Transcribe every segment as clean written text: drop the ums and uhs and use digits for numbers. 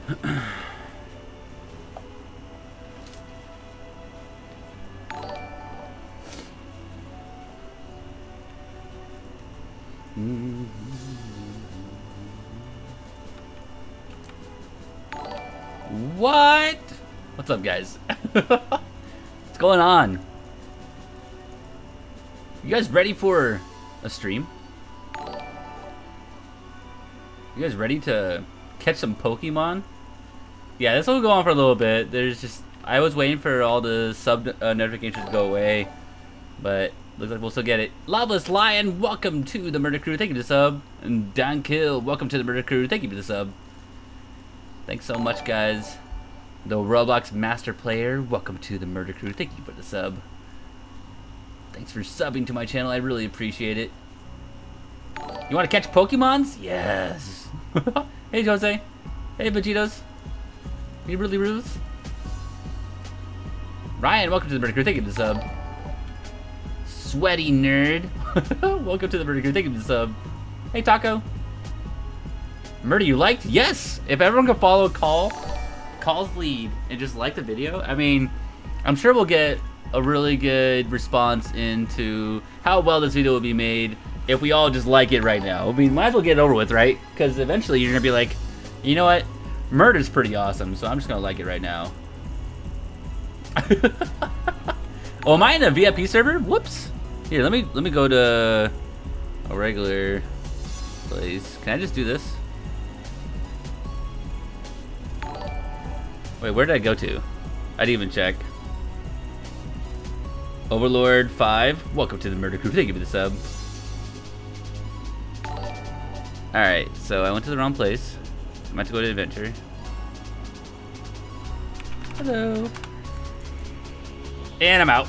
What? What's up, guys? What's going on? You guys ready for a stream? You guys ready to catch some Pokemon? Yeah, this will go on for a little bit. I was waiting for all the sub notifications to go away, but looks like we'll still get it. Loveless Lion, welcome to the Murder Crew. Thank you for the sub. And Don Kill, welcome to the Murder Crew. Thank you for the sub. Thanks so much, guys. The Roblox Master Player, welcome to the Murder Crew. Thank you for the sub. Thanks for subbing to my channel. I really appreciate it. You want to catch Pokemons? Yes. Hey, Jose. Hey, Vegetos. You really Ruth? Ryan, welcome to the Murder Crew. Thank you for the sub. Sweaty Nerd. Welcome to the Murder Crew. Thank you for the sub. Hey, Taco. Murder, you liked? Yes. If everyone can follow Call's lead and just like the video, I mean, I'm sure we'll get a really good response into how well this video will be made if we all just like it right now. I mean, might as well get it over with, right? Because eventually you're gonna be like, you know what? Murder's pretty awesome, so I'm just gonna like it right now. Oh, am I in a VIP server? Whoops. Here, let me go to a regular place. Can I just do this? Wait, where did I go to? I didn't even check. Overlord 5, welcome to the Murder Crew. Thank you for the sub. Alright, so I went to the wrong place. I'm about to go to adventure. Hello. And I'm out.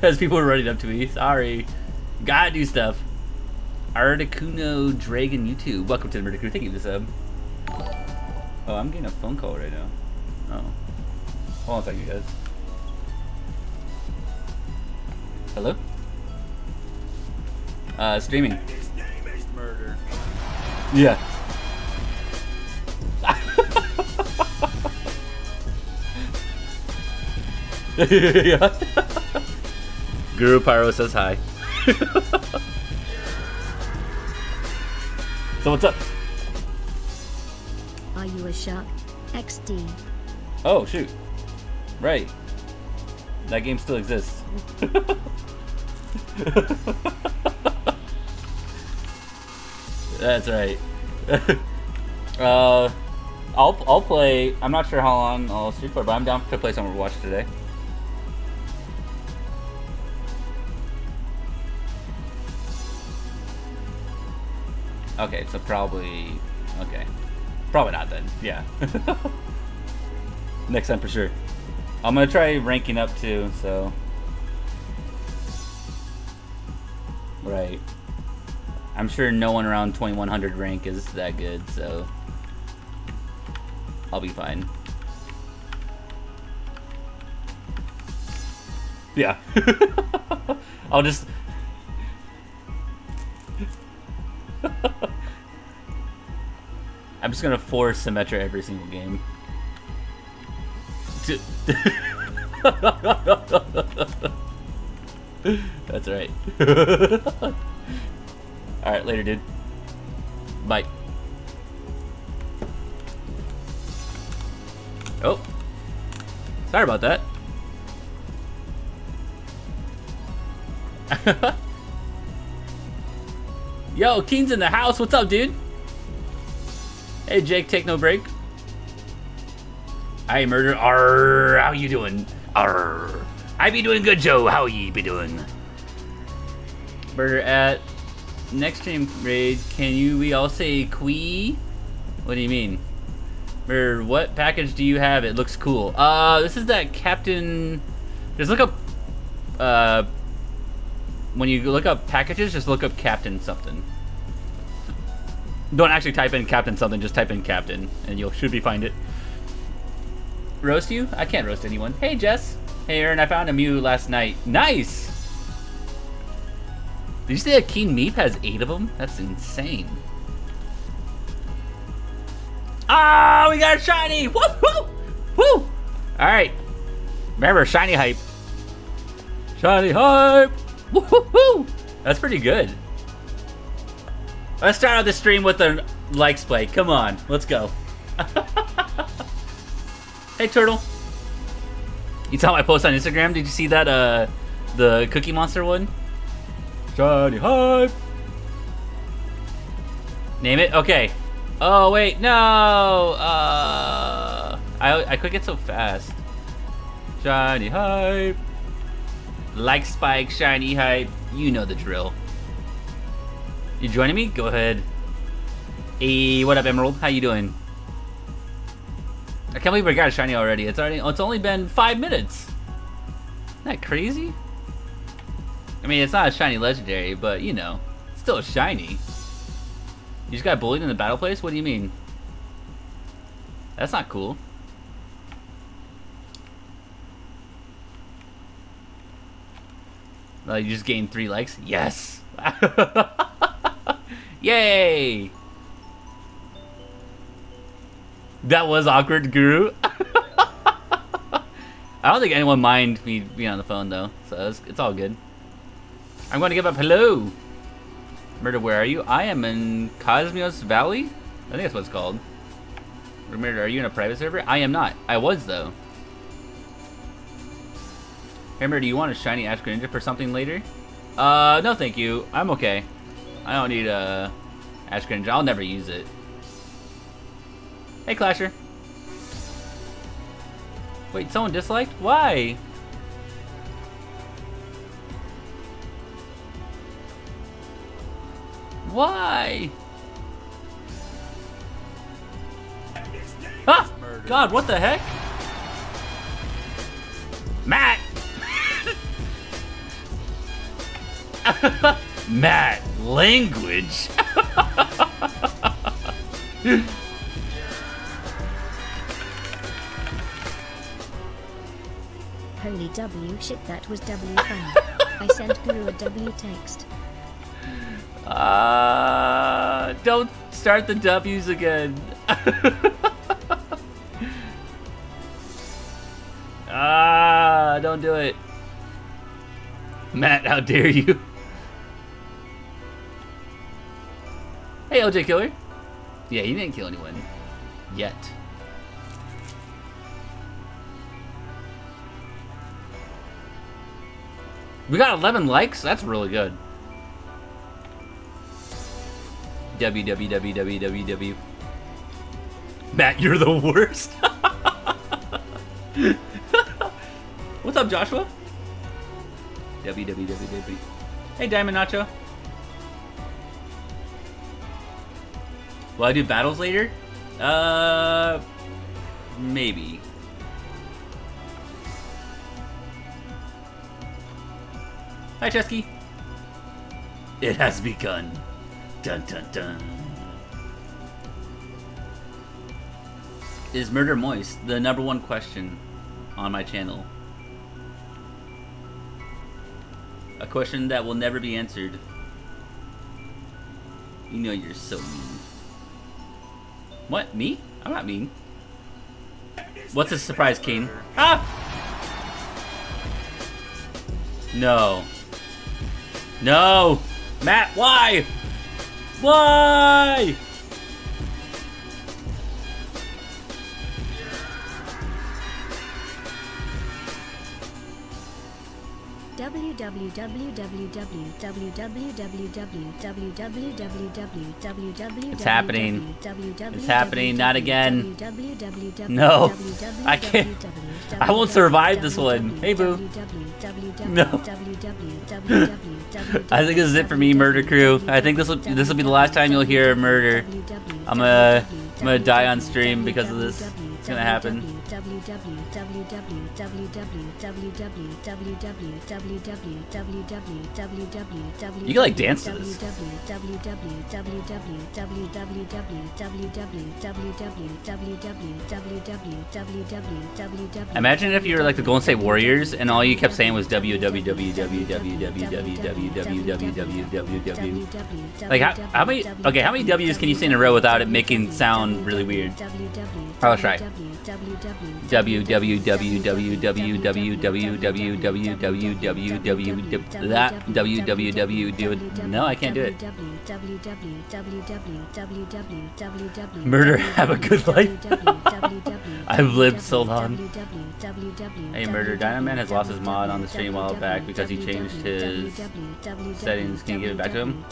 As people were running up to me. Sorry. Gotta do stuff. Articuno Dragon YouTube. Welcome to the Murder Crew. Thank you for the sub. Oh, I'm getting a phone call right now. Oh. Hold on a second, guys. Hello? Streaming. His name is Murder. Yeah. Yeah. Guru Pyro says hi. So what's up? Are you a shark? XD. Oh shoot. Right. That game still exists. That's right. I'll play. I'm not sure how long I'll stream for, but I'm down to play some Overwatch today. Okay, so probably not then. Yeah. Next time for sure. I'm gonna try ranking up too. So. Right. I'm sure no one around 2100 rank is that good, so I'll be fine. Yeah. I'll just... I'm just gonna force Symmetra every single game. That's right. Alright, later, dude. Bye. Oh. Sorry about that. Yo, Keen's in the house. What's up, dude? Hey, Jake, take no break. Hi, Murder. Arr, how you doing? Arr. I be doing good, Joe. How ye be doing? Murder at next stream raid. We all say Quee? What do you mean? Murder, what package do you have? It looks cool. This is that Captain. Just look up. When you look up packages, just look up Captain something. Don't actually type in Captain something, just type in Captain, and you should be find it. Roast you? I can't roast anyone. Hey, Jess. Hey, Aaron, I found a Mew last night. Nice! Did you say that Keen Meep has 8 of them? That's insane. Ah, we got a shiny! Woo woo! Woo! Alright. Remember, shiny hype. Shiny hype! Woo woo woo! That's pretty good. Let's start out the stream with a likes play. Come on, let's go. Hey, Turtle. You saw my post on Instagram? Did you see that, the Cookie Monster one? Shiny hype! Name it? Okay. Oh, wait, no! I click it so fast. Shiny hype. Like Spike, shiny hype. You know the drill. You joining me? Go ahead. Hey, what up, Emerald? How you doing? I can't believe we got a shiny already. It's only been 5 minutes. Isn't that crazy? I mean, it's not a shiny legendary, but you know, it's still a shiny. You just got bullied in the battle place? What do you mean? That's not cool. You just gained 3 likes? Yes! Yay! That was awkward, Guru. I don't think anyone mind me being on the phone though, so it's all good. I'm going to give up hello. Murder, where are you? I am in Cosmos Valley? I think that's what it's called. Murder, are you in a private server? I am not. I was though. Hey, Murder, do you want a shiny Ash Greninja for something later? No thank you. I'm okay. I don't need a Ash Greninja. I'll never use it. Hey, Clasher. Wait, someone disliked? Why? Why? Ah! God, what the heck? Matt! Matt, language. Holy W shit, that was W fun. I sent Guru a W text. Don't start the W's again. Don't do it. Matt, how dare you? Hey, OJ Killer. Yeah, he didn't kill anyone. Yet. We got 11 likes? That's really good. www. Matt, you're the worst. What's up, Joshua? www. Hey, Diamond Nacho. Will I do battles later? Maybe. Hi, Chesky. It has begun. Dun dun dun. Is murder moist the #1 question on my channel? A question that will never be answered. You know you're so mean. What? Me? I'm not mean. What's a surprise, Kane? Ah! No. No! Matt, why? Why? It's happening. It's happening. Not again. No. I can't. I won't survive this one. Hey, boo. No. I think this is it for me, Murder Crew. I think this will be the last time you'll hear Murder. I'm gonna die on stream because of this. gonna happen. You can like dance to this. Imagine if you were like the Golden State Warriors and all you kept saying was www. Like how many? Okay, how many W's can you say in a row without it making sound really weird? Let's try. No, I can't do it. Murder, have a good life. I've lived so long. Hey, Murder, Dynaman has lost his mod on the stream a while back because he changed his settings. Can you give it back to him?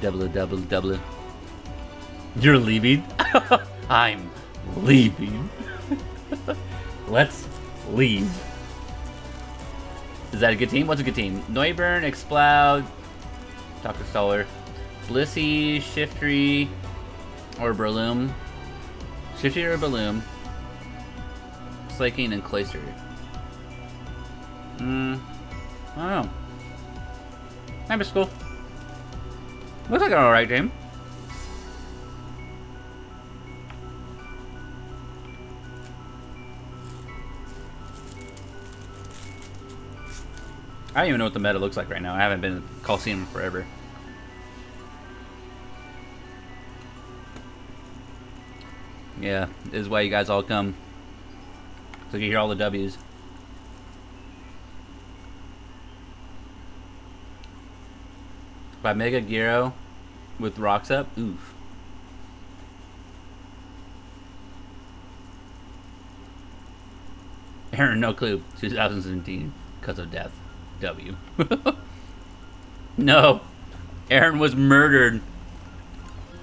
Double. You're leaving? I'm leaving. Let's leave. Is that a good team? What's a good team? Neuburn, Exploud, Dr. Stoller, Blissey, Shiftry, or Berloom. Shiftry or Berloom. Slaking and Cloister. I don't know. Maybe school. Looks like an alright game. I don't even know what the meta looks like right now. I haven't been in Coliseum forever. Yeah, this is why you guys all come. So you hear all the W's. By Mega Gyro with rocks up, oof. Aaron, no clue. 2017, because of death. W. No, Aaron was murdered,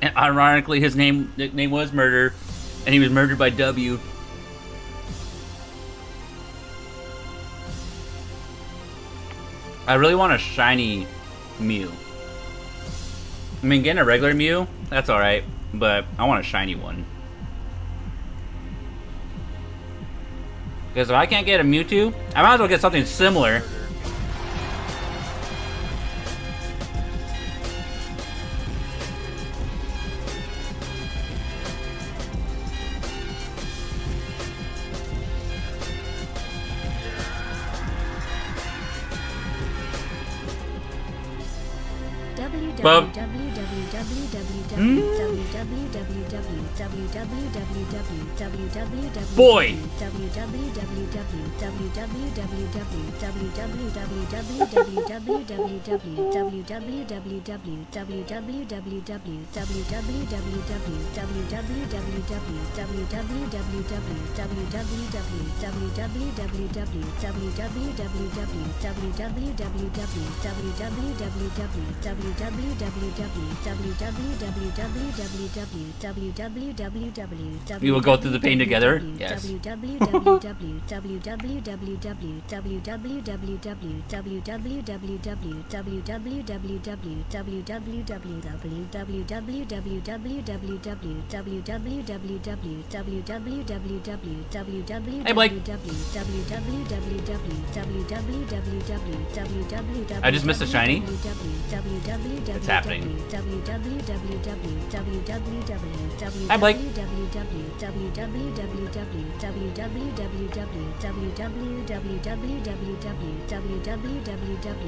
and ironically, his nickname was Murder, and he was murdered by W. I really want a shiny Mew. I mean, getting a regular Mew, that's alright, but I want a shiny one. Because if I can't get a Mewtwo, I might as well get something similar. Bob. Boy. We will go through the pain together. Yes. Hey, Blake. I just missed a shiny. What's happening? Hi, Blake.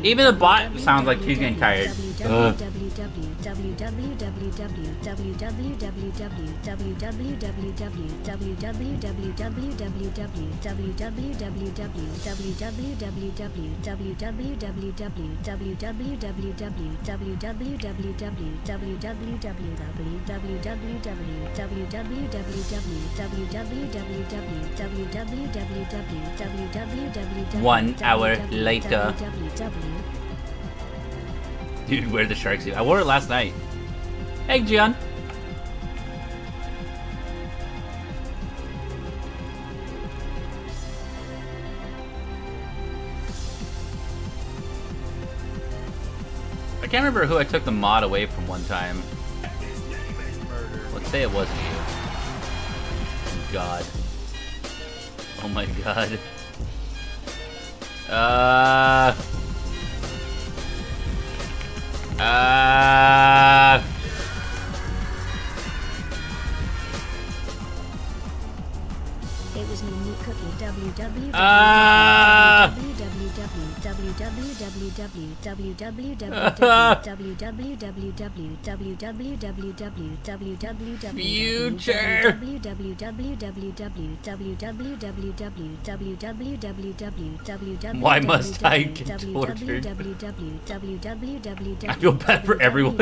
Even the bot sounds like he's getting tired. Ugh. One hour later. Dude, wear the shark suit. I wore it last night. Hey, Gian. I can't remember who I took the mod away from one time. say it wasn't you. God. Oh my god. It was me, Cookie. www. Why must I get tortured? I feel bad for everyone.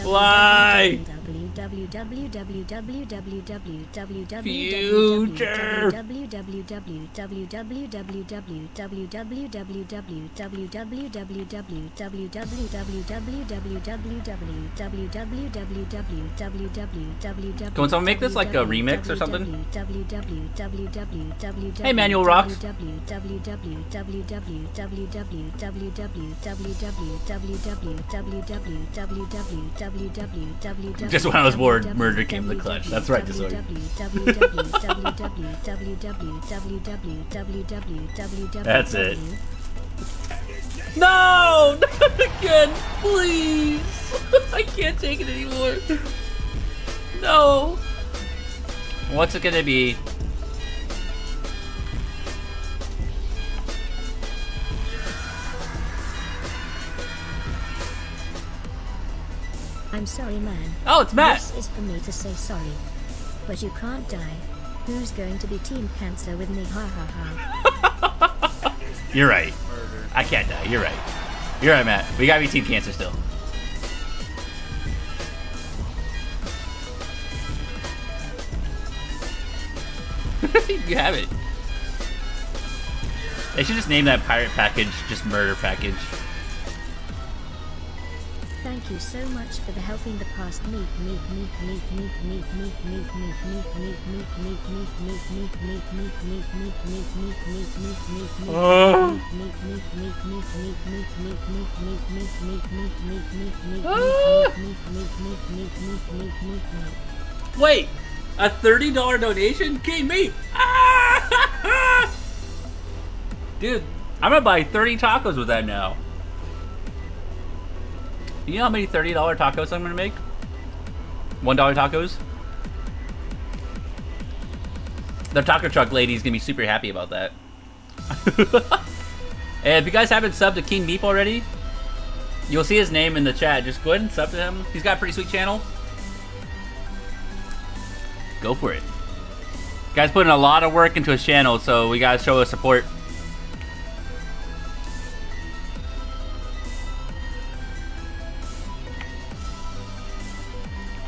Why? Can someone make this like a remix or something? Hey, Manual Rocks. Just when I was bored, murder came to the clutch. That's right, Disorder. That's it. No! Not again, please! I can't take it anymore. No! What's it gonna be? I'm sorry, man. Oh, it's Matt! This is for me to say sorry. But you can't die. Who's going to be Team Cancer with me? Ha ha ha. You're right. I can't die. You're right. You're right, Matt. We gotta be Team Cancer still. You have it. They should just name that pirate package just Murder Package. Thank you so much for the helping the past. Wait, a $30 donation? King Meat! Dude, I'm gonna buy 30 tacos with that now. You know how many $30 tacos I'm gonna make? $1 tacos? The taco truck lady's gonna be super happy about that. And if you guys haven't subbed to King Meep already, you'll see his name in the chat. Just go ahead and sub to him. He's got a pretty sweet channel. Go for it. Guy's putting a lot of work into his channel, so we gotta show his support.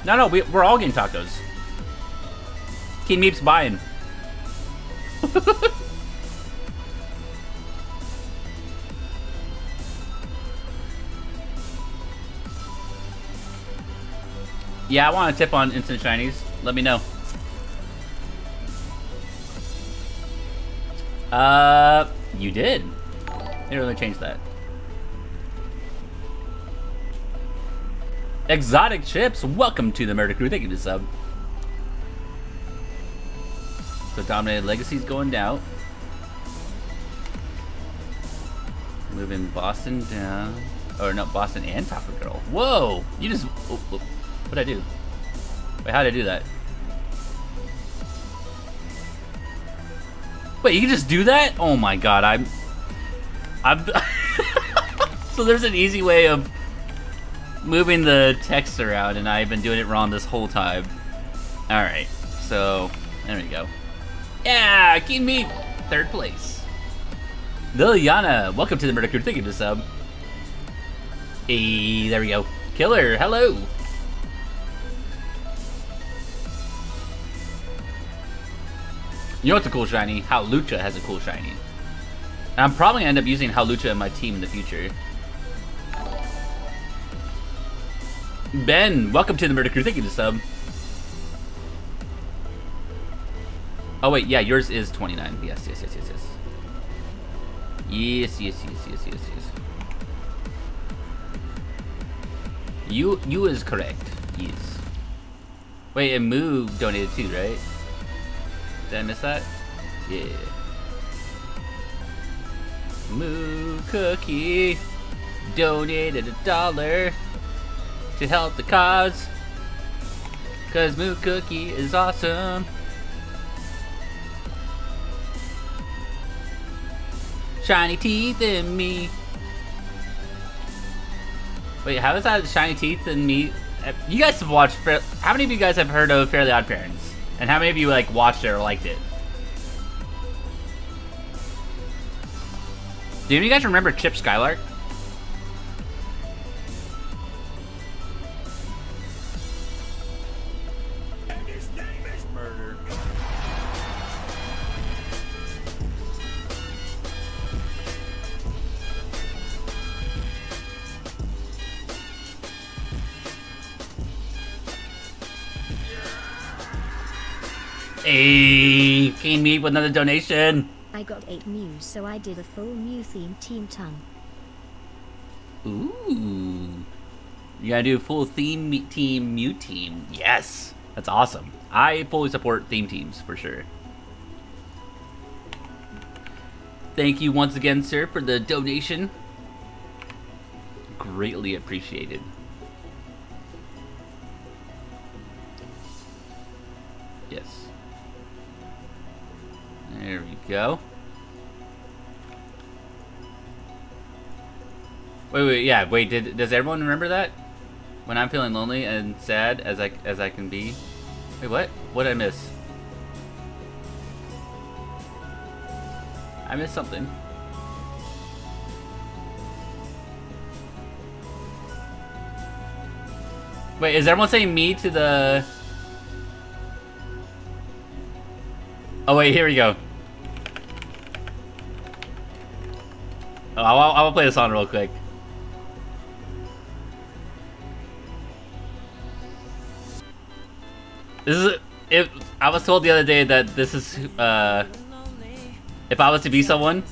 No, we're all getting tacos. King Meep's buying. Yeah, I want a tip on Instant Shinies. Let me know. You did. They really changed that. Exotic Chips, welcome to the Murder Crew. Thank you for the sub. So Dominated Legacy's going down. Moving Boston down. Or no, Boston and Taco Girl. Whoa! You just... Oh, oh. What'd I do? Wait, how'd I do that? Wait, you can just do that? Oh my god, I'm So there's an easy way of moving the text around, and I've been doing it wrong this whole time. Alright, so there we go. Yeah, King Meat, 3rd place. Liliana, welcome to the Murder Crew. Thank you for the sub. Hey, there we go. Killer, hello. You know what's a cool shiny? Lucha has a cool shiny. And I'm probably gonna end up using Lucha in my team in the future. Ben, welcome to the Murder Crew. Thank you to sub. Oh wait, yeah, yours is 29. Yes. Yes. You is correct. Yes. Wait, and Moo donated too, right? Did I miss that? Yeah. Moo Cookie donated $1 to help the cause. Cause Moo Cookie is awesome. Shiny teeth in me. Wait, how is that shiny teeth in me? You guys have watched. How many of you guys have heard of Fairly Odd Parents? And how many of you like watched it or liked it? Do any of you guys remember Chip Skylark? His name is Murder. Hey, Kane Meat with another donation. I got 8 Mews, so I did a full Mew themed team tongue. Ooh. You gotta do a full theme team, Mew team. Yes. That's awesome. I fully support theme teams for sure. Thank you once again, sir, for the donation. Greatly appreciated. Yes. There we go. Wait, does everyone remember that? When I'm feeling lonely and sad as I can be. Wait, what? What did I miss? I missed something. Wait, is everyone saying me to the... Oh wait, here we go. Oh, I will play this song real quick. This is I was told the other day that this is if I was to be someone,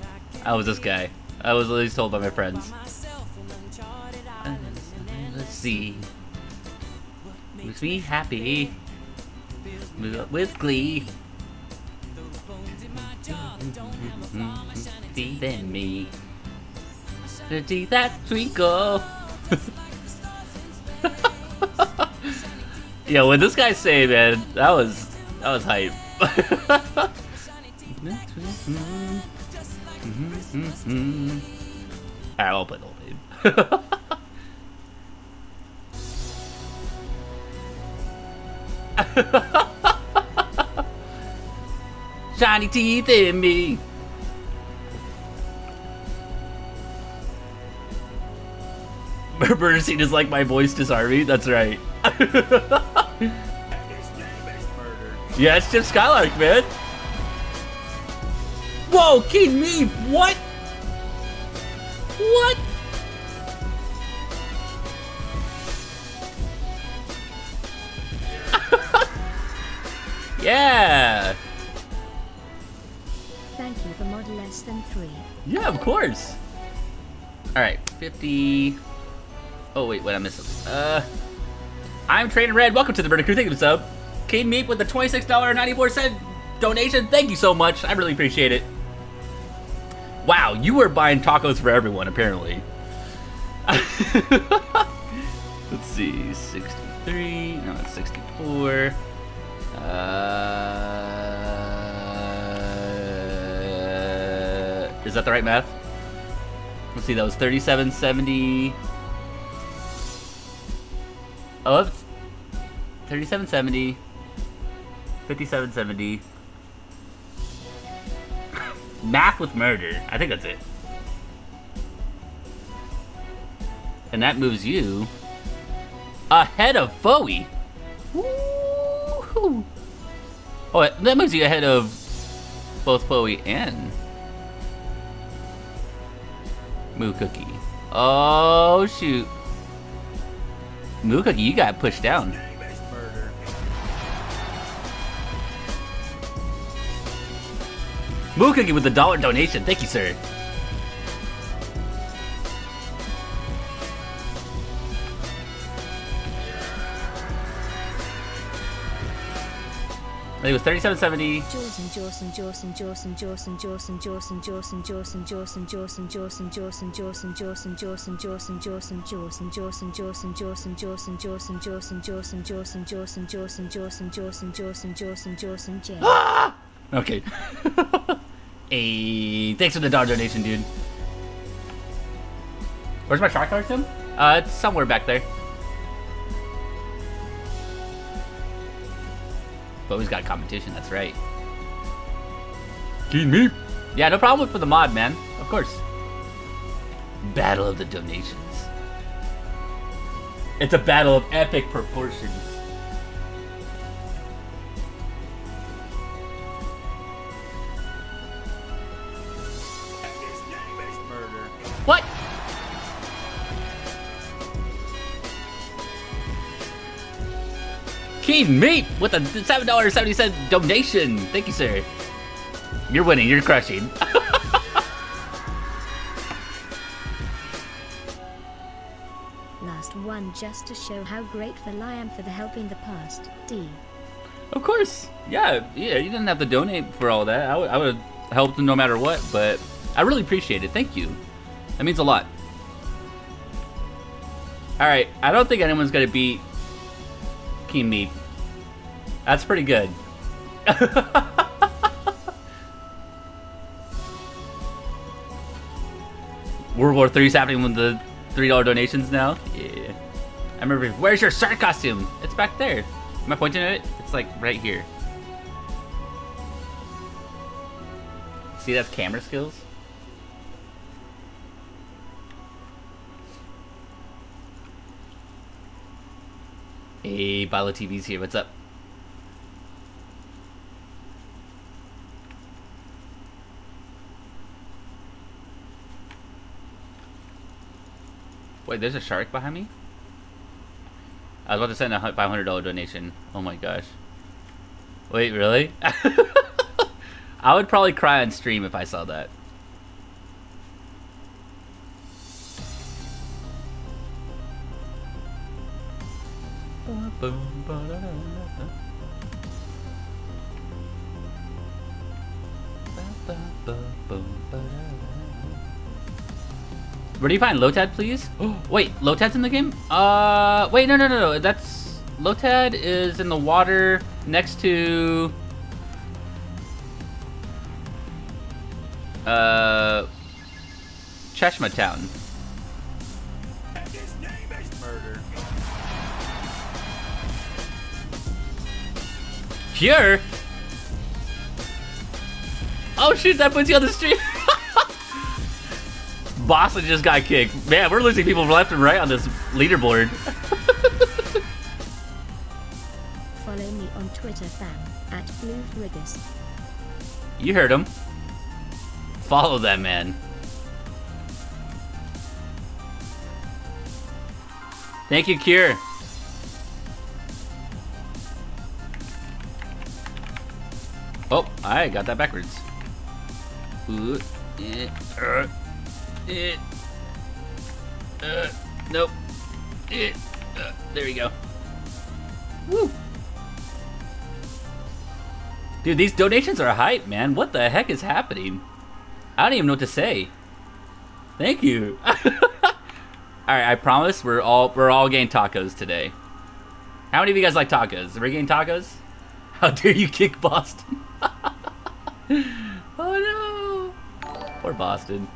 I was this guy. I was at least told by my friends. Let's see. Makes me happy. With glee. Deep in me. The teeth that twinkle. Yeah, when this guy say, man, that was hype. Alright, I'll play the whole game. Shiny teeth in me. Bernstein is like my voice disarm me. That's right. His name is Murder. Yeah, it's Chip Skylark, man. Whoa, kidding me? What? What? Yeah. Thank you for mod less than 3. Yeah, of course. All right, 50. Oh wait, I missed something. I'm Trainer Red. Welcome to the Murder Crew. Thank you for the sub. Came Meep with the $26.94 donation. Thank you so much. I really appreciate it. Wow, you were buying tacos for everyone, apparently. Let's see, 63. No, it's 64. Is that the right math? Let's see, that was 3770. Oh, it's 3770, 5770. Math with murder. I think that's it. And that moves you Ahead of Foey. Woo-hoo. Oh, that moves you ahead of both Foey and Moo Cookie. Oh shoot. Moo Cookie, you got pushed down. Murder. Moo Cookie with the $1 donation. Thank you, sir. I think it was 3770. Ah! Okay. Hey, thanks for the $1 donation, dude. Where's my shark costume? It's somewhere back there. But we've got competition, that's right. Keen me. Yeah, no problem with the mod, man. Of course. Battle of the donations. It's a battle of epic proportions. His name is Murder. What? Keen Meat with a $7.70 donation. Thank you, sir. You're winning. You're crushing. Last one just to show how grateful I am for the help in the past. D. Of course. Yeah. You didn't have to donate for all that. I would have helped no matter what, but I really appreciate it. Thank you. That means a lot. All right. I don't think anyone's going to beat Keen Meat. That's pretty good. World War III is happening with the $3 donations now. Yeah. I remember. Where's your shark costume? It's back there. Am I pointing at it? It's like right here. See, that's camera skills. Hey, Bilo TV's here. What's up? Wait, there's a shark behind me? I was about to send a $500 donation. Oh my gosh. Wait, really? I would probably cry on stream if I saw that. Where do you find Lotad, please? Wait, Lotad's in the game? Wait, no. That's... Lotad is in the water next to... Cheshma Town. His name is Murder. Pure? Oh shoot, that puts you on the street. Boston just got kicked. Man, we're losing people left and right on this leaderboard. Follow me on Twitter, fam, at BlueFrigus. You heard him. Follow that man. Thank you, Cure. Oh, I got that backwards. Ooh, nope. There we go. Woo. Dude, these donations are hype, man. What the heck is happening? I don't even know what to say. Thank you. Alright, I promise we're all getting tacos today. How many of you guys like tacos? Are we getting tacos? How dare you kick Boston? Oh no! Poor Boston.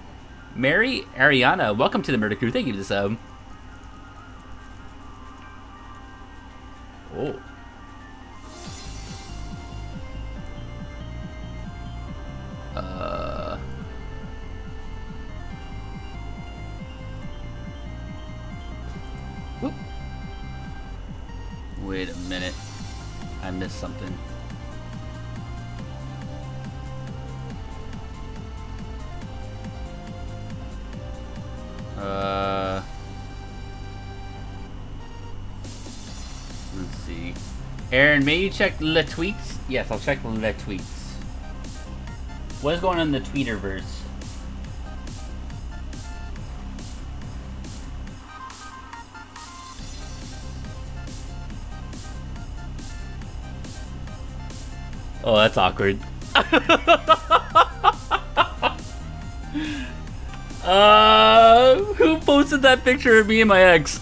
Mary Ariana, welcome to the Murder Crew. Thank you for the sub. Oh. Whoop. Wait a minute. I missed something. Let's see. Aaron, may you check the tweets? Yes, I'll check the tweets. What is going on in the Tweeterverse? Oh, that's awkward. Who posted that picture of me and my ex?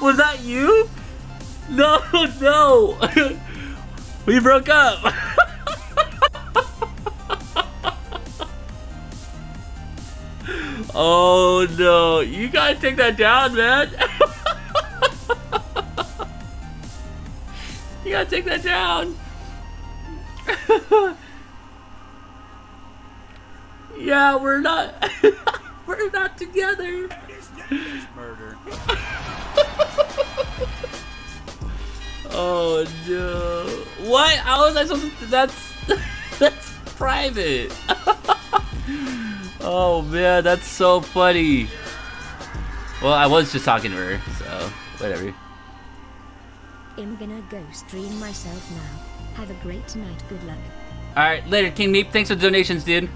Was that you? No, no. We broke up. Oh no, you gotta take that down, man. You gotta take that down. Yeah, we're not we're not together. Murder. Oh no. What? How was I supposed to that's private. Oh man, that's so funny. Well, I was just talking to her, so whatever. I'm gonna go stream myself now. Have a great night, good luck. Alright, later, King Meep. Thanks for the donations, dude.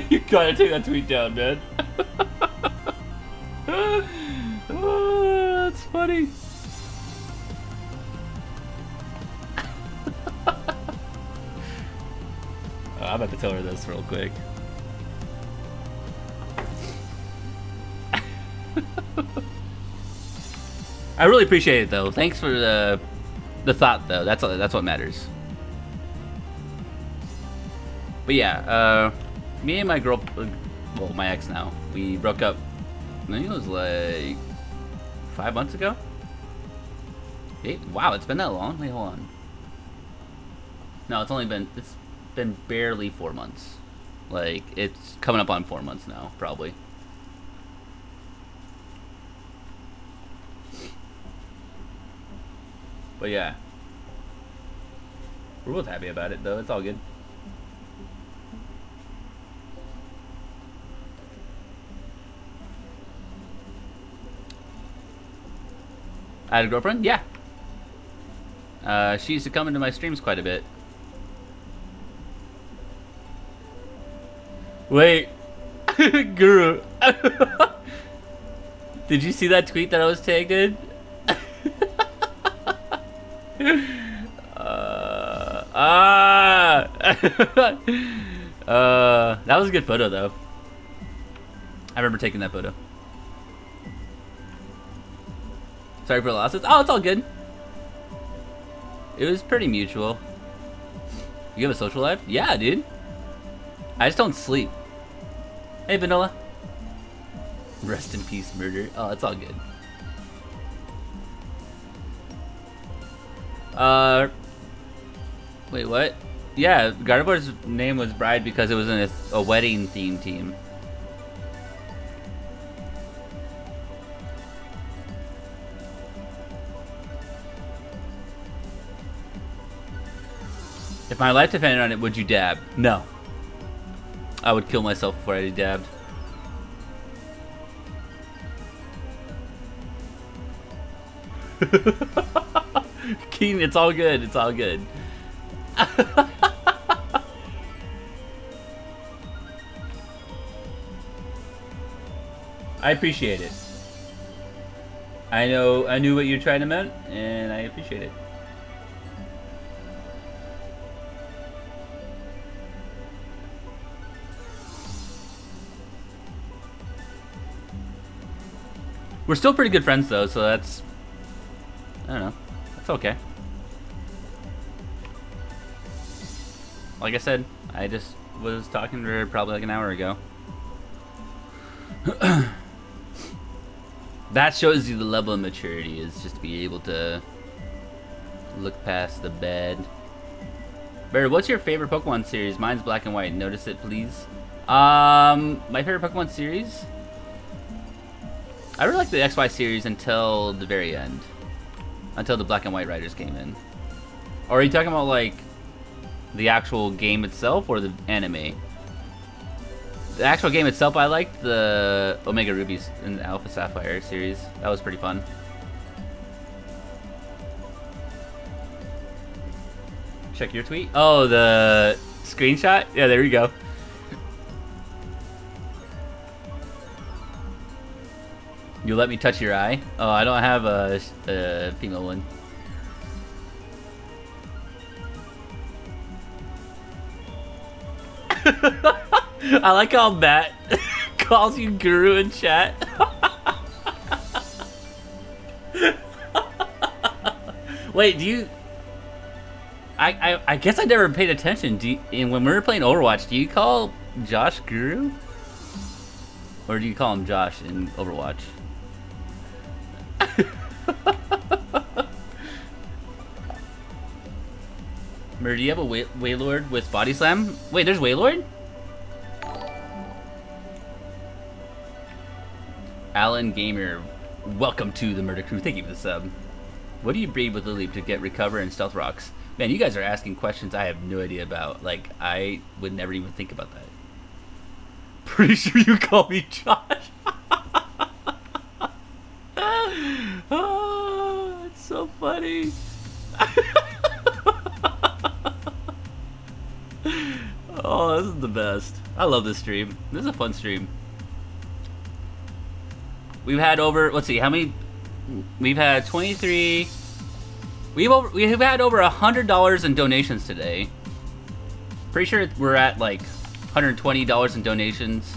You gotta take that tweet down, man. Oh, that's funny. Oh, I'm about to tell her this real quick. I really appreciate it, though. Thanks for the thought, though. That's what matters. But yeah, me and my girl, well, my ex now, we broke up. I think it was like 5 months ago. Wow, it's been that long. Wait, hold on. No, it's been barely 4 months. Like, it's coming up on 4 months now, probably. But yeah, we're both happy about it, though. It's all good. I had a girlfriend? Yeah. She used to come into my streams quite a bit. Wait. Guru. Did you see that tweet that I was tagged in? That was a good photo, though. I remember taking that photo. Sorry for the losses. Oh, it's all good. It was pretty mutual. You have a social life? Yeah, dude. I just don't sleep. Hey, Vanilla. Rest in peace, murder. Oh, it's all good. Wait, what? Yeah, Gardevoir's name was Bride because it was in a wedding theme team. If my life depended on it, would you dab? No. I would kill myself before I dabbed. Keen, it's all good. It's all good. I appreciate it. I knew what you're trying to mean, and I appreciate it. We're still pretty good friends, though, so that's... I don't know. That's okay. Like I said, I just was talking to her probably like an hour ago. That shows you the level of maturity, is just to be able to look past the bed. Barry, what's your favorite Pokemon series? Mine's Black and White. Notice it, please. My favorite Pokemon series? I really liked the XY series until the very end. Until the Black and White Riders came in. Or are you talking about, like, the actual game itself or the anime? The actual game itself, I liked the Omega Rubies and the Alpha Sapphire series. That was pretty fun. Check your tweet. Oh, the screenshot? Yeah, there you go. You let me touch your eye? Oh, I don't have a female one. I like how Matt calls you Guru in chat. Wait, do you... I guess I never paid attention. When we were playing Overwatch, do you call Josh Guru? Or do you call him Josh in Overwatch? Murder, do you have a Wailord with Body Slam? Wait, there's Wailord? Alan Gamer, welcome to the Murder Crew. Thank you for the sub. What do you breed with Lily to get Recover and Stealth Rocks? Man, you guys are asking questions I have no idea about. Like, I would never even think about that. Pretty sure you call me Josh. Oh, it's so funny. Oh, this is the best. I love this stream. This is a fun stream. We've had over, let's see, how many? We've had 23. We've had over $100 in donations today. Pretty sure we're at like $120 in donations.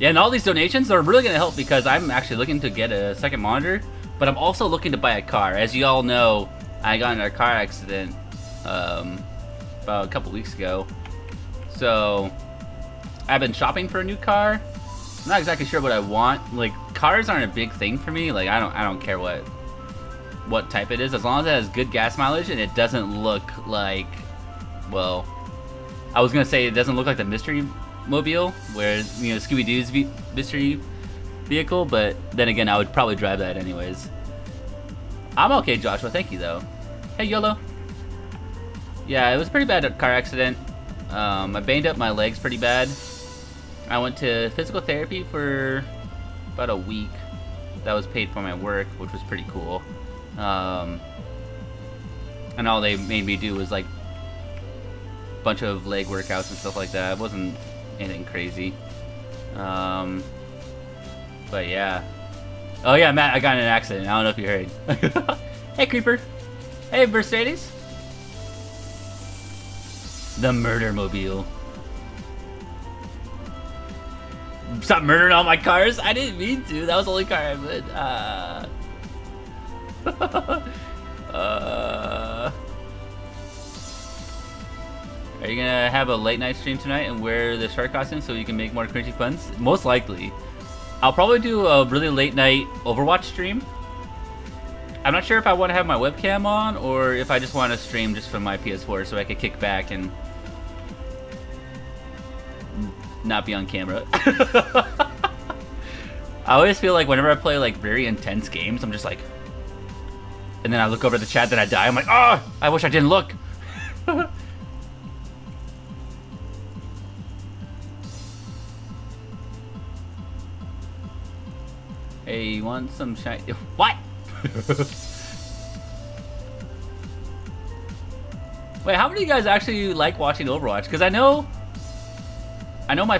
Yeah, and all these donations are really gonna help because I'm actually looking to get a second monitor, but I'm also looking to buy a car. As you all know, I got in a car accident about a couple weeks ago. So I've been shopping for a new car. I'm not exactly sure what I want. Like, cars aren't a big thing for me. Like, I don't care what type it is, as long as it has good gas mileage and it doesn't look like, well, I was gonna say it doesn't look like the Mystery Mobile, where, you know, Scooby-Doo's mystery vehicle, but then again, I would probably drive that anyways. I'm okay, Joshua. Thank you, though. Hey, YOLO. Yeah, it was a pretty bad car accident. I banged up my legs pretty bad. I went to physical therapy for about a week. That was paid for my work, which was pretty cool. And all they made me do was like a bunch of leg workouts and stuff like that. It wasn't anything crazy. But yeah. Oh yeah, Matt, I got in an accident. I don't know if you heard. Hey, Creeper. Hey, Mercedes. The Murder Mobile. Stop murdering all my cars? I didn't mean to. That was the only car I would. Are you gonna have a late night stream tonight and wear the shark costume so you can make more cringy puns? Most likely. I'll probably do a really late night Overwatch stream. I'm not sure if I want to have my webcam on or if I just want to stream just from my PS4 so I could kick back and not be on camera. I always feel like whenever I play like very intense games, I'm just like, and then I look over at the chat, then I die. I'm like, oh, I wish I didn't look. Hey, you want some shine? What? Wait, how many of you guys actually like watching Overwatch? Because I know my,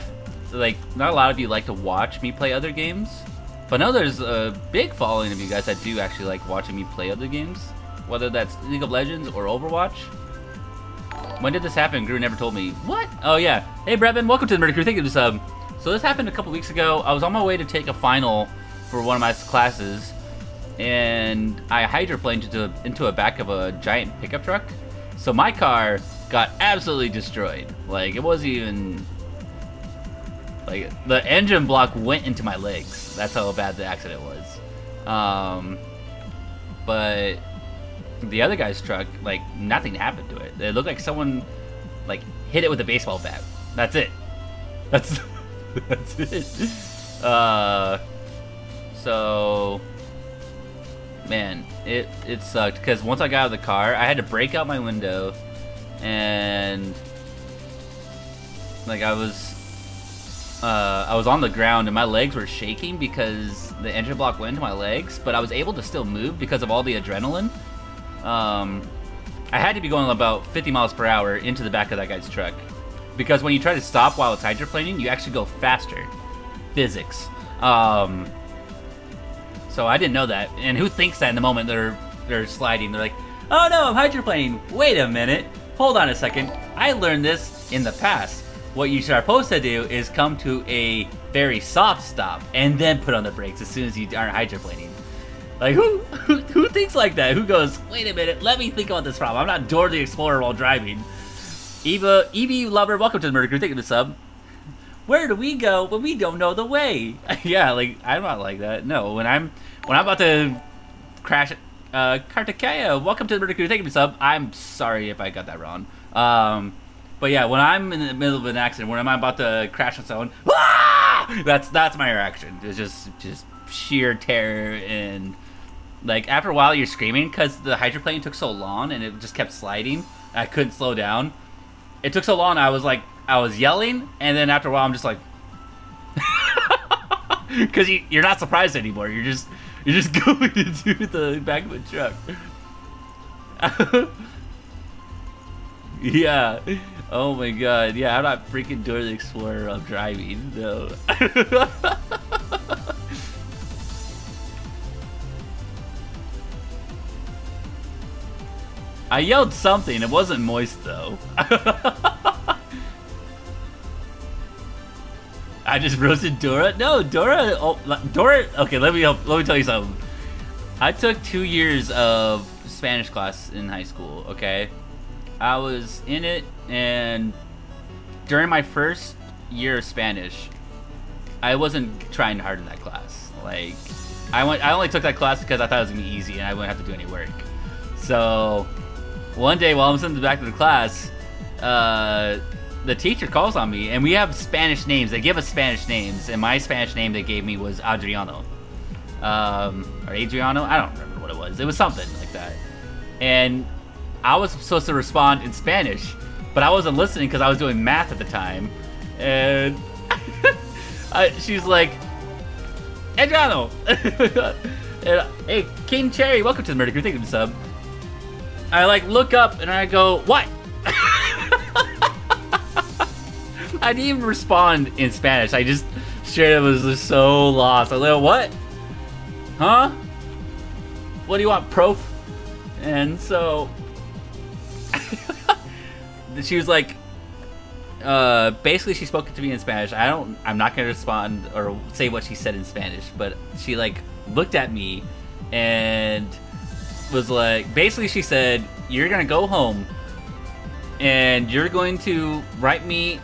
like, not a lot of you like to watch me play other games, but I know there's a big following of you guys that do actually like watching me play other games, whether that's League of Legends or Overwatch. When did this happen? Gru never told me. What? Oh yeah. Hey Brevin, welcome to the Murder Crew. Thank you for the sub. So this happened a couple weeks ago. I was on my way to take a final for one of my classes, and I hydroplaned into a back of a giant pickup truck. So my car got absolutely destroyed. Like, it wasn't even... Like, the engine block went into my legs. That's how bad the accident was. But the other guy's truck, like, nothing happened to it. It looked like someone, like, hit it with a baseball bat. That's it. That's that's it. So man, it sucked because once I got out of the car, I had to break out my window, and like I was on the ground and my legs were shaking because the engine block went into my legs, but I was able to still move because of all the adrenaline. I had to be going about 50 miles per hour into the back of that guy's truck, because when you try to stop while it's hydroplaning, you actually go faster. Physics. So I didn't know that, and who thinks that in the moment they're sliding? They're like, oh no, I'm hydroplaning. Wait a minute. Hold on a second. I learned this in the past. What you're supposed to do is come to a very soft stop and then put on the brakes as soon as you aren't hydroplaning. Like, who thinks like that? Who goes, wait a minute, let me think about this problem. I'm not Dora the Explorer while driving. EV Lover, welcome to the Murder Crew. Thank you for the sub. Where do we go when we don't know the way? Yeah, like, I'm not like that. No, when I'm about to crash, Kartikeya, welcome to the Murder Crew. Thank you for the sub. I'm sorry if I got that wrong. But yeah, when I'm in the middle of an accident, when I'm about to crash on someone, ah! that's my reaction. It's just sheer terror, and like after a while you're screaming because the hydroplane took so long and it just kept sliding. I couldn't slow down. It took so long. I was yelling, and then after a while I'm just like, because you're not surprised anymore. You're just going into the back of a truck. Yeah. Oh my god. Yeah, I'm not freaking Dora the Explorer while driving. No. I yelled something. It wasn't moist though. I just roasted Dora. No, Dora. Oh, Dora. Okay, let me tell you something. I took 2 years of Spanish class in high school. Okay, I was in it, and during my first year of Spanish, I wasn't trying hard in that class. Like, I only took that class because I thought it was gonna be easy and I wouldn't have to do any work. So one day while I'm sitting in the back of the class, the teacher calls on me, and we have Spanish names. They give us Spanish names, and my Spanish name they gave me was Adriano. Or Adriano? I don't remember what it was. It was something like that. And I was supposed to respond in Spanish, but I wasn't listening because I was doing math at the time. And she's like, Adriano! And, hey, King Cherry, welcome to the Murder Crew. Thank you for the sub. I like look up and I go, what? I didn't even respond in Spanish. I just straight up was just so lost. I was like, what? Huh? What do you want, prof? And so she was like, basically she spoke to me in Spanish. I'm not gonna respond or say what she said in Spanish, but she like looked at me and was like, basically she said, you're gonna go home and you're going to write me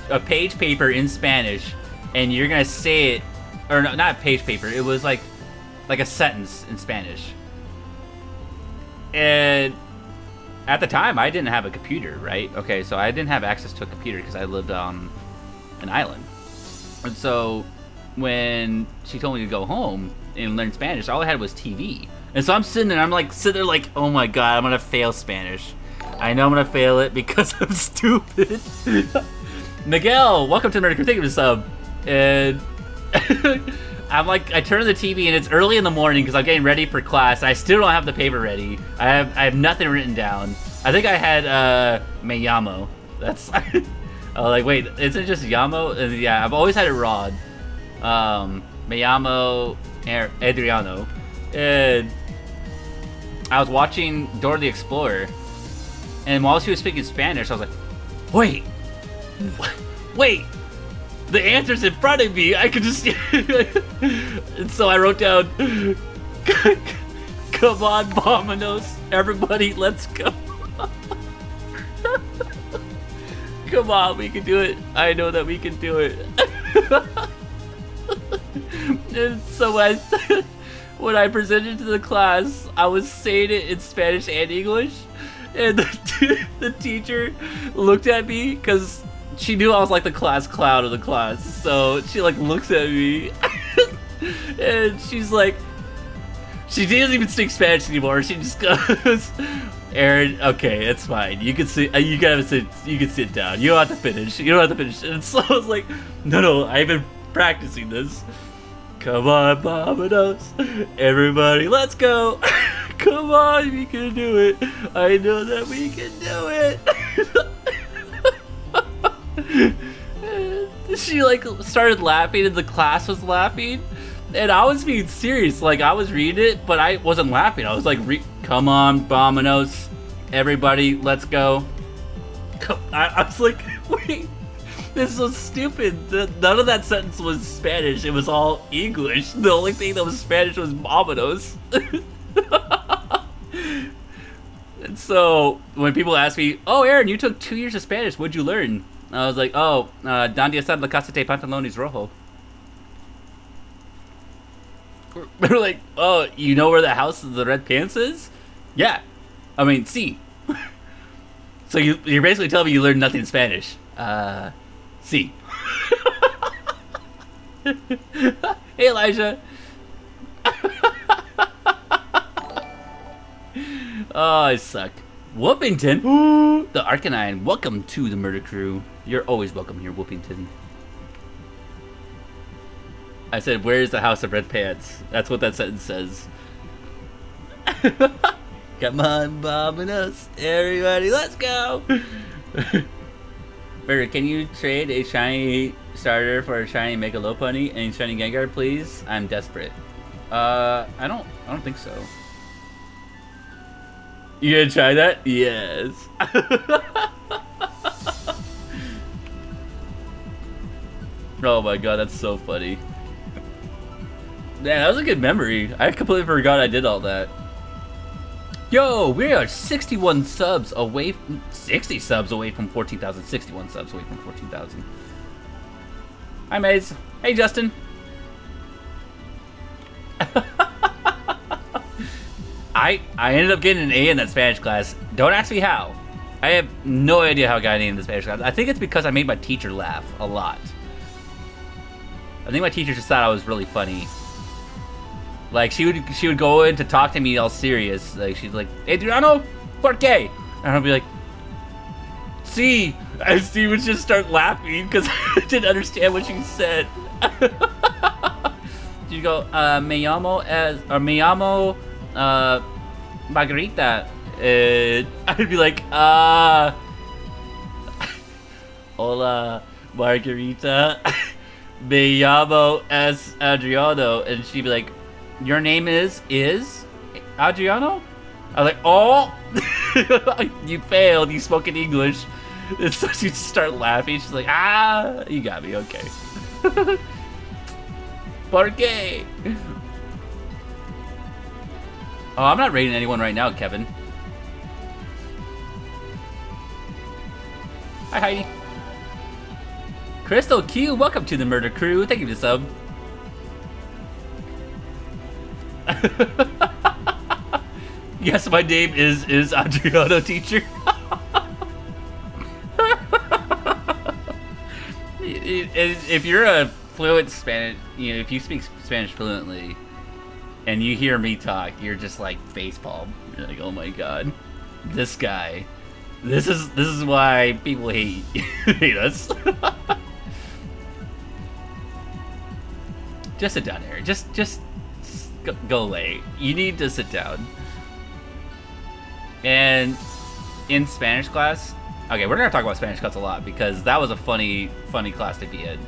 a page paper in Spanish, and you're gonna say it, or no, not a page paper, it was like a sentence in Spanish. And at the time I didn't have a computer, right? Okay, so I didn't have access to a computer because I lived on an island. And so when she told me to go home and learn Spanish, all I had was TV. And so I'm sitting there like, oh my god, I'm gonna fail Spanish. I know I'm gonna fail it because I'm stupid. Miguel, welcome to the Murder Crew. Thank you for the sub. And I'm like, I turn on the TV and it's early in the morning because I'm getting ready for class. I still don't have the paper ready. I have nothing written down. I think I had me llamo. That's I was like, wait, isn't it just llamo? And yeah, I've always had it raw. Me llamo Adriano. And I was watching Dora the Explorer, and while she was speaking Spanish, I was like, wait, wait, the answer's in front of me. I could just, and so I wrote down, come on, Vominos, everybody, let's go. Come on, we can do it. I know that we can do it. And so when I presented to the class, I was saying it in Spanish and English, And the teacher looked at me because she knew I was like the class clown of the class. So she like looks at me and she's like, she doesn't even speak Spanish anymore. She just goes, Aaron, okay, it's fine. You can sit. You gotta sit. You can sit down. You don't have to finish. You don't have to finish. And so I was like, no, I've been practicing this. Come on, Vamonos. Everybody, let's go. Come on, we can do it. I know that we can do it. She like started laughing and the class was laughing. And I was being serious. Like, I was reading it, but I wasn't laughing. I was like, come on, Vamonos. Everybody, let's go. I was like, wait. This is so stupid. None of that sentence was Spanish. It was all English. The only thing that was Spanish was vámonos. And so when people ask me, "Oh, Aaron, you took 2 years of Spanish. What'd you learn?" I was like, "Oh, ¿dónde está la casa de pantalones rojo?" They're like, "Oh, you know where the house of the red pants is?" Yeah, I mean, sí. So you're basically telling me you learned nothing in Spanish. Sí. Hey, Elijah. Oh, I suck. Whoopington. The Arcanine. Welcome to the Murder Crew. You're always welcome here, Whoopington. I said, where's the house of red pants? That's what that sentence says. Come on, Vamonos. Everybody, let's go. Murder, can you trade a shiny starter for a shiny Mega Lopunny and shiny Gengar, please? I'm desperate. I don't think so. You gonna try that? Yes. Oh my god, that's so funny. Man, that was a good memory. I completely forgot I did all that. Yo, we are 61 subs away from 60 subs away from 14,000. 61 subs away from 14,000. Hi, Maze. Hey, Justin. I ended up getting an A in that Spanish class. Don't ask me how. I have no idea how I got an A in the Spanish class. I think it's because I made my teacher laugh a lot. I think my teacher just thought I was really funny. Like, she would go in to talk to me all serious. Like, she's like, Adriano, ¿por qué? And I'll be like, sí. And she would just start laughing because I didn't understand what she said. She'd go, me llamo Margarita. And I'd be like, hola, Margarita. Me llamo es Adriano. And she'd be like, your name is Adriano? I was like, oh, you failed. You spoke in English. And so she'd start laughing. She's like, ah, you got me, okay. ¿Por qué? Oh, I'm not rating anyone right now, Kevin. Hi, Heidi. Crystal Q, welcome to the Murder Crew. Thank you for the sub. Yes, my name is Adriano, teacher. If you're a fluent Spanish, you know, if you speak Spanish fluently, and you hear me talk, you're just like facepalm. You're like, oh my god, this guy. This is why people hate us. Just sit down, Aaron. Just go away. You need to sit down. And in Spanish class, okay, we're gonna talk about Spanish class a lot because that was a funny class to be in.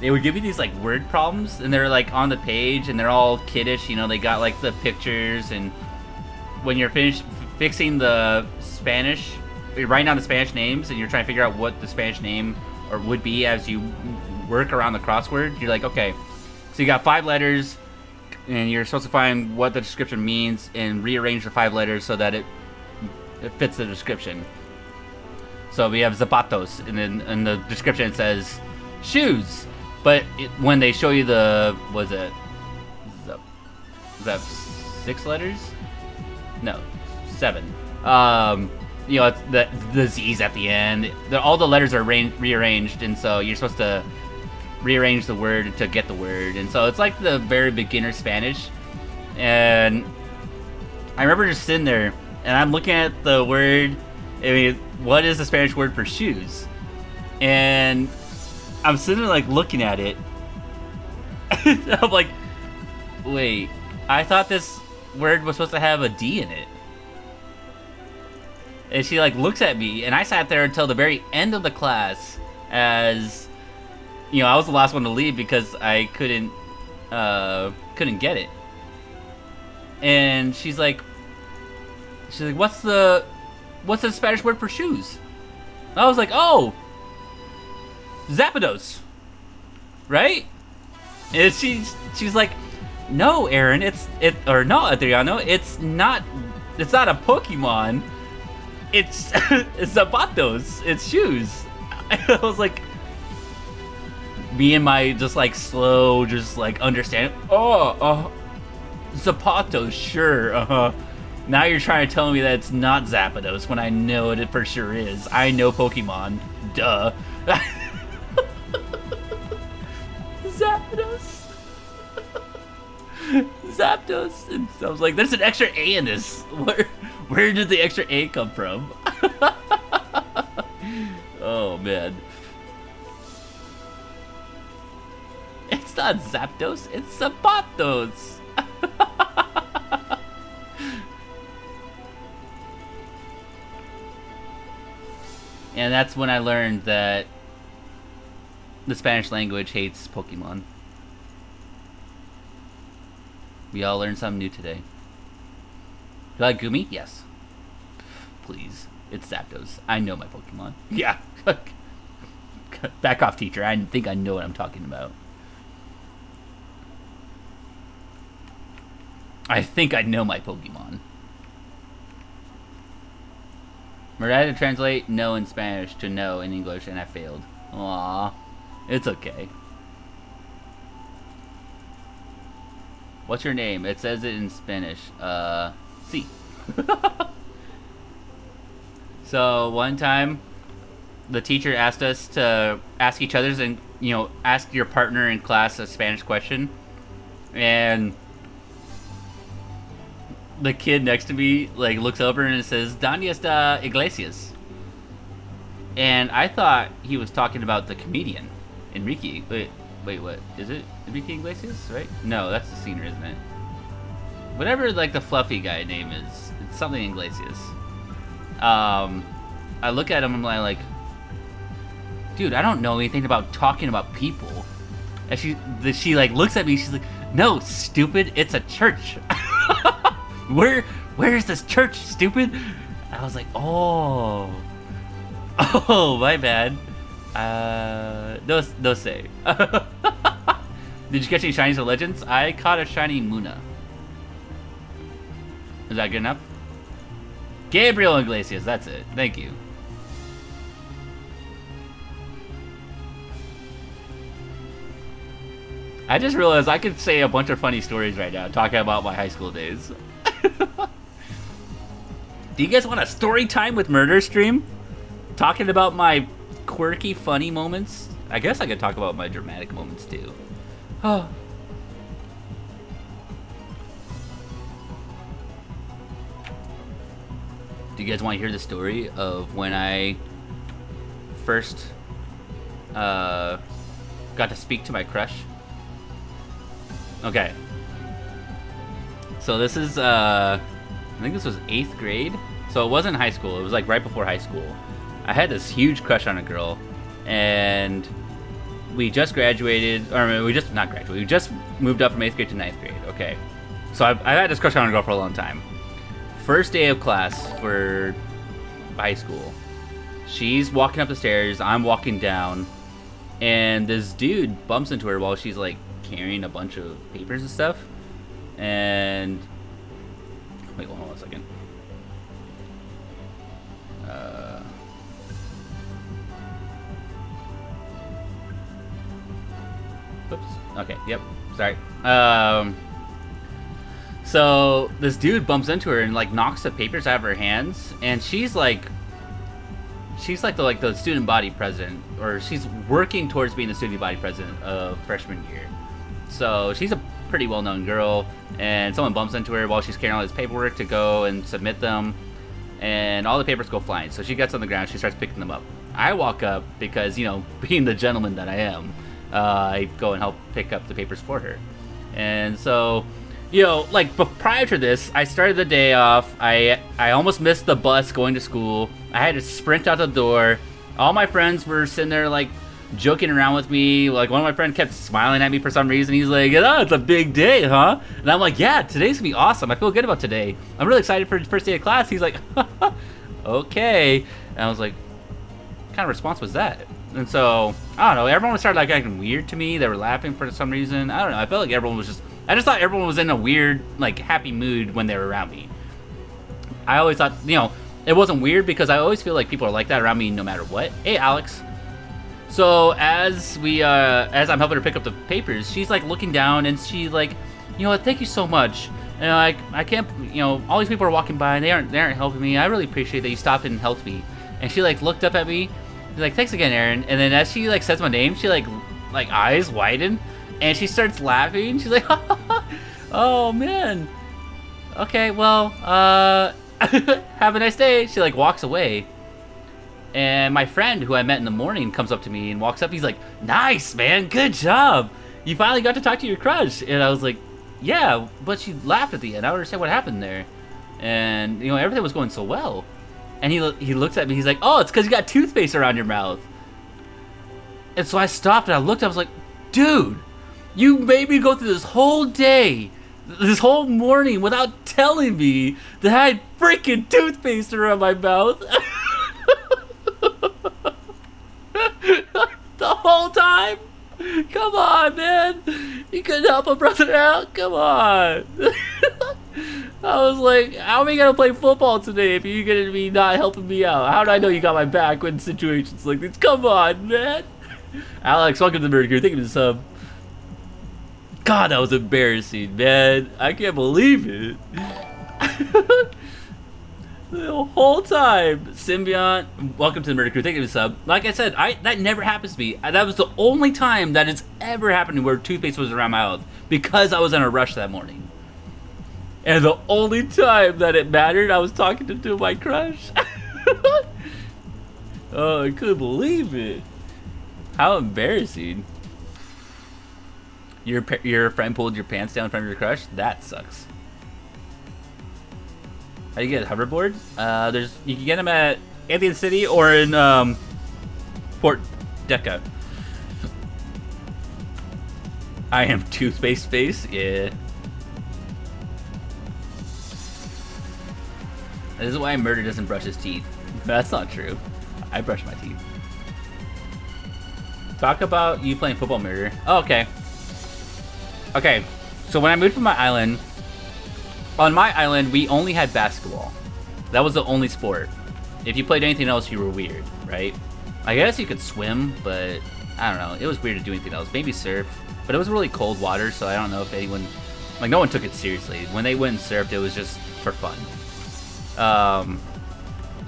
They would give you these like word problems, and they're like on the page, and they're all kiddish. You know, they got like the pictures, and when you're finished fixing the Spanish, you're writing down the Spanish names, and you're trying to figure out what the Spanish name or would be as you work around the crossword. You're like, okay, so you got 5 letters, and you're supposed to find what the description means and rearrange the 5 letters so that it fits the description. So we have zapatos, and then in the description it says shoes. But when they show you the, was that 6 letters? No, 7. You know, it's the Z's at the end. All the letters are rearranged, and so you're supposed to rearrange the word to get the word. And so it's like the very beginner Spanish. And I remember just sitting there, and I'm looking at the word. I mean, what is the Spanish word for shoes? And I'm sitting there, like, looking at it. I'm like, wait, I thought this word was supposed to have a D in it. And she, like, looks at me, and I sat there until the very end of the class, as, you know, I was the last one to leave because I couldn't get it. And she's like, what's the Spanish word for shoes? I was like, oh, Zapdos, right? And she's like, no, Aaron, no, Adriano, it's not a Pokemon. It's Zapatos. It's shoes. I was like, me and my just like slow, just like understand. Oh, Zapatos, sure. Now you're trying to tell me that it's not Zapdos when I know it for sure is. I know Pokemon. Duh. Zapdos. Zapdos. And I was like, there's an extra A in this. Where did the extra A come from? Oh, man. It's not Zapdos, it's Zapatos. And that's when I learned that the Spanish language hates Pokemon. We all learned something new today. Do I like Gumi? Yes. Please. It's Zapdos. I know my Pokemon. Yeah. Back off, teacher. I think I know what I'm talking about. I think I know my Pokemon. I had to translate no in Spanish to no in English, and I failed. Aww. It's okay. What's your name? It says it in Spanish. C. So one time, the teacher asked us to ask each other's and, you know, ask your partner in class a Spanish question. And the kid next to me, like, looks over and it says, ¿Dónde está Iglesias? And I thought he was talking about the comedian, Enrique. Wait, what? Is it Enrique Iglesias, right? No, that's the singer, isn't it? Whatever, like, the fluffy guy name is. It's something Iglesias. I look at him and I'm like, dude, I don't know anything about talking about people. And she like, looks at me, she's like, no, stupid, it's a church. Where is this church, stupid? I was like, oh, my bad. No say. Did you catch any shinies or legends? I caught a shiny Muna. Is that good enough? Gabriel Iglesias, that's it. Thank you. I just realized I could say a bunch of funny stories right now, talking about my high school days. Do you guys want a story time with Murder stream? Talking about my quirky, funny moments? I guess I could talk about my dramatic moments too. Oh. Do you guys want to hear the story of when I first got to speak to my crush? Okay. So this is, I think this was 8th grade. So it wasn't high school. It was like right before high school. I had this huge crush on a girl, and we just graduated, or we just, not graduated, we just moved up from 8th grade to 9th grade, okay. So I've had this crush on a girl for a long time. First day of class for high school. She's walking up the stairs, I'm walking down, and this dude bumps into her while she's like carrying a bunch of papers and stuff. And wait, hold on one second. Oops. Okay. Yep. Sorry. So this dude bumps into her and like knocks the papers out of her hands, and she's like the student body president, or she's working towards being the student body president of freshman year. So she's a pretty well-known girl, and someone bumps into her while she's carrying all this paperwork to go and submit them, and all the papers go flying. So she gets on the ground, she starts picking them up. I walk up because, you know, being the gentleman that I am, I go and help pick up the papers for her. And so, you know, like prior to this, I started the day off. I almost missed the bus going to school. I had to sprint out the door. All my friends were sitting there like joking around with me. Like one of my friends kept smiling at me for some reason. He's like, "Oh, it's a big day, huh?" And I'm like, "Yeah, today's gonna be awesome. I feel good about today. I'm really excited for the first day of class." He's like, "Okay." And I was like, "What kind of response was that?" And so, I don't know, everyone started like acting weird to me. They were laughing for some reason. I don't know, I felt like everyone was just, I just thought everyone was in a weird, like, happy mood when they were around me. I always thought, you know, it wasn't weird because I always feel like people are like that around me no matter what. Hey, Alex. So, as I'm helping her pick up the papers, she's like looking down and she's like, "You know what, thank you so much. You know, I can't, you know, all these people are walking by and they aren't helping me. I really appreciate that you stopped and helped me." And she like looked up at me. She's like, "Thanks again, Aaron." And then as she like says my name, she like eyes widen, and she starts laughing. She's like, "Oh man, okay, well, have a nice day." She like walks away, and my friend who I met in the morning comes up to me and walks up. He's like, "Nice, man, good job. You finally got to talk to your crush." And I was like, "Yeah, but she laughed at the end. I don't understand what happened there." And you know, everything was going so well. And he looks at me, he's like, "Oh, it's because you got toothpaste around your mouth." And so I stopped and I looked, I was like, "Dude, you made me go through this whole day, this whole morning without telling me that I had freaking toothpaste around my mouth." The whole time? Come on, man. You couldn't help a brother out? Come on. I was like, "How am I gonna play football today if you're gonna be not helping me out? How do I know you got my back in situations like this? Come on, man." Alex, welcome to the Murder Crew. Thank you for the sub. God, that was embarrassing, man. I can't believe it. The whole time. Symbiont, welcome to the Murder Crew. Thank you for the sub. Like I said, that never happens to me. That was the only time that it's ever happened to me where toothpaste was around my mouth because I was in a rush that morning. And the only time that it mattered, I was talking to my crush. Oh, I couldn't believe it. How embarrassing. Your friend pulled your pants down in front of your crush? That sucks. How do you get a hoverboard? You can get them at Athens City or in Port Deca. I am toothpaste face? Yeah. This is why Murder doesn't brush his teeth. That's not true. I brush my teeth. Talk about you playing football, Murder. Oh, okay. Okay, so when I moved from my island, on my island, we only had basketball. That was the only sport. If you played anything else, you were weird, right? I guess you could swim, but I don't know. It was weird to do anything else. Maybe surf, but it was really cold water, so I don't know if anyone, like no one took it seriously. When they went and surfed, it was just for fun.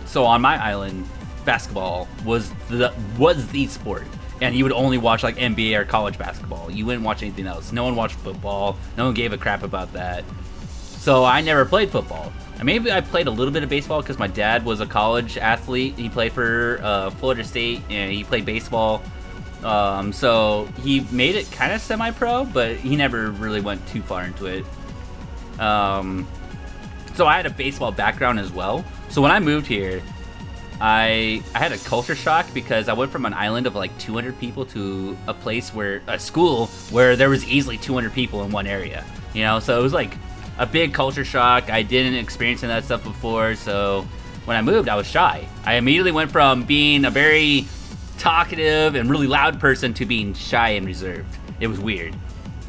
So on my island, basketball was the sport, and you would only watch like NBA or college basketball. You wouldn't watch anything else. No one watched football. No one gave a crap about that. So I never played football. And maybe I played a little bit of baseball because my dad was a college athlete. He played for Florida State, and he played baseball. So he made it kind of semi-pro, but he never really went too far into it. So I had a baseball background as well. So when I moved here, I had a culture shock because I went from an island of like 200 people to a school where there was easily 200 people in one area. You know, so it was like a big culture shock. I didn't experience that stuff before, so when I moved, I was shy. I immediately went from being a very talkative and really loud person to being shy and reserved. It was weird.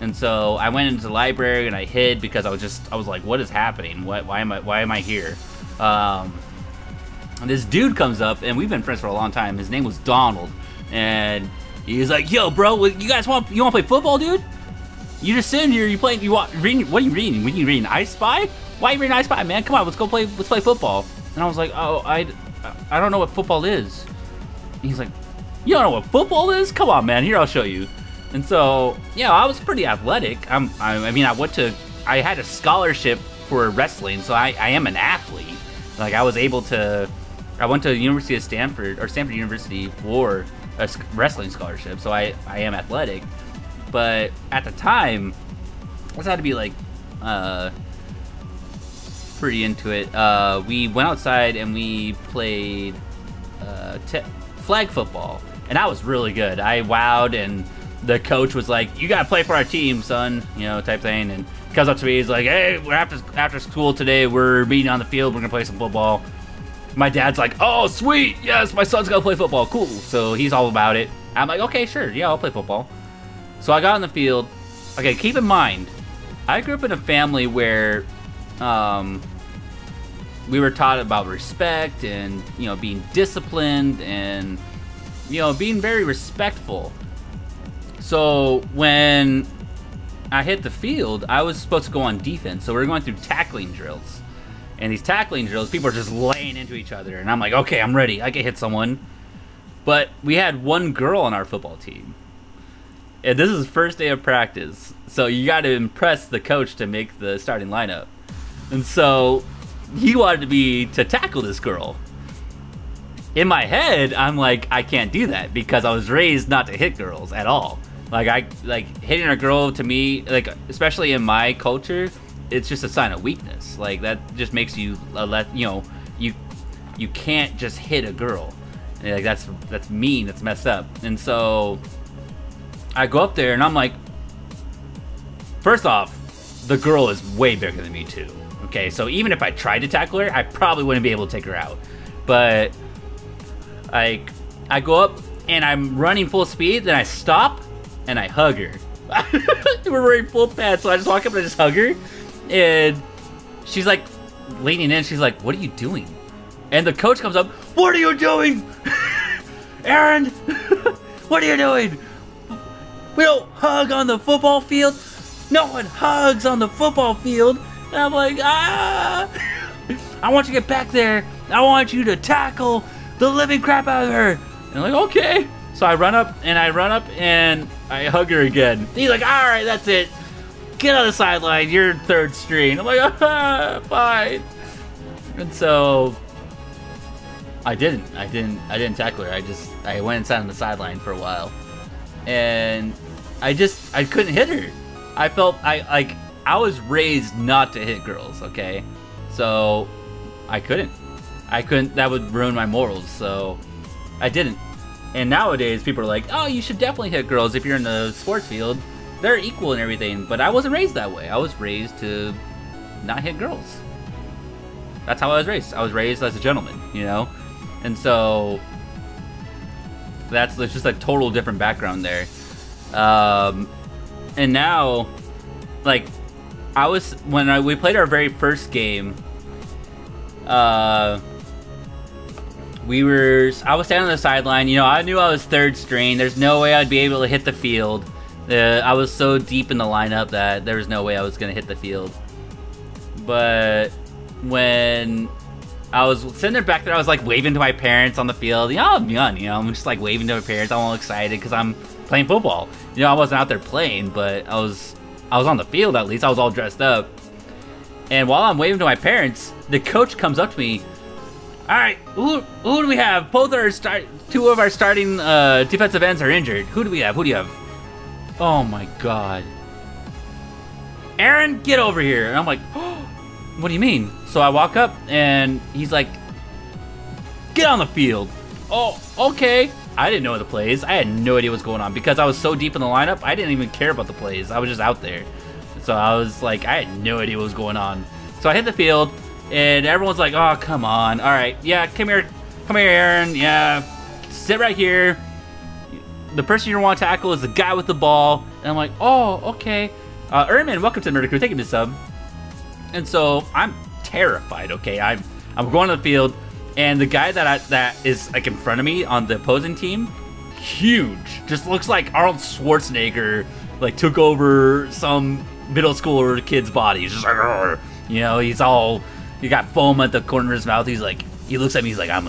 And so I went into the library and I hid because I was like, what is happening? Why am I here? And this dude comes up, and we've been friends for a long time. His name was Donald, and he was like, "Yo, bro, you want to play football, dude?" You just sitting here, you playing, reading, what are you reading? What are you reading? I Spy? Why are you reading I Spy, man? Come on, let's play football. And I was like, oh, I don't know what football is. And he's like, you don't know what football is? Come on, man, here, I'll show you. And so, yeah, I was pretty athletic. I mean, I had a scholarship for wrestling, so I am an athlete. Like, I went to the University of Stanford, or Stanford University, for a wrestling scholarship, so I am athletic. But at the time, I just had to be like pretty into it. We went outside and we played flag football, and I was really good. I wowed, and the coach was like, "You gotta play for our team, son," you know, type thing. And he comes up to me, he's like, "Hey, we're after school today. We're meeting on the field. We're gonna play some football." My dad's like, "Oh, sweet, yes, my son's gonna play football, cool." So he's all about it. I'm like, "Okay, sure, yeah, I'll play football." So I got on the field. Okay, keep in mind, I grew up in a family where we were taught about respect and, you know, being disciplined and, you know, being very respectful. So when I hit the field, I was supposed to go on defense. So we were going through tackling drills. And these tackling drills, people are just laying into each other. And I'm like, okay, I'm ready. I can hit someone. But we had one girl on our football team. And this is first day of practice. So you got to impress the coach to make the starting lineup. And so he wanted me to tackle this girl. In my head, I'm like, I can't do that because I was raised not to hit girls at all. Like, hitting a girl, to me, like, especially in my culture, it's just a sign of weakness. Like, that just makes you you can't just hit a girl. And, like, that's mean, that's messed up. And so I go up there and I'm like, first off, the girl is way bigger than me too. Okay, so even if I tried to tackle her, I probably wouldn't be able to take her out. But I go up and I'm running full speed, then I stop and I hug her. We're wearing full pads, so I just walk up and I just hug her. And she's like leaning in, she's like, "What are you doing?" And the coach comes up, "What are you doing? Aaron, what are you doing? We don't hug on the football field. No one hugs on the football field." And I'm like, "Ah, I want you to get back there. I want you to tackle the living crap out of her." And I'm like, "Okay." So I run up and I hug her again. He's like, "All right, that's it. Get on the sideline. You're third string." I'm like, "Ah, fine." And so I didn't tackle her. I went and sat on the sideline for a while, and I couldn't hit her. I felt I was raised not to hit girls. Okay, so I couldn't. That would ruin my morals. So I didn't. And nowadays people are like, "Oh, you should definitely hit girls if you're in the sports field. They're equal and everything." But I wasn't raised that way. I was raised to not hit girls. That's how I was raised. I was raised as a gentleman, you know? And so that's just a total different background there. And now, like, when we played our very first game, I was standing on the sideline. You know, I knew I was third string. There's no way I'd be able to hit the field. I was so deep in the lineup that there was no way I was going to hit the field. But when I was sitting there back there, I was like waving to my parents on the field. You know, I'm young, you know, I'm just like waving to my parents. I'm all excited because I'm playing football. You know, I wasn't out there playing, but I was on the field at least. I was all dressed up. And while I'm waving to my parents, the coach comes up to me. "All right, who do we have? Two of our starting defensive ends are injured. Who do we have? Who do you have?" Oh my God. "Aaron, get over here." And I'm like, "Oh, what do you mean?" So I walk up and he's like, "Get on the field." "Oh, okay." I didn't know the plays. I had no idea what's going on because I was so deep in the lineup. I didn't even care about the plays. I was just out there. So I was like, I had no idea what was going on. So I hit the field and everyone's like, "Oh, come on. All right. Yeah, come here, Aaron. Yeah, sit right here. The person you want to tackle is the guy with the ball." And I'm like, "Oh, okay." Erman, welcome to the Murder Crew. Thank you, sub. And so I'm terrified. Okay, I'm going to the field, and the guy that is like in front of me on the opposing team, huge. Just looks like Arnold Schwarzenegger like took over some middle schooler kid's body. He's just like, "Arr." You know, he got foam at the corner of his mouth. He looks at me, he's like, I'm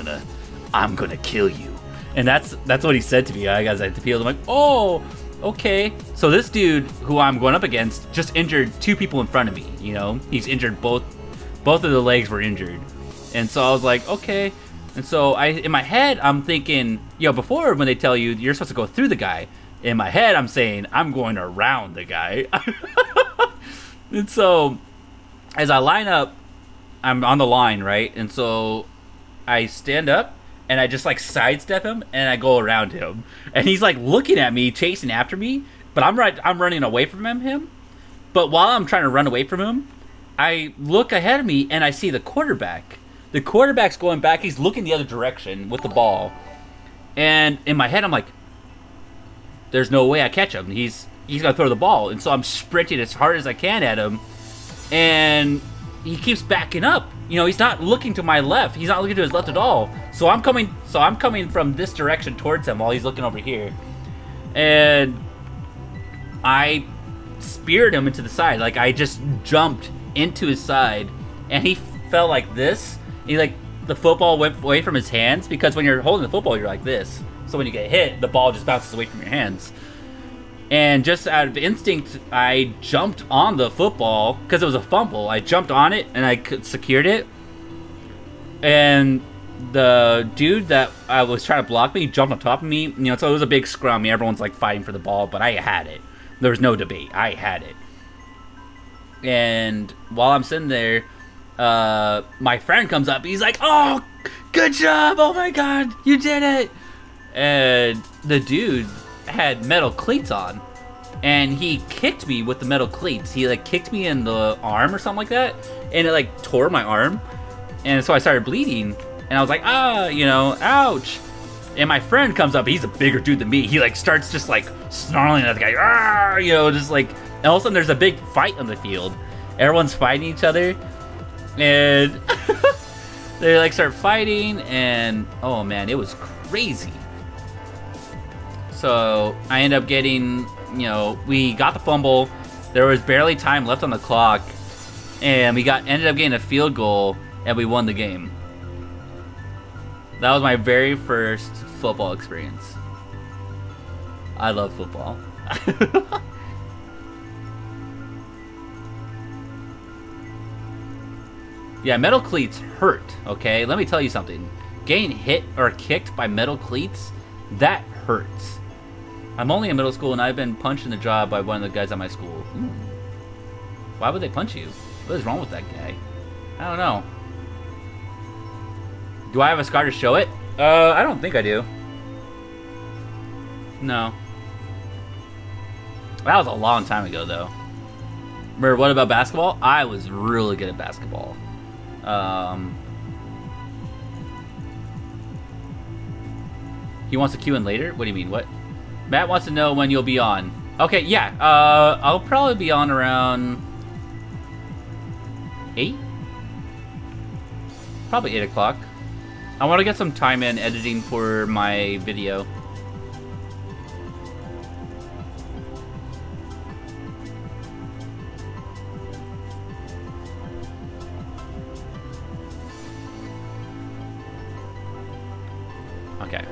gonna kill you. And that's what he said to me. I got the appeal. I'm like, oh, okay. So this dude who I'm going up against just injured 2 people in front of me. You know, he's injured both of the legs were injured. And so I was like, okay. And so in my head, I'm thinking, before when they tell you you're supposed to go through the guy, in my head, I'm saying I'm going around the guy. And so as I line up, I'm on the line, right? And so I stand up and I just like sidestep him and I go around him. And he's like looking at me, chasing after me, but I'm running away from him. But while I'm trying to run away from him, I look ahead of me and I see the quarterback. The quarterback's going back. He's looking the other direction with the ball. And in my head, I'm like, there's no way I catch him. He's going to throw the ball. And so I'm sprinting as hard as I can at him. And he keeps backing up. You know, he's not looking to my left. He's not looking to his left at all. So I'm coming from this direction towards him while he's looking over here. And I speared him into the side. Like, I just jumped into his side. And he fell like this. The football went away from his hands, because when you're holding the football, you're like this. So when you get hit, the ball just bounces away from your hands. And just out of instinct, I jumped on the football, because it was a fumble. I jumped on it, and I secured it. And the dude that I was trying to block me jumped on top of me. So it was a big scrum. Everyone's like fighting for the ball, but I had it. There was no debate. I had it. And while I'm sitting there, my friend comes up. He's like, oh, good job. Oh my God, you did it. And the dude had metal cleats on, and he kicked me with the metal cleats. He like kicked me in the arm or something like that, and it like tore my arm. And so I started bleeding, and I was like, ouch. And my friend comes up. He's a bigger dude than me. He like starts just like snarling at the guy, just like, and all of a sudden there's a big fight on the field. Everyone's fighting each other, and they like start fighting, and oh man, it was crazy. So I end up getting, we got the fumble. There was barely time left on the clock, and we ended up getting a field goal, and we won the game. That was my very first football experience. I love football. Yeah, metal cleats hurt, okay? Let me tell you something. Getting hit or kicked by metal cleats, that hurts. I'm only in middle school, and I've been punched in the jaw by one of the guys at my school. Ooh. Why would they punch you? What is wrong with that guy? I don't know. Do I have a scar to show it? I don't think I do. No. That was a long time ago, though. Remember, what about basketball? I was really good at basketball. He wants to queue in later? What do you mean? What? Matt wants to know when you'll be on. Okay, yeah. I'll probably be on around 8? Probably 8 o'clock. I want to get some time in editing for my video. Okay.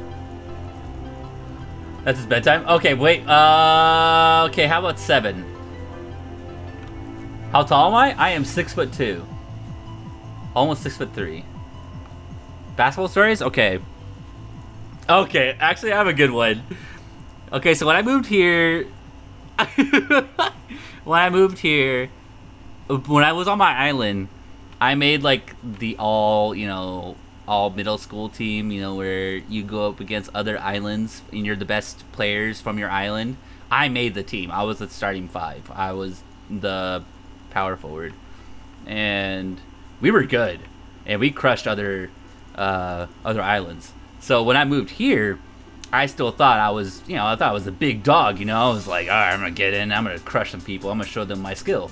That's his bedtime? Okay, wait. Okay, how about 7? How tall am I? I am 6'2". Almost 6'3". Basketball stories? Okay. Okay, actually I have a good one. Okay, so when I moved here... when I was on my island, I made like the all middle school team, where you go up against other islands and you're the best players from your island. I made the team. I was the starting 5. I was the power forward. And we were good. And we crushed other islands. So when I moved here, I still thought I was, I thought I was a big dog, I was like, all right, I'm going to get in. I'm going to crush some people. I'm going to show them my skill.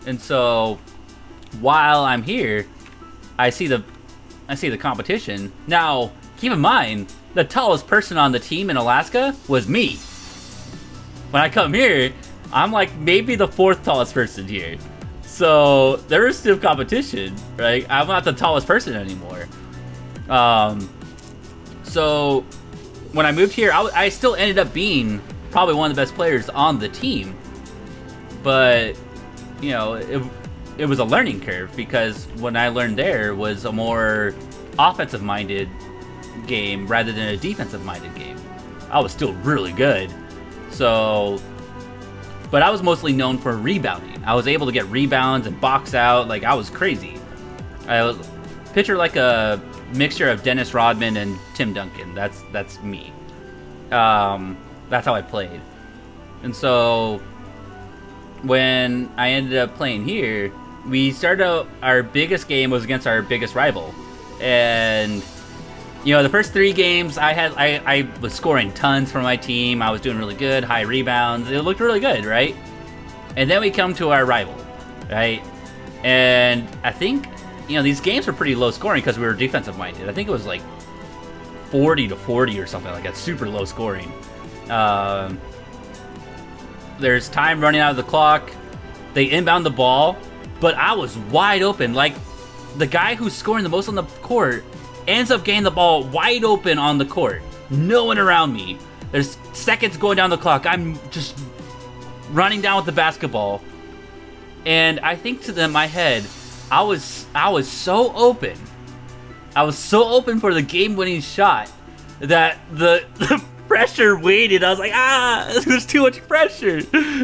And so while I'm here, I see the competition. Now, keep in mind, the tallest person on the team in Alaska was me. When I come here, I'm like maybe the 4th tallest person here. So there is still competition, right? I'm not the tallest person anymore. So when I moved here, I still ended up being probably one of the best players on the team. But, you know, it was a learning curve, because when I learned there was a more offensive-minded game rather than a defensive-minded game. I was still really good. So, but I was mostly known for rebounding. I was able to get rebounds and box out. Like, I was crazy. I was picture like a mixture of Dennis Rodman and Tim Duncan. That's me. That's how I played. And so when I ended up playing here, we started out, our biggest game was against our biggest rival. And you know, the first 3 games I was scoring tons for my team. I was doing really good, high rebounds. It looked really good, right? And then we come to our rival, right? And I think, you know, these games were pretty low scoring because we were defensive minded. I think it was like 40-40 or something like that, super low scoring. There's time running out of the clock. They inbound the ball, but I was wide open. Like, the guy who's scoring the most on the court ends up getting the ball wide open on the court. No one around me. There's seconds going down the clock. I'm just running down with the basketball. And I think to my head, I was so open. I was so open for the game-winning shot that the pressure waited. I was like, there's too much pressure.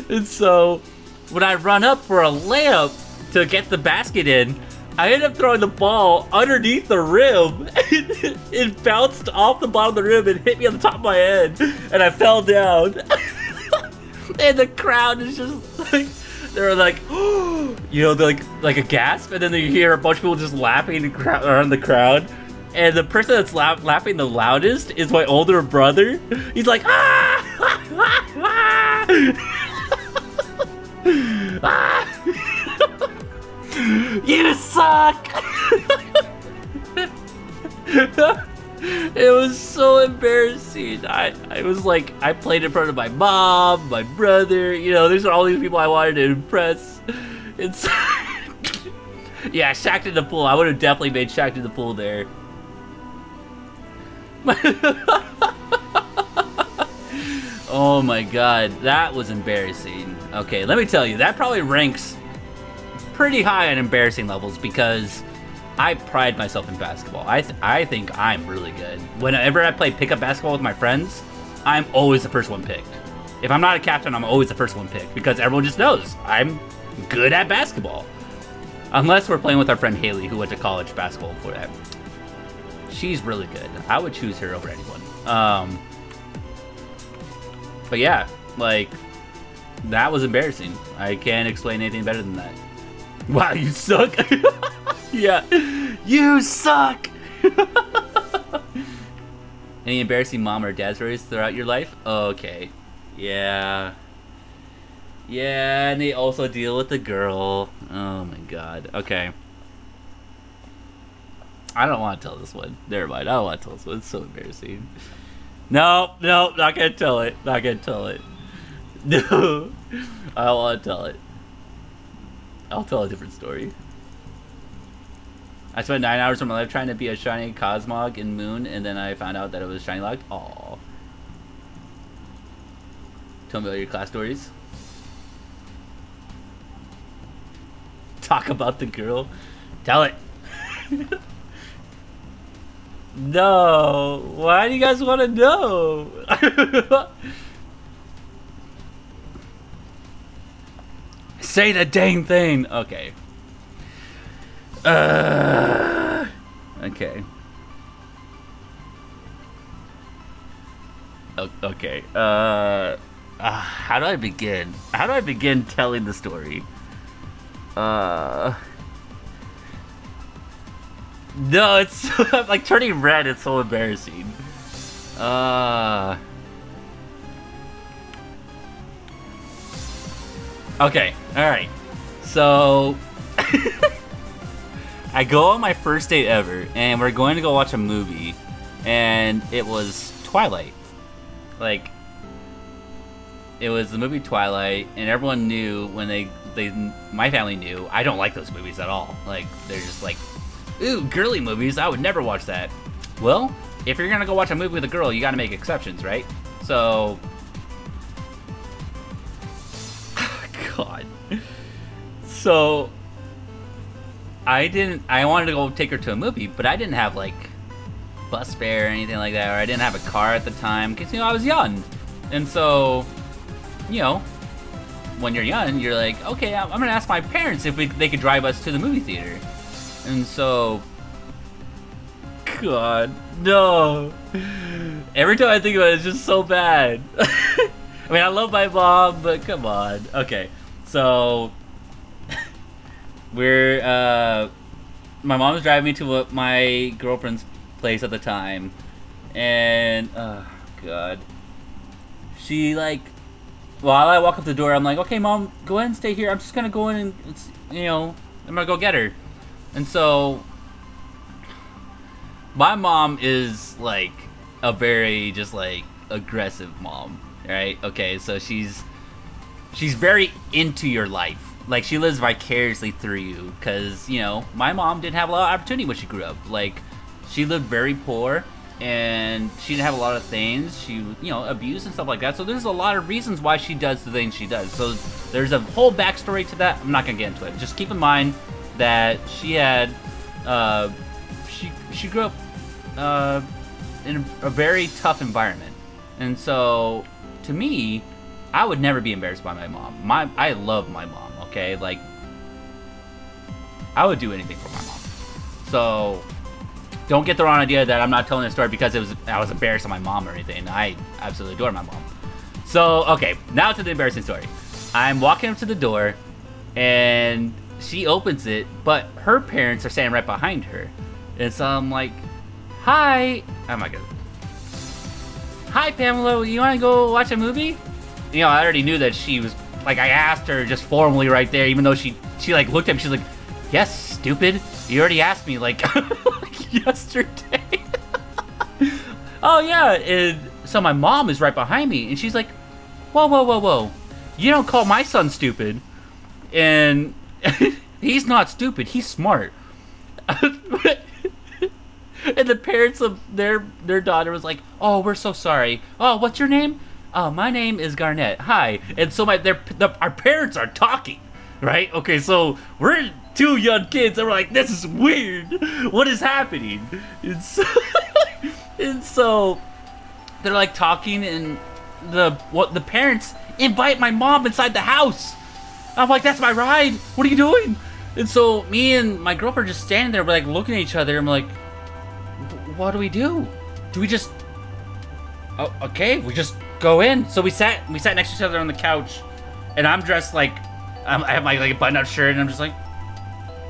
And so when I run up for a layup to get the basket in, I ended up throwing the ball underneath the rim. It bounced off the bottom of the rim and hit me on the top of my head, and I fell down. And the crowd is just like, they're like, you know, they're like a gasp, and then you hear a bunch of people just laughing around the crowd. And the person that's laughing the loudest is my older brother. He's like, you suck! It was so embarrassing. I was like, I played in front of my mom, my brother, you know, there's all these people I wanted to impress. It's yeah, Shaq in the pool. I would have definitely made Shaq in the pool there. Oh my god, that was embarrassing. Okay, let me tell you, that probably ranks pretty high on embarrassing levels because I pride myself in basketball. I think I'm really good. Whenever I play pickup basketball with my friends, I'm always the first one picked. If I'm not a captain, I'm always the first one picked because everyone just knows I'm good at basketball. Unless we're playing with our friend Haley, who went to college basketball for that. She's really good. I would choose her over anyone. But yeah, like, that was embarrassing. I can't explain anything better than that. Wow, you suck. Yeah, you suck. Any embarrassing mom or dad stories throughout your life? Okay, yeah. Yeah, and they also deal with the girl. Oh my god. Okay. I don't want to tell this one. Never mind. I don't want to tell this one. It's so embarrassing. No, not gonna tell it. Not gonna tell it. No, I don't want to tell it. I'll tell a different story. I spent 9 hours of my life trying to be a shiny Cosmog in Moon, and then I found out that it was shiny locked. Aww. Tell me about your class stories. Talk about the girl. Tell it. No. Why do you guys want to know? Say the dang thing. Okay. Okay. Okay. How do I begin? How do I begin telling the story? No, it's I'm like turning red. It's so embarrassing. Okay, alright. So, I go on my first date ever, and we're going to go watch a movie. and it was Twilight. Like, it was the movie Twilight, and everyone knew when my family knew, I don't like those movies at all. Like, they're just like, ooh, girly movies, I would never watch that. Well, if you're gonna go watch a movie with a girl, you gotta make exceptions, right? So, God. So, I wanted to go take her to a movie, but I didn't have, like, bus fare or anything like that, or I didn't have a car at the time, because, you know, I was young. And so, you know, when you're young, you're like, okay, I'm gonna ask my parents if they could drive us to the movie theater. And so, God, no. Every time I think about it, it's just so bad. I mean, I love my mom, but come on. Okay, so my mom was driving me to my girlfriend's place at the time, and oh God, she like, while I walk up the door, I'm like, okay, Mom, go ahead and stay here. I'm just gonna go in and, you know, I'm gonna go get her. And so my mom is like a very just like aggressive mom, right? Okay, so she's very into your life. Like, she lives vicariously through you, because, you know, my mom didn't have a lot of opportunity when she grew up. Like, she lived very poor, and she didn't have a lot of things. She, you know, abused and stuff like that. So there's a lot of reasons why she does the things she does. So there's a whole backstory to that. I'm not gonna get into it. Just keep in mind that she had, she grew up in a very tough environment, and so to me, I would never be embarrassed by my mom. I love my mom. Okay, like, I would do anything for my mom. So don't get the wrong idea that I'm not telling this story because I was embarrassed of my mom or anything. I absolutely adore my mom. So, okay, now to the embarrassing story. I'm walking up to the door, and she opens it, but her parents are standing right behind her. And so I'm like, hi. Oh my God. Hi, Pamela, you want to go watch a movie? You know, I already knew that she was, like, I asked her just formally right there, even though she like, looked at me, she's like, yes, stupid. You already asked me, like, yesterday. Oh, yeah, and so my mom is right behind me, and she's like, whoa, whoa, whoa, whoa. You don't call my son stupid. And he's not stupid, he's smart. And the parents of their daughter was like, oh, we're so sorry. Oh, what's your name? Oh, my name is Garnett. Hi. And so our parents are talking, right? Okay, so we're two young kids, and we're like, this is weird. What is happening? And so they're like talking, and the parents invite my mom inside the house. I'm like, that's my ride. What are you doing? And so me and my girlfriend just standing there, we're like looking at each other. I'm like, what do we do? Do we just? Oh, okay, we just go in. So we sat next to each other on the couch, and I'm dressed like I have my like button-up shirt, and I'm just like,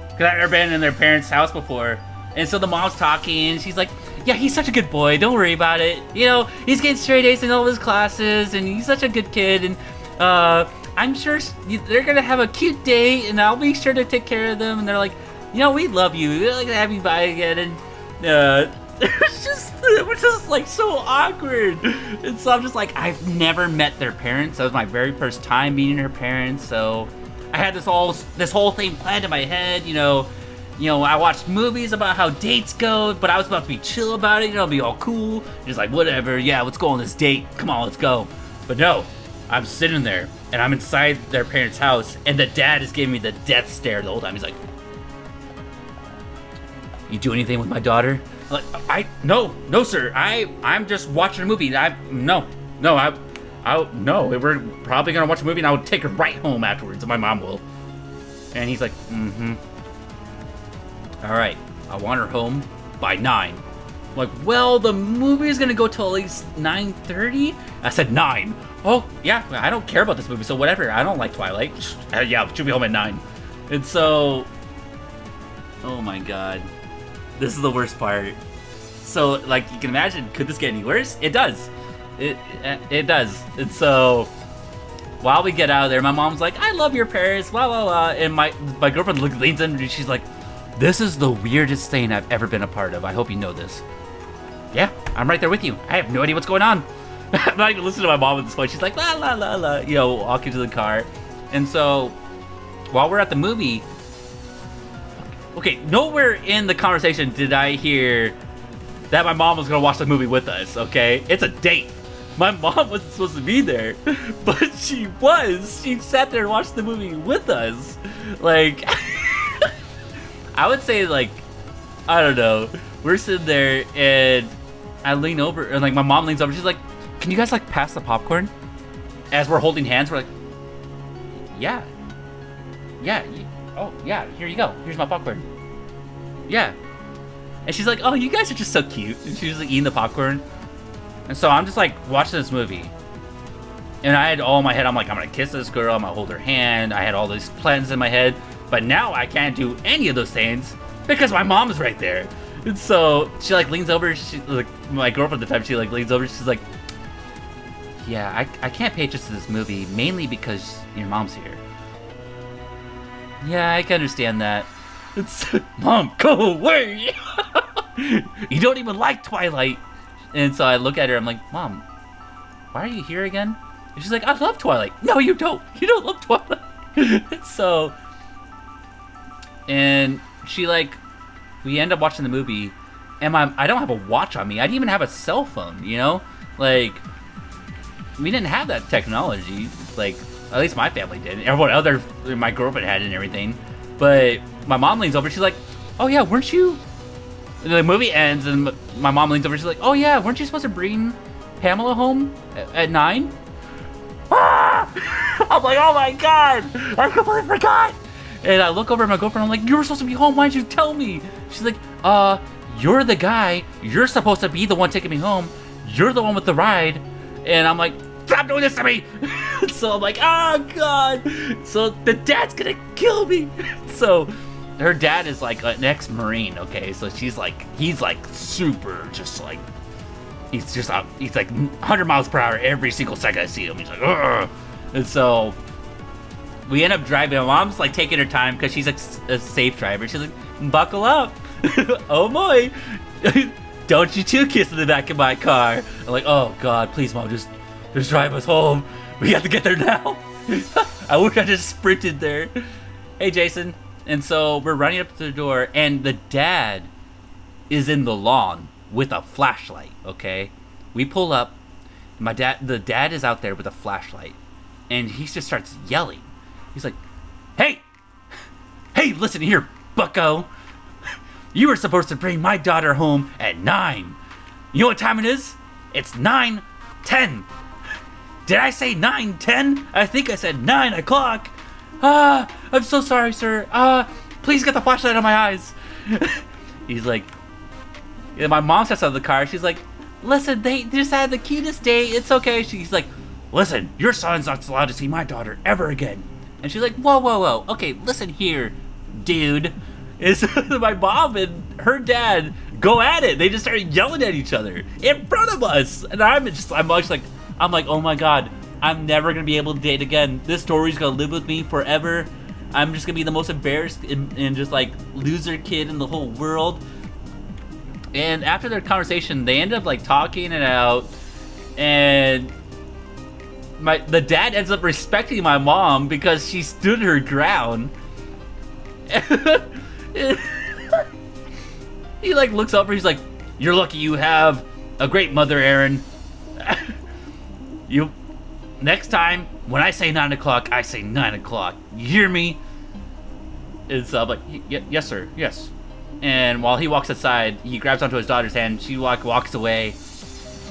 cause I've never been in their parents' house before. And so the mom's talking, and she's like, yeah, he's such a good boy. Don't worry about it. You know, he's getting straight A's in all of his classes, and he's such a good kid. And I'm sure they're gonna have a cute date, and I'll be sure to take care of them. And they're like, you know, we love you. We'd like to have you by again. And it was just like so awkward. And so I'm just like, I've never met their parents. That was my very first time meeting her parents. So I had this whole thing planned in my head. You know, I watched movies about how dates go, but I was about to be chill about it. You know, be all cool, just like whatever. Yeah, let's go on this date. Come on, let's go. But no, I'm sitting there and I'm inside their parents' house, and the dad is giving me the death stare the whole time. He's like, "You do anything with my daughter?" Like, no, sir. I'm just watching a movie. No. We're probably gonna watch a movie, and I'll take her right home afterwards, and my mom will. And he's like, all right, I want her home by 9. I'm like, well, the movie is gonna go till at least 9:30. I said 9. Oh yeah, I don't care about this movie, so whatever. I don't like Twilight. Yeah, she'll be home at 9. And so, oh my God. This is the worst part. So, like, you can imagine, could this get any worse? It does. It does. And so, while we get out of there, my mom's like, I love your parents, blah, blah, blah. And my girlfriend leans in and she's like, this is the weirdest thing I've ever been a part of. I hope you know this. Yeah, I'm right there with you. I have no idea what's going on. I'm not even listening to my mom at this point. She's like, la, la, la, la, you know, walking to the car. And so, while we're at the movie, okay, nowhere in the conversation did I hear that my mom was going to watch the movie with us, okay? It's a date. My mom wasn't supposed to be there, but she was. She sat there and watched the movie with us. Like, I would say, like, I don't know. We're sitting there, and I lean over, and, like, my mom leans over. She's like, can you guys, like, pass the popcorn? As we're holding hands, we're like, yeah. Yeah. Oh, yeah, here you go. Here's my popcorn. Yeah. And she's like, oh, you guys are just so cute. And she's, like, eating the popcorn. And so I'm just, like, watching this movie. And I had all in my head, I'm like, I'm going to kiss this girl. I'm going to hold her hand. I had all these plans in my head. But now I can't do any of those things because my mom is right there. And so she, like, leans over. She, like, my girlfriend at the time, she, like, leans over. She's like, yeah, I can't pay attention to this movie, mainly because your mom's here. Yeah, I can understand that. It's, Mom, go away! You don't even like Twilight. And so I look at her, I'm like, Mom, why are you here again? And she's like, I love Twilight. No, you don't. You don't love Twilight. So, and she, like, we end up watching the movie, and I don't have a watch on me. I didn't even have a cell phone, you know? Like, we didn't have that technology. Like, at least my family did. Everyone other, my girlfriend had it and everything. But my mom leans over, she's like, oh yeah, weren't you? And the movie ends, and my mom leans over, she's like, oh yeah, weren't you supposed to bring Pamela home at 9? Ah! I'm like, oh my god, I completely forgot. And I look over at my girlfriend, I'm like, you were supposed to be home, why didn't you tell me? She's like, you're the guy, you're supposed to be the one taking me home, you're the one with the ride. And I'm like, stop doing this to me! So I'm like, oh god! So the dad's gonna kill me! So her dad is like an ex-Marine, okay? So she's like, he's like super, just like, he's like 100 miles per hour every single second I see him. He's like, ugh! And so we end up driving. My mom's like taking her time because she's like a safe driver. She's like, buckle up! Oh boy! Don't you two kiss in the back of my car. I'm like, oh god, please mom, just drive us home. We have to get there now. I wish I just sprinted there. Hey Jason. And so we're running up to the door, and the dad is in the lawn with a flashlight, okay? We pull up, the dad is out there with a flashlight, and he just starts yelling. He's like, hey, listen here, bucko. You were supposed to bring my daughter home at 9. You know what time it is? It's 9:10. Did I say 9:10? I think I said 9 o'clock. I'm so sorry, sir. Please get the flashlight on my eyes. He's like, yeah, my mom steps out of the car. She's like, listen, they just had the cutest day. It's okay. She's like, listen, your son's not allowed to see my daughter ever again. And she's like, whoa, whoa, whoa. Okay, listen here, dude. Is my mom and her dad go at it. They just started yelling at each other in front of us. And I'm like, oh my god, I'm never gonna be able to date again. This story's gonna live with me forever. I'm just gonna be the most embarrassed and just like loser kid in the whole world. And after their conversation, they end up like talking it out, and the dad ends up respecting my mom because she stood her ground. He like looks over, he's like, you're lucky you have a great mother, Aaron. You, next time when I say 9 o'clock, I say 9 o'clock. You hear me? And so I'm like, yes sir, yes. And while he walks aside, he grabs onto his daughter's hand. She walks away,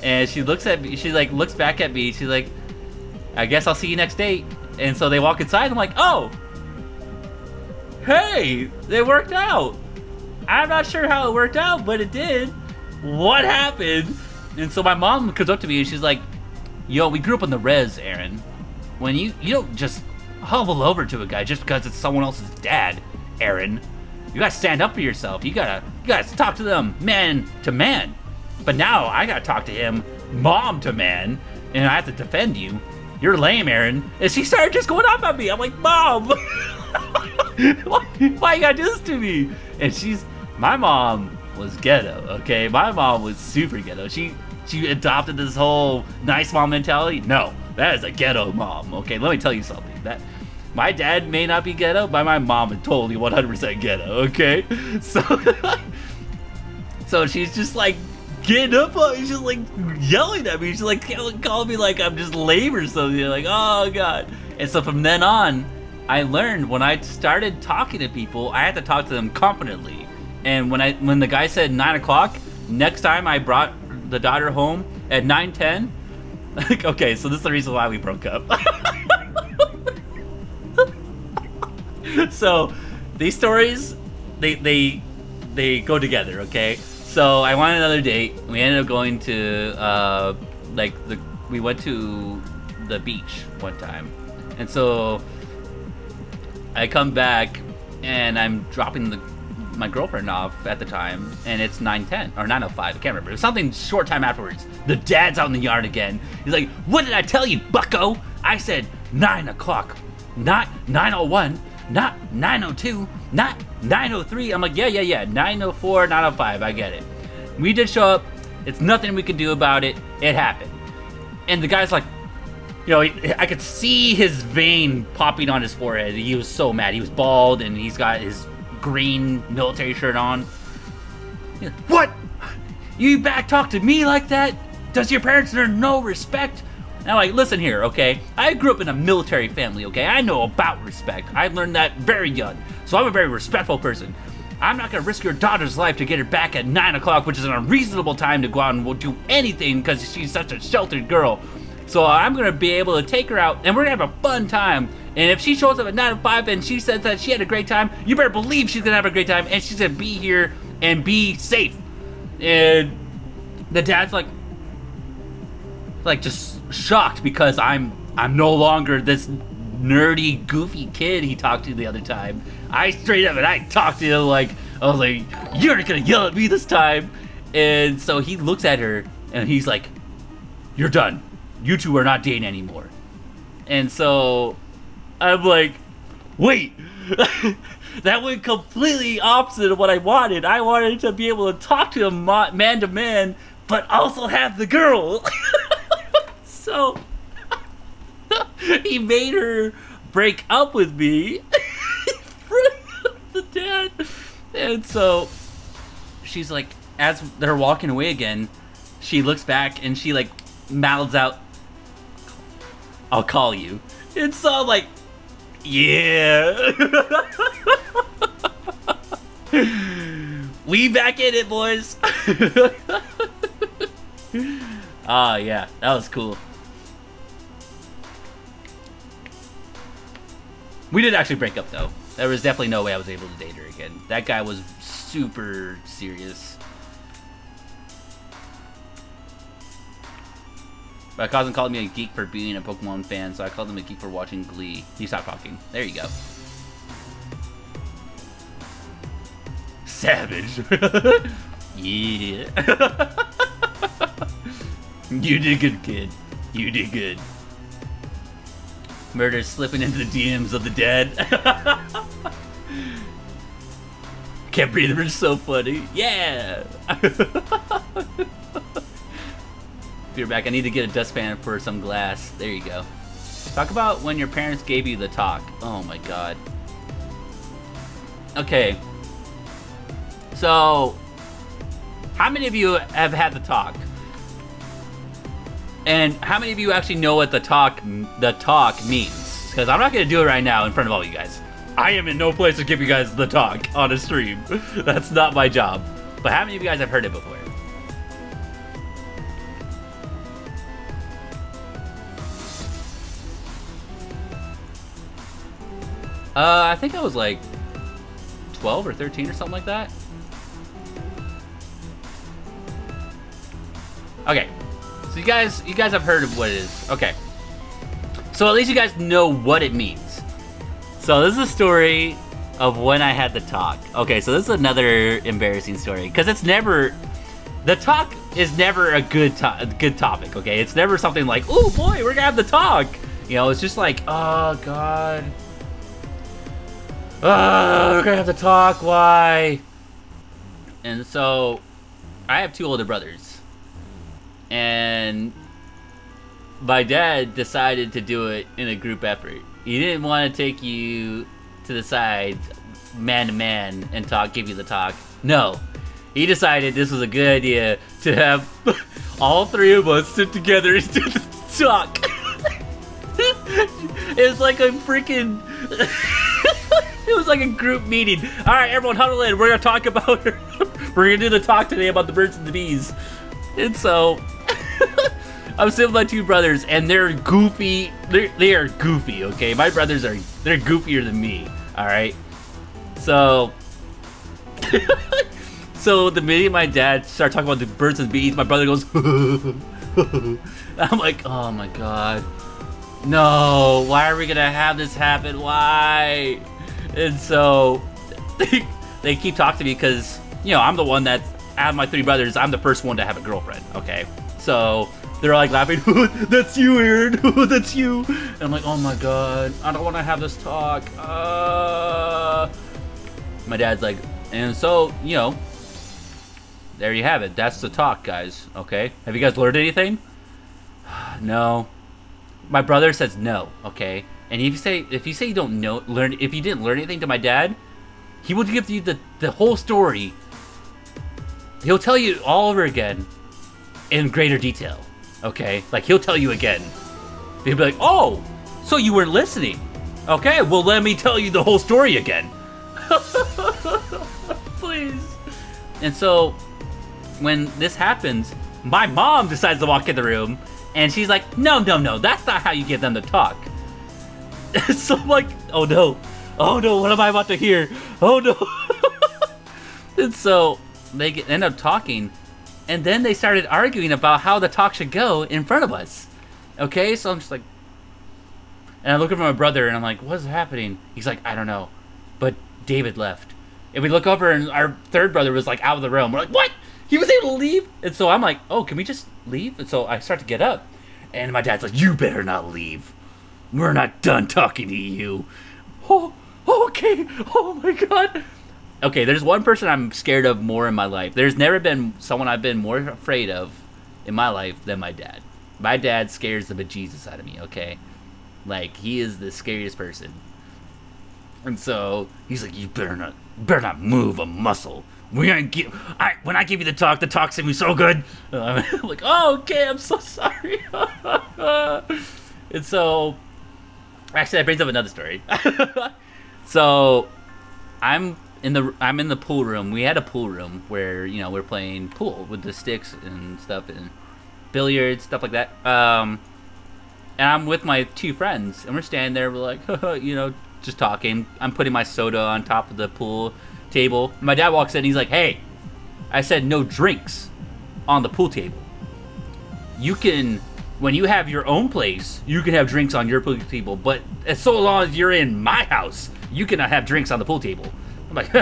and she looks at me. She like looks back at me. She's like, I guess I'll see you next date. And so they walk inside. I'm like, oh, hey, they worked out. I'm not sure how it worked out, but it did. What happened? And so my mom comes up to me and she's like, yo, we grew up on the res, Aaron. When you don't just hobble over to a guy just because it's someone else's dad, Aaron. You gotta stand up for yourself. You gotta talk to them man to man. But now I gotta talk to him mom to man, and I have to defend you. You're lame, Aaron. And she started just going off on me. I'm like, Mom, why you gotta do this to me? And my mom was ghetto, okay? My mom was super ghetto. She adopted this whole nice mom mentality. No, that is a ghetto mom, okay? Let me tell you something. That my dad may not be ghetto, but my mom is totally 100% ghetto, okay? So, so she's just like getting up on, she's just like yelling at me. She's like calling me like I'm just lame or something. Like, oh god. And so from then on, I learned when I started talking to people, I had to talk to them confidently. And when the guy said 9 o'clock, next time I brought the daughter home at 9:10. Like, okay, so this is the reason why we broke up. So these stories, they go together, okay? So I wanted another date. We ended up going to we went to the beach one time, and so I come back and I'm dropping my girlfriend off at the time, and it's 9:10 or 9:05. I can't remember. It was something short time afterwards. The dad's out in the yard again. He's like, "What did I tell you, bucko? I said 9 o'clock, not 9:01, not 9:02, not 9:03." I'm like, yeah, 9:04, 9:05. I get it. We did show up. It's nothing we can do about it. It happened. And the guy's like, you know, I could see his vein popping on his forehead. He was so mad. He was bald, and he's got his green military shirt on. What? You back talk to me like that? Does your parents learn no respect? And I'm like, listen here, okay? I grew up in a military family, okay? I know about respect. I learned that very young. So I'm a very respectful person. I'm not gonna risk your daughter's life to get her back at 9 o'clock, which is an unreasonable time to go out and do anything because she's such a sheltered girl. So I'm gonna be able to take her out, and we're gonna have a fun time. And if she shows up at 9:05 and she says that she had a great time, you better believe she's gonna have a great time, and she's gonna be here and be safe. And the dad's like just shocked because I'm no longer this nerdy, goofy kid he talked to the other time. I straight up and I talked to him like, I was like, you're not gonna yell at me this time. And so he looks at her and he's like, you're done. You two are not dating anymore. And so I'm like, wait, that went completely opposite of what I wanted. I wanted to be able to talk to him man to man, but also have the girl. So he made her break up with me in front of the dad. And so she's like, as they're walking away again, she looks back and she like mouths out, I'll call you. And so I'm like, yeah. We back in it, boys. Ah, yeah, that was cool. We did actually break up, though. There was definitely no way I was able to date her again. That guy was super serious. My cousin called me a geek for being a Pokemon fan, so I called him a geek for watching Glee. He stopped talking. There you go. Savage. Yeah. You did good, kid. You did good. Murder's slipping into the DMs of the dead. Can't breathe, it's so funny. Yeah! Be right back. I need to get a dustpan for some glass. There you go. Talk about when your parents gave you the talk. Oh my god. Okay. So, how many of you have had the talk? And how many of you actually know what the talk means? Because I'm not going to do it right now in front of all you guys. I am in no place to give you guys the talk on a stream. That's not my job. But how many of you guys have heard it before? I think I was like 12 or 13 or something like that. Okay. So you guys have heard of what it is. Okay. So at least you guys know what it means. So this is a story of when I had the talk. Okay, so this is another embarrassing story because it's never, the talk is never a good topic. Okay, it's never something like, oh boy, we're gonna have the talk. You know, it's just like, oh god, we're gonna have the talk. Why? And so I have 2 older brothers, and my dad decided to do it in a group effort. He didn't want to take you to the side, man to man, and give you the talk. No, he decided this was a good idea to have all 3 of us sit together and do the talk. It was like a freaking... It was like a group meeting. All right, everyone huddle in. We're gonna talk about... We're gonna do the talk today about the birds and the bees. And so... I'm sitting with my 2 brothers, and they're goofy. They are goofy, okay? My brothers are... They're goofier than me, all right? So... So the minute my dad started talking about the birds and bees, my brother goes... I'm like, oh my god. No, why are we gonna have this happen? Why? And so they keep talking to me because, you know, I'm the one that's, out of my 3 brothers, I'm the first one to have a girlfriend, okay? So they're like laughing, that's you, Aaron, that's you. And I'm like, oh my god, I don't want to have this talk. My dad's like, and so, you know, there you have it. That's the talk, guys, okay? Have you guys learned anything? No. My brother says no, okay? And if you say you don't know, if you didn't learn anything to my dad, he will give you the whole story. He'll tell you all over again in greater detail, okay? Like, he'll tell you again. He'll be like, oh, so you weren't listening. Okay, well, let me tell you the whole story again. Please. And so, when this happens, my mom decides to walk in the room, and she's like, no, that's not how you get them to talk. So I'm like, oh no, what am I about to hear? Oh no. And so they end up talking, and then they started arguing about how the talk should go in front of us. Okay, so I'm just like, and I look over at my brother, and I'm like, what's happening? He's like, I don't know, but David left. And we look over, and our 3rd brother was like out of the room. We're like, what? He was able to leave? And so I'm like, oh, can we just leave? And so I start to get up. And my dad's like, you better not leave. We're not done talking to you. Oh, okay. Oh my god. Okay, there's one person I'm scared of more in my life. There's never been someone I've been more afraid of in my life than my dad. My dad scares the bejesus out of me, okay? Like, he is the scariest person. And so, he's like, you better not move a muscle. When I give you the talk's gonna be so good. I'm like, oh, okay, I'm so sorry. And so, actually, that brings up another story. So, I'm in the pool room. We had a pool room where, you know, we're playing pool with the sticks and stuff, and billiards, stuff like that. And I'm with my 2 friends, and we're standing there. We're like, you know, just talking. I'm putting my soda on top of the pool table. My dad walks in, he's like, hey, I said no drinks on the pool table. You can, when you have your own place, you can have drinks on your pool table, but as so long as you're in my house, you cannot have drinks on the pool table. I'm like,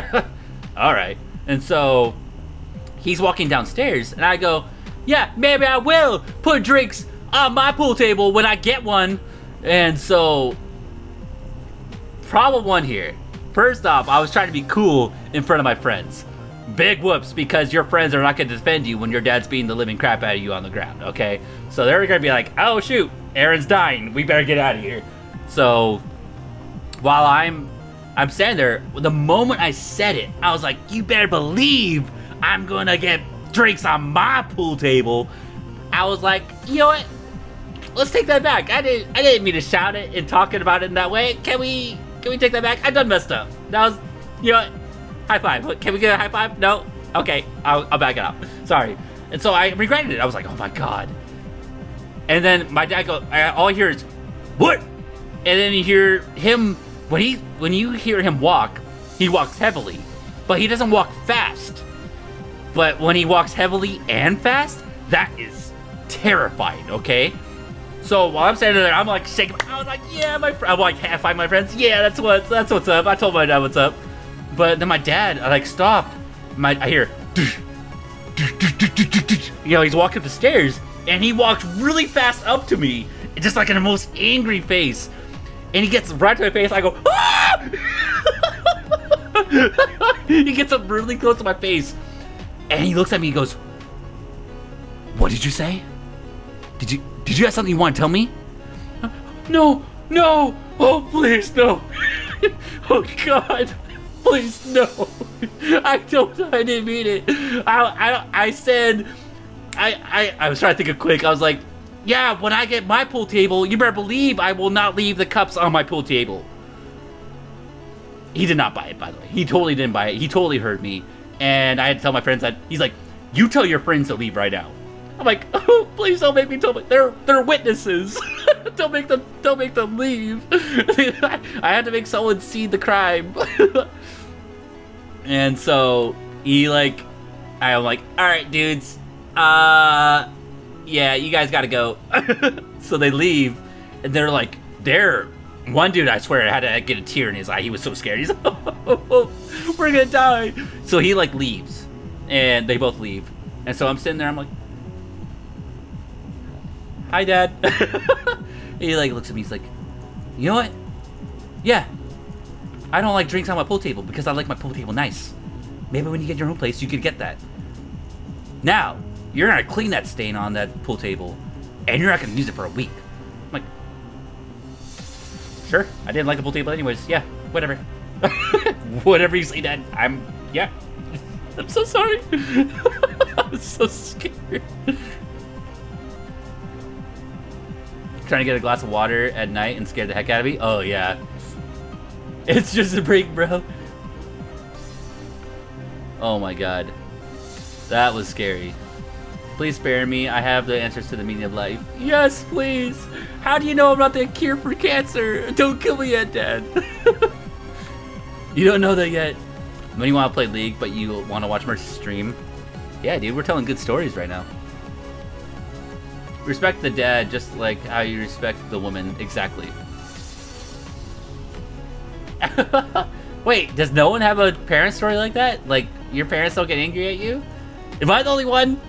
alright. And so he's walking downstairs, and I go, yeah, maybe I will put drinks on my pool table when I get one. And so, problem 1 here. First off, I was trying to be cool in front of my friends. Big whoops, because your friends are not going to defend you when your dad's beating the living crap out of you on the ground, okay? So they're going to be like, oh shoot, Aaron's dying, we better get out of here. So, while I'm standing there, the moment I said it, I was like, you better believe I'm going to get drinks on my pool table. I was like, you know what? Let's take that back. I didn't mean to shout it and talking about it in that way. Can we take that back? I done messed up. That was, you know what? High five. Can we get a high five? No? Okay, I'll back it up. Sorry. And so I regretted it. I was like, oh my god. And then my dad goes, all I hear is, what? And then you hear him, when you hear him walk, he walks heavily. But he doesn't walk fast. But when he walks heavily and fast, that is terrifying, okay? So while I'm standing there, I'm like shaking. I was like, yeah, I'm like half five my friends. Yeah, that's what's up. I told my dad what's up. But then my dad, I like stopped. I hear, you know, he's walking up the stairs, and he walked really fast up to me, just like in the most angry face. And he gets right to my face. I go, ah! He gets up really close to my face, And he looks at me, he goes, "What did you say? Did you have something you want to tell me?" No, no, oh please, no. Oh God, please, no. I didn't mean it. I said, I was trying to think of quick. I was like, yeah, when I get my pool table, you better believe I will not leave the cups on my pool table. He did not buy it, by the way. He totally didn't buy it. He totally heard me. And I had to tell my friends that, he's like, you tell your friends to leave right now. I'm like, oh, please don't make me tell them. They're witnesses. Don't make them leave. I had to make someone see the crime. And so I'm like, all right, dudes. Yeah, you guys gotta go. So they leave, and they're like, one dude, I swear, I had to get a tear in his eye. He was so scared. He's like, oh, we're gonna die. So he like leaves, and they both leave. And so I'm sitting there, I'm like, hi, Dad. He like looks at me, he's like, you know what? Yeah, I don't like drinks on my pool table because I like my pool table nice. Maybe when you get your own place, you could get that. Now, you're gonna clean that stain on that pool table, and you're not gonna use it for a week. I'm like, sure, I didn't like the pool table anyways. Yeah, whatever. Whatever you say, Dad. Yeah. I'm so sorry. I'm so scared. Trying to get a glass of water at night and scare the heck out of me? Oh, yeah. It's just a break, bro. Oh my God. That was scary. Please spare me. I have the answers to the meaning of life. Yes, please. How do you know about the cure for cancer? Don't kill me yet, Dad. You don't know that yet. When you want to play League, but you want to watch Mercy stream? Yeah, dude, we're telling good stories right now. Respect the dad just like how you respect the woman. Exactly. Wait, does no one have a parent story like that? Like, your parents don't get angry at you? Am I the only one?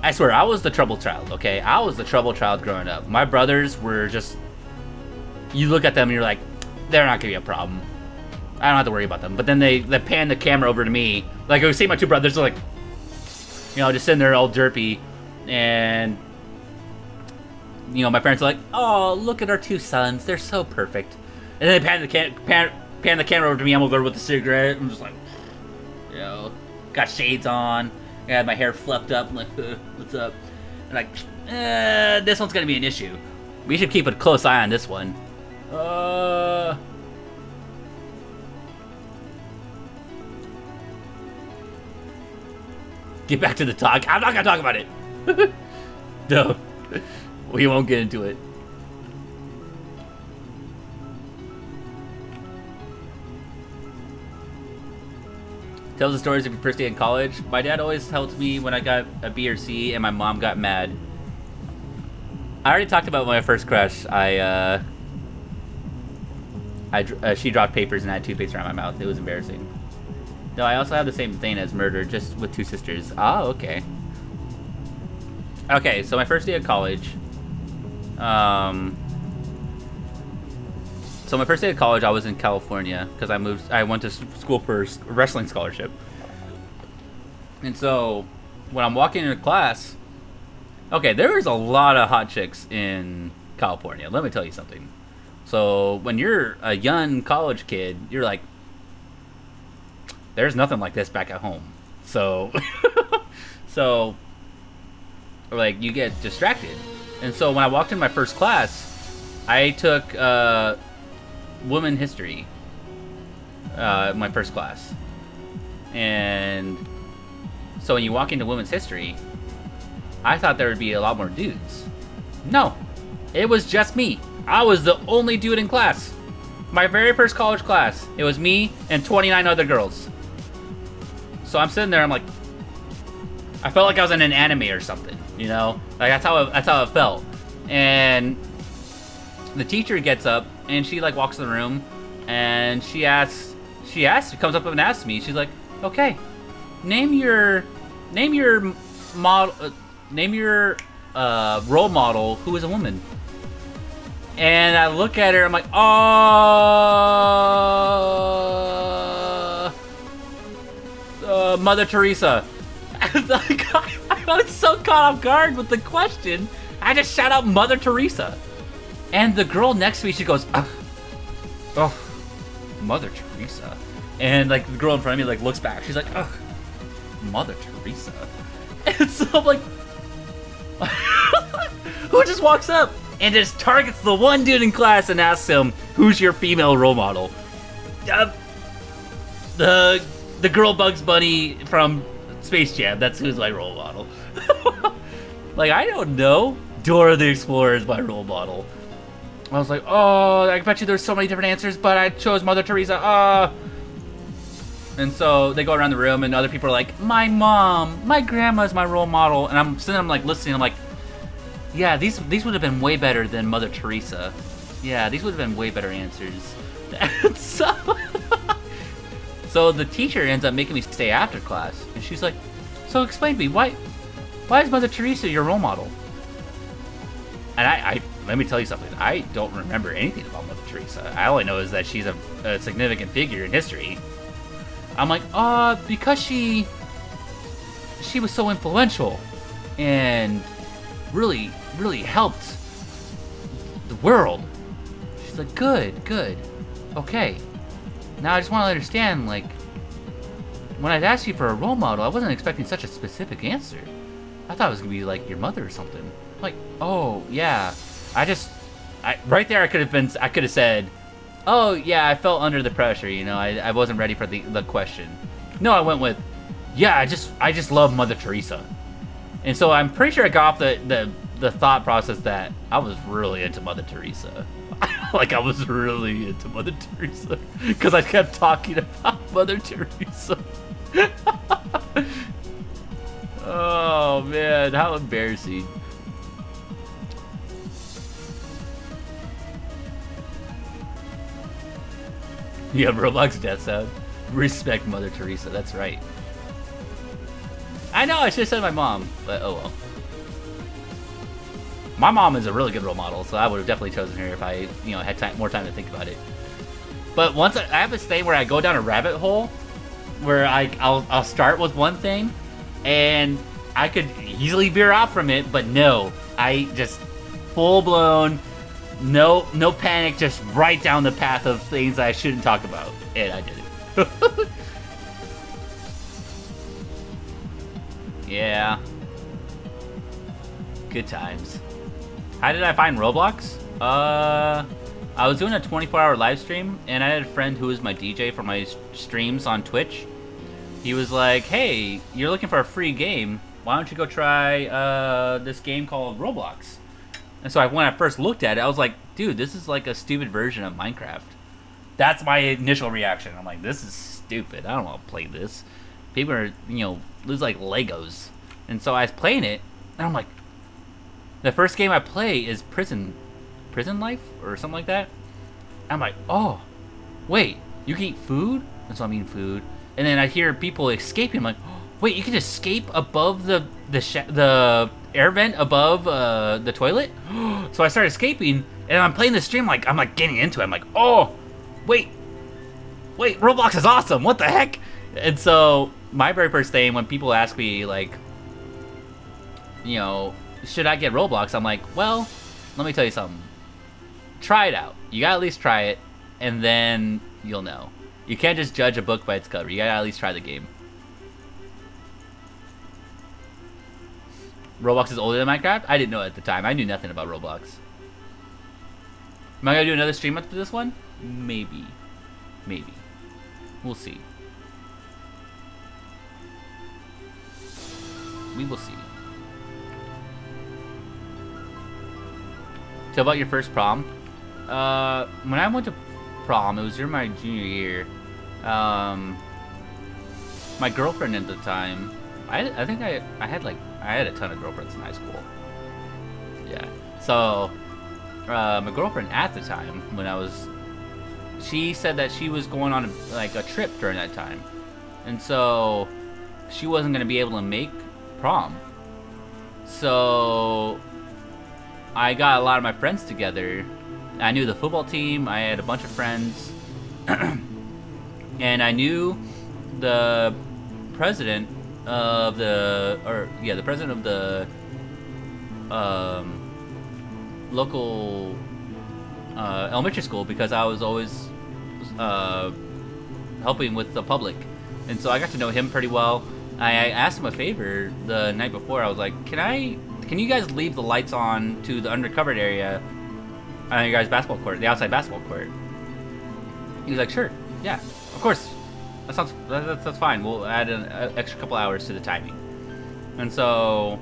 I swear, I was the trouble child, okay? I was the trouble child growing up. My brothers were just... You look at them and you're like, they're not gonna be a problem. I don't have to worry about them. But then they pan the camera over to me. Like, I would see my two brothers, like, you know, just sitting there all derpy. And, you know, my parents are like, oh, look at our two sons. They're so perfect. And then they pan the camera over to me. I'm over there with a cigarette. I'm just like, you know, got shades on. I had my hair fluffed up. I'm like, what's up? And like, this one's going to be an issue. We should keep a close eye on this one. Get back to the talk. I'm not going to talk about it. No. We won't get into it. Tells the stories of your first day in college. My dad always tells me when I got a B or C and my mom got mad. I already talked about my first crush. She dropped papers and I had toothpaste around my mouth. It was embarrassing. No, I also have the same thing as murder, just with two sisters. Oh, okay. Okay, so my first day of college. So my first day of college, I was in California because I went to school for a wrestling scholarship. And so when I'm walking into class, okay, there was a lot of hot chicks in California. Let me tell you something. So when you're a young college kid, you're like, there's nothing like this back at home. So, like, you get distracted. And so when I walked in my first class, I took women history, my first class. And so when you walk into women's history, I thought there would be a lot more dudes. No, it was just me. I was the only dude in class. My very first college class, it was me and 29 other girls. So I'm sitting there, I'm like, I felt like I was in an anime or something, you know? Like, that's how it felt. And the teacher gets up and she like walks in the room and she comes up and asks me, she's like, okay, name your role model who is a woman. And I look at her, I'm like, Mother Teresa. I was so caught off guard with the question, I just shout out Mother Teresa. And the girl next to me, she goes, ugh. Oh, Mother Teresa. And like the girl in front of me like looks back. She's like, ugh, Mother Teresa. And so I'm like, who just walks up and just targets the one dude in class and asks him, who's your female role model? The girl Bugs Bunny from Space Jam. That's who's my role model. Like, I don't know. Dora the Explorer is my role model. I was like, oh, I bet you there's so many different answers, but I chose Mother Teresa. And so they go around the room, and other people are like, my mom, my grandma's my role model. And I'm sitting there, I'm like listening, I'm like, yeah, these would have been way better than Mother Teresa. Yeah, these would have been way better answers. And so the teacher ends up making me stay after class, and she's like, so explain to me, why is Mother Teresa your role model? And I let me tell you something, I don't remember anything about Mother Teresa. I only know is that she's a significant figure in history. I'm like, because she was so influential and really, really helped the world. She's like, good, okay. Now I just want to understand, like, when I'd asked you for a role model, I wasn't expecting such a specific answer. I thought it was gonna be like your mother or something. I'm like, oh yeah, right there I could have said, oh yeah, I felt under the pressure, you know, I wasn't ready for the question. No, I went with, yeah, I just love Mother Teresa. And so I'm pretty sure I got off the thought process that I was really into Mother Teresa. Like, I was really into Mother Teresa because I kept talking about Mother Teresa. Oh man, how embarrassing. Yeah, Roblox death sound. Respect Mother Teresa, that's right. I know, I should have said my mom, but oh well. My mom is a really good role model, so I would have definitely chosen her if I, you know, had more time to think about it. But once I have this thing where I go down a rabbit hole, where I'll start with one thing, and I could easily veer off from it, but no, I just full blown, no panic, just right down the path of things I shouldn't talk about, and I did it. Yeah, good times. How did I find Roblox? I was doing a 24-hour live stream, and I had a friend who was my DJ for my streams on Twitch. He was like, hey, you're looking for a free game. Why don't you go try this game called Roblox? And so when I first looked at it, I was like, dude, this is like a stupid version of Minecraft. That's my initial reaction. I'm like, this is stupid. I don't want to play this. People are, you know, lose like Legos. And so I was playing it, and I'm like, the first game I play is Prison Life or something like that. I'm like, oh, wait, you can eat food? And so I'm eating food, and then I hear people escaping. I'm like, oh, wait, you can escape above the air vent above the toilet? So I started escaping, and I'm playing the stream like I'm like getting into it. I'm like, oh, wait, Roblox is awesome. What the heck? And so my very first thing when people ask me like, you know, should I get Roblox? I'm like, well, let me tell you something. Try it out. You gotta at least try it, and then you'll know. You can't just judge a book by its cover. You gotta at least try the game. Roblox is older than Minecraft? I didn't know at the time. I knew nothing about Roblox. Am I gonna do another stream after this one? Maybe. Maybe. We'll see. We will see. So about your first prom, when I went to prom, it was during my junior year. My girlfriend at the time, I think I had a ton of girlfriends in high school. Yeah. So my girlfriend at the time, she said that she was going on a trip during that time, and so she wasn't gonna be able to make prom. So I got a lot of my friends together. I knew the football team. I had a bunch of friends. And I knew the president of the, the president of the local elementary school, because I was always helping with the public, and so I got to know him pretty well. I asked him a favor the night before. I was like, can you guys leave the lights on to the undercovered area on your guys' basketball court, the outside basketball court? He was like, sure, yeah, of course. That's fine. We'll add an extra couple hours to the timing. And so,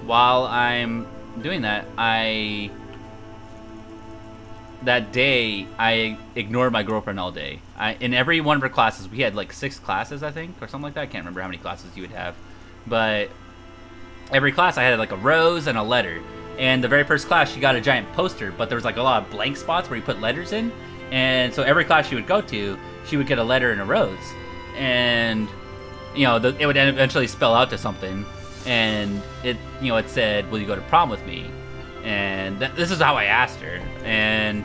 while I'm doing that, that day I ignored my girlfriend all day. In every one of her classes, we had like 6 classes, I think, or something like that. I can't remember how many classes you would have, but every class I had like a rose and a letter. And the very first class, she got a giant poster, but there was like a lot of blank spots where you put letters in. And so every class she would go to, she would get a letter and a rose. And, you know, it would eventually spell out to something. And it said, will you go to prom with me? And this is how I asked her. And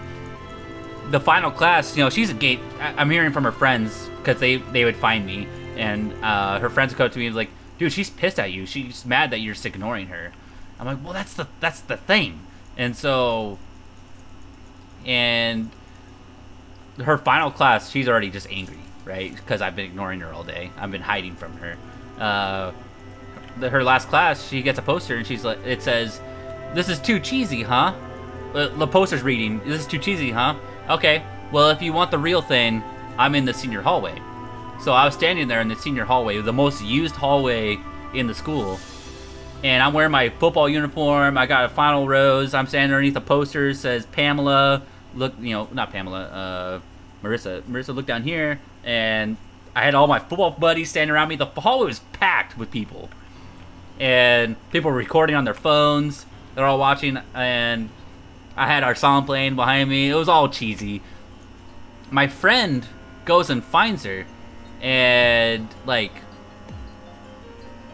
the final class, you know, she's a gate. I'm hearing from her friends, because they would find me. And her friends would come to me and like, dude, she's pissed at you. She's mad that you're just ignoring her. I'm like, well, that's the thing. And so, and her final class, she's already just angry, right? Because I've been ignoring her all day. I've been hiding from her. Her last class, she gets a poster and she's like, it says, "This is too cheesy, huh?" The poster's reading, "This is too cheesy, huh?" Okay, well, if you want the real thing, I'm in the senior hallway. So I was standing there in the senior hallway, the most used hallway in the school. And I'm wearing my football uniform. I got a final rose. I'm standing underneath a poster. It says, "Pamela, look," not Pamela, Marissa. Marissa, look down here. And I had all my football buddies standing around me. The hallway was packed with people. And people were recording on their phones. They're all watching. And I had our song playing behind me. It was all cheesy. My friend goes and finds her. And,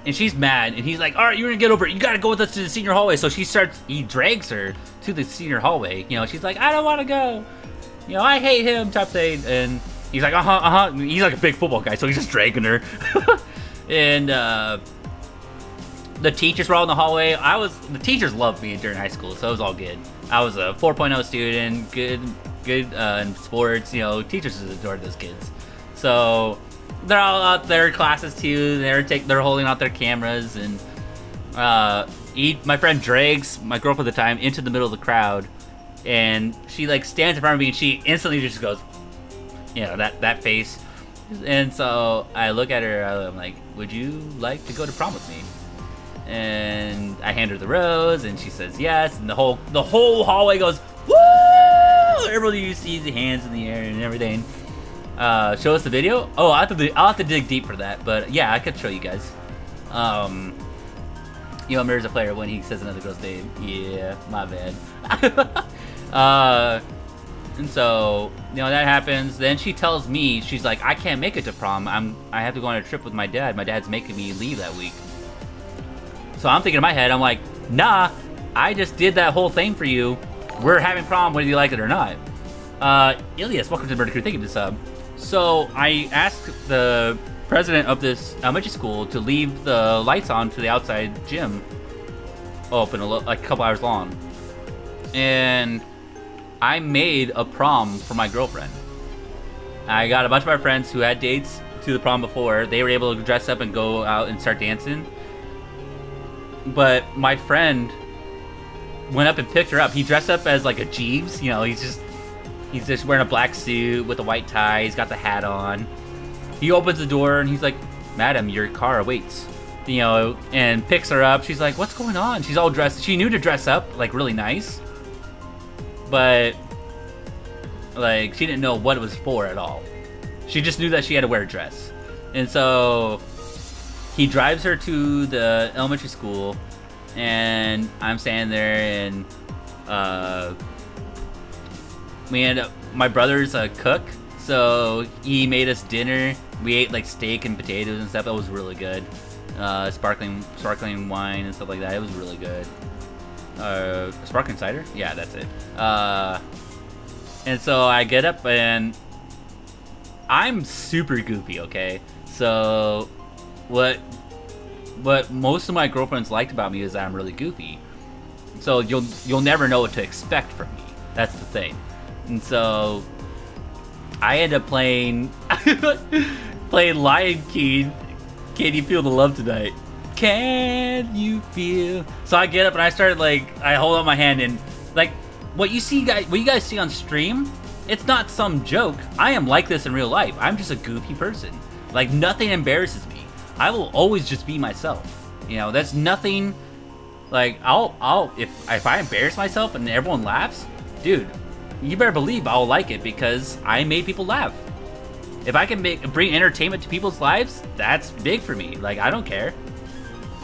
and she's mad, and he's like, "All right, you're gonna get over it. You gotta go with us to the senior hallway." So he drags her to the senior hallway. She's like, "I don't want to go. I hate him," type thing. And he's like, He's like a big football guy, so he's just dragging her. And the teachers were all in the hallway. The teachers loved me during high school, so it was all good. I was a 4.0 student, good in sports. Teachers just adored those kids. So they're all out there in classes too. They're holding out their cameras, and my friend drags my girlfriend at the time into the middle of the crowd, and she stands in front of me, and she instantly just goes, that face. And so I look at her. I'm like, "Would you like to go to prom with me?" And I hand her the rose, and she says yes. And the whole hallway goes, "Woo!" Everybody, you see the hands in the air and everything. Show us the video? Oh, I'll have to dig deep for that, but yeah, I could show you guys. Mirror's a player when he says another girl's name. Yeah, my bad. And so, that happens. Then she tells me, she's like, "I can't make it to prom. I have to go on a trip with my dad. My dad's making me leave that week." So I'm thinking in my head, I'm like, "Nah, I just did that whole thing for you. We're having prom whether you like it or not." Ilias, welcome to the Murder Crew. Thank you for the sub. So I asked the president of this elementary school to leave the lights on to the outside gym open a couple hours long. And I made a prom for my girlfriend. I got a bunch of my friends who had dates to the prom before. They were able to dress up and go out and start dancing. But my friend went up and picked her up. He dressed up as like a Jeeves. He's just wearing a black suit with a white tie. He's got the hat on. He opens the door and he's like, "Madam, your car awaits." And picks her up. She's like, "What's going on?" She's all dressed. She knew to dress up, really nice. But, she didn't know what it was for at all. She just knew that she had to wear a dress. And so, he drives her to the elementary school. And I'm standing there and, my brother's a cook, so he made us dinner. We ate steak and potatoes and stuff. That was really good. Sparkling wine and stuff like that. It was really good. Sparkling cider? Yeah, that's it. And so I get up and I'm super goofy, okay? So what what most of my girlfriends liked about me is that I'm really goofy. So you'll never know what to expect from me. That's the thing. And so I end up playing Lion King. Can you feel the love tonight? Can you feel? So I get up and I started I hold out my hand and what you guys see on stream, it's not some joke. I am like this in real life. I'm just a goofy person. Nothing embarrasses me. I will always just be myself. That's nothing. If I embarrass myself and everyone laughs, dude, you better believe I'll like it because I made people laugh. If I can bring entertainment to people's lives, that's big for me. I don't care.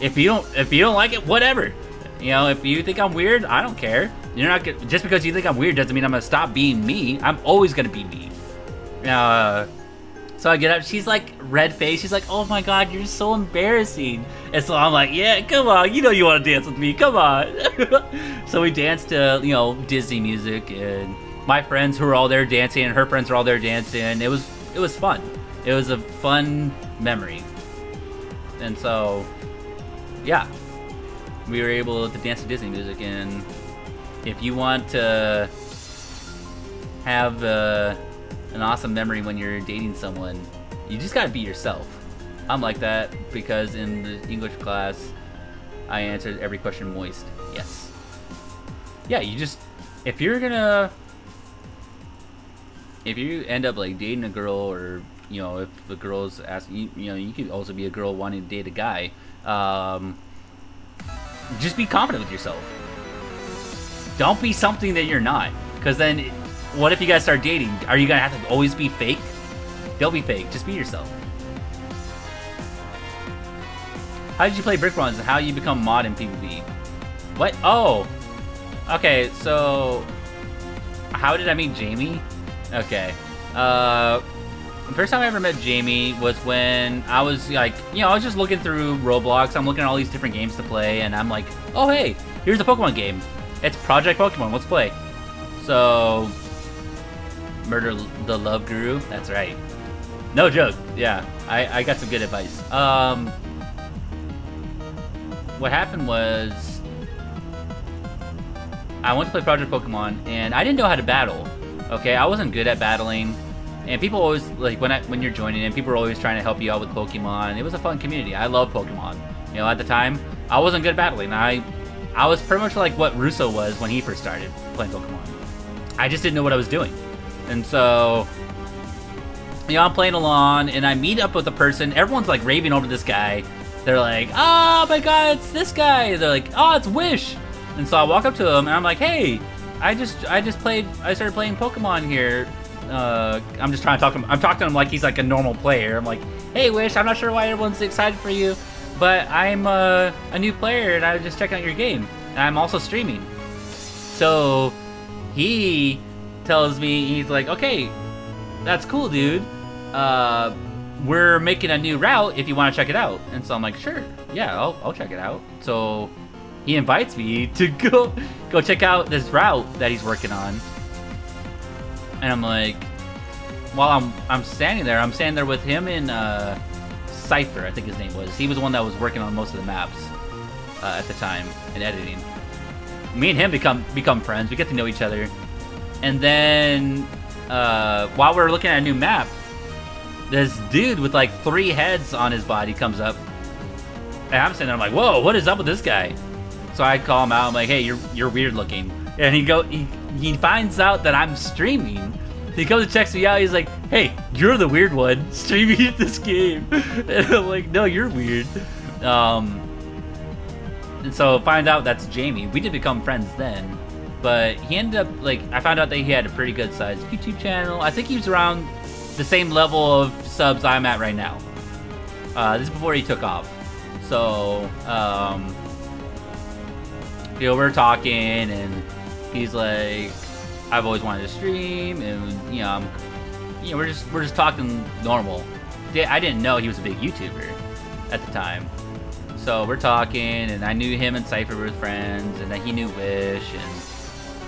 If you don't like it, whatever. If you think I'm weird, I don't care. You're not just because you think I'm weird doesn't mean I'm gonna stop being me. I'm always gonna be me. So I get up. She's red faced. She's like, "Oh my god, you're so embarrassing." And so I'm like, "Yeah, come on. You want to dance with me? Come on." So we danced to Disney music, and my friends who were all there dancing, and her friends were all there dancing. It was fun. It was a fun memory. And so, yeah, we were able to dance to Disney music. And if you want to have an awesome memory when you're dating someone, you just gotta be yourself. I'm like that because in the English class, I answered every question moist. Yes. Yeah, if you end up dating a girl, or if the girl's asking you could also be a girl wanting to date a guy, just be confident with yourself. Don't be something that you're not, because then what if you guys start dating? Are you gonna have to always be fake? Don't be fake, just be yourself. How did you play Brick Runs and how you become mod in PvP? What? Oh! Okay, so how did I meet Jamie? Okay. The first time I ever met Jamie was when I was I was just looking through Roblox. I'm looking at all these different games to play, and I'm like, oh hey, here's a Pokemon game. It's Project Pokemon, let's play. So, Murder the Love Guru, that's right. No joke, yeah, I got some good advice. What happened was, I went to play Project Pokemon, and I didn't know how to battle. Okay, I wasn't good at battling, and people always, when you're joining in, people are always trying to help you out with Pokemon. It was a fun community. I love Pokemon. At the time, I wasn't good at battling. I was pretty much like what Russo was when he first started playing Pokemon. I just didn't know what I was doing. And so, I'm playing along, and I meet up with a person. Everyone's raving over this guy. They're like, oh my god, it's this guy. They're like, oh, it's Wish. And so I walk up to him, and I'm like, hey, I started playing Pokemon here. I'm just trying to talk to him. I'm talking to him like he's a normal player. I'm like, hey, Wish, I'm not sure why everyone's excited for you, but I'm a new player, and I was just checking out your game. And I'm also streaming. So he tells me, he's like, okay, that's cool, dude. We're making a new route if you want to check it out. And so I'm like, sure, yeah, I'll check it out. So he invites me to go check out this route that he's working on. And I'm like, while I'm standing there with him and Cypher, I think his name was. He was the one that was working on most of the maps at the time and editing. Me and him become friends. We get to know each other. And then while we're looking at a new map, this dude with 3 heads on his body comes up, and I'm sitting there, I'm like, whoa, what is up with this guy? So I call him out. I'm like, hey, you're weird looking. And he finds out that I'm streaming. He comes and checks me out. He's like, hey, you're the weird one streaming this game. And I'm like, no, you're weird. And so find out that's Jamie. We did become friends then. But he ended up, I found out that he had a pretty good sized YouTube channel. I think he was around the same level of subs I'm at right now. This is before he took off. So, we're talking, and he's like, I've always wanted to stream, and we're just talking normal. I didn't know he was a big YouTuber at the time. So we're talking, and I knew him and Cypher were friends, and then he knew Wish, and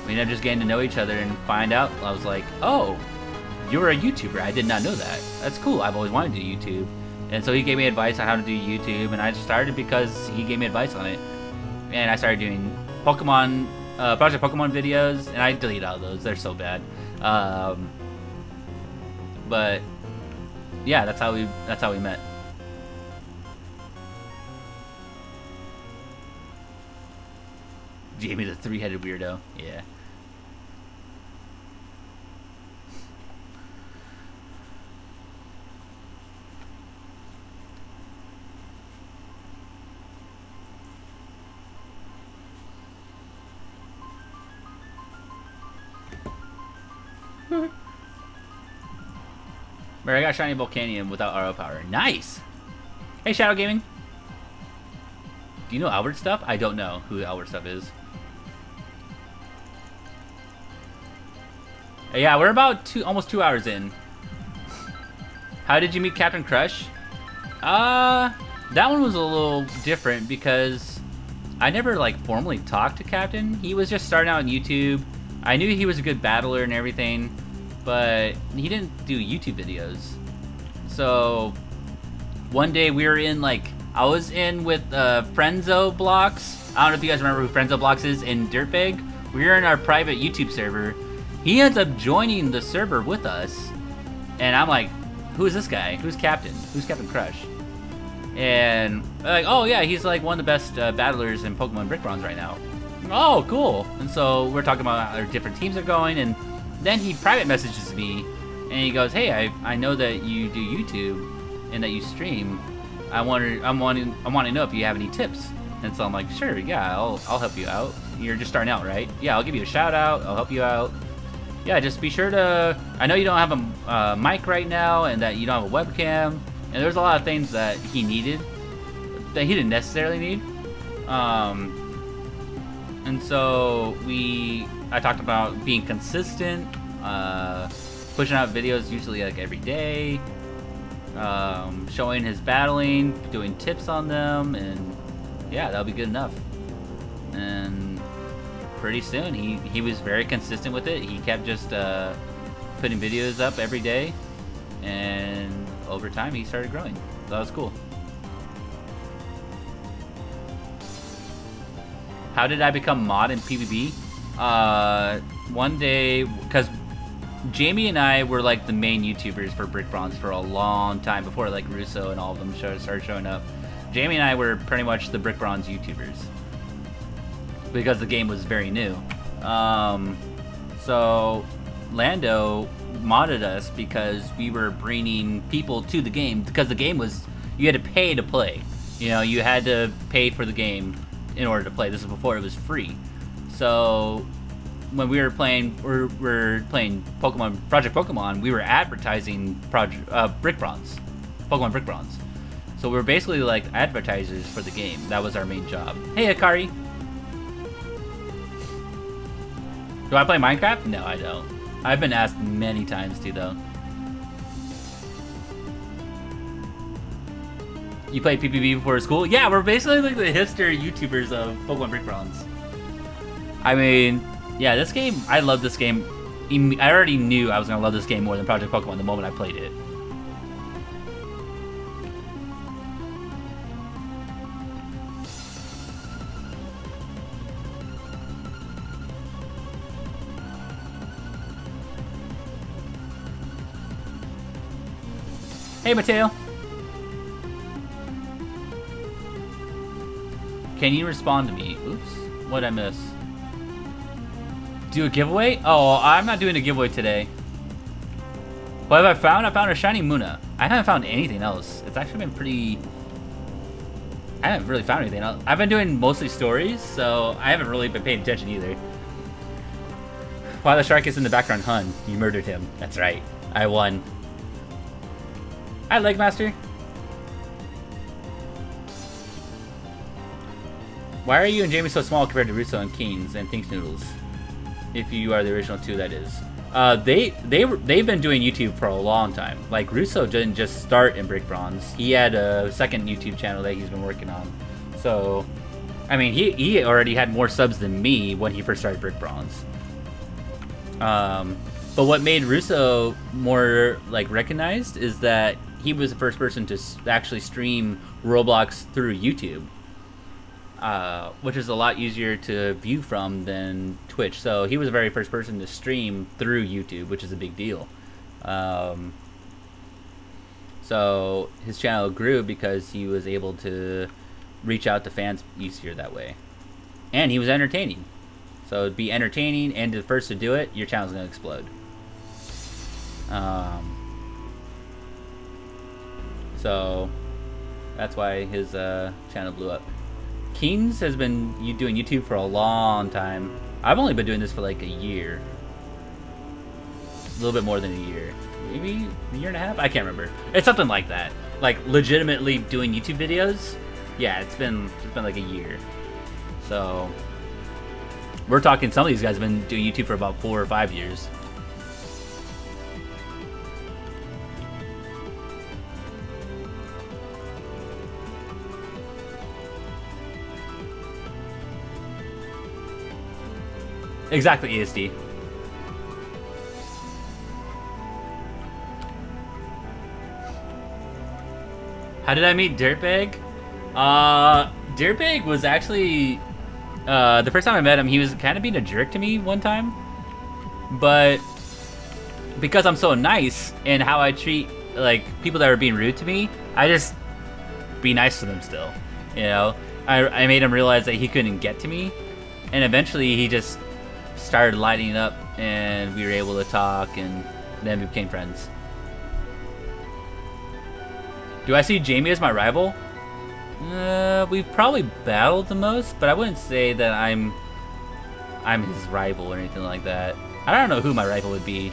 we ended up just getting to know each other and find out. I was like, oh, you're a YouTuber. I did not know that. That's cool. I've always wanted to do YouTube. And so he gave me advice on how to do YouTube, and I started because he gave me advice on it. And I started doing Pokemon, Project Pokemon videos, and I deleted all those. They're so bad. But yeah, that's how we met. Jamie the three-headed weirdo. Yeah. Where I got Shiny Volcanium without RO power. Nice! Hey, Shadow Gaming. Do you know Albert Stuff? I don't know who Albert Stuff is. Yeah, we're about almost 2 hours in. How did you meet Captain Crush? That one was a little different because I never like formally talked to Captain. He was just starting out on YouTube. I knew he was a good battler and everything, but he didn't do YouTube videos. So one day we were in I was in with Frenzo Blocks. I don't know if you guys remember who Frenzo Blocks is in Dirtbag. We were in our private YouTube server. He ends up joining the server with us, and I'm like, who is this guy? Who's Captain? Who's Captain Crush? And they're like, oh yeah, he's like one of the best battlers in Pokemon Brick Bronze right now. Oh, cool. And so we're talking about how our different teams are going, and then he private messages me, and he goes, hey, I know that you do YouTube and that you stream. I want to know if you have any tips. And so I'm like, sure, yeah, I'll help you out. You're just starting out, right? Yeah, I'll give you a shout out. I'll help you out. Yeah, just be sure to... I know you don't have a mic right now and that you don't have a webcam. And there's a lot of things that he needed that he didn't necessarily need. And so I talked about being consistent, pushing out videos usually like every day, showing his battling, doing tips on them, and yeah, that'll be good enough. And pretty soon he was very consistent with it. He kept just putting videos up every day, and over time he started growing. So that was cool. How did I become mod in PvP? One day, because Jamie and I were like the main YouTubers for Brick Bronze for a long time before like Russo and all of them started showing up. Jamie and I were pretty much the Brick Bronze YouTubers because the game was very new. So Lando modded us because we were bringing people to the game, because the game was, you had to pay to play. You know, you had to pay for the game in order to play. This was before it was free. So when we were playing, we're playing Project Pokemon, we were advertising Brick Bronze, Pokemon Brick Bronze. So we were basically like advertisers for the game. That was our main job. Hey Akari. Do I play Minecraft? No, I don't. I've been asked many times to though. You play PvP before school? Yeah, we're basically like the hipster YouTubers of Pokemon Brick Bronze. I mean, yeah, this game, I love this game. I already knew I was gonna love this game more than Project Pokemon the moment I played it. Hey, Mateo. Can you respond to me? Oops, what'd I miss? Do a giveaway? Oh, I'm not doing a giveaway today. What have I found? I found a shiny Muna. I haven't found anything else. It's actually been pretty... I haven't really found anything else. I've been doing mostly stories, so I haven't really been paying attention either. While the shark is in the background, Hun, you murdered him. That's right. I won. Hi, Legmaster. Why are you and Jamie so small compared to Russo and Keen's and Thinks Noodles? If you are the original two, that is. They've been doing YouTube for a long time. Like, Russo didn't just start in Brick Bronze. He had a second YouTube channel that he's been working on. So, I mean, he already had more subs than me when he first started Brick Bronze. But what made Russo more, like, recognized is that he was the first person to actually stream Roblox through YouTube, which is a lot easier to view from than Twitch. So he was the very first person to stream through YouTube, which is a big deal. So his channel grew because he was able to reach out to fans easier that way. And he was entertaining. So be entertaining and the first to do it, your channel's going to explode. So that's why his channel blew up. Kings has been doing YouTube for a long time. I've only been doing this for like a year. A little bit more than a year. Maybe a year and a half? I can't remember. It's something like that. Like legitimately doing YouTube videos. Yeah, it's been like a year. So we're talking, some of these guys have been doing YouTube for about 4 or 5 years. Exactly, ESD. How did I meet Dirtbag? Dirtbag was actually, the first time I met him, he was kind of being a jerk to me one time. But because I'm so nice in how I treat, like, people that are being rude to me, I just be nice to them still, you know? I made him realize that he couldn't get to me. And eventually he just started lighting up and we were able to talk and then we became friends. Do I see Jamie as my rival? We've probably battled the most, but I wouldn't say that I'm his rival or anything like that. I don't know who my rival would be.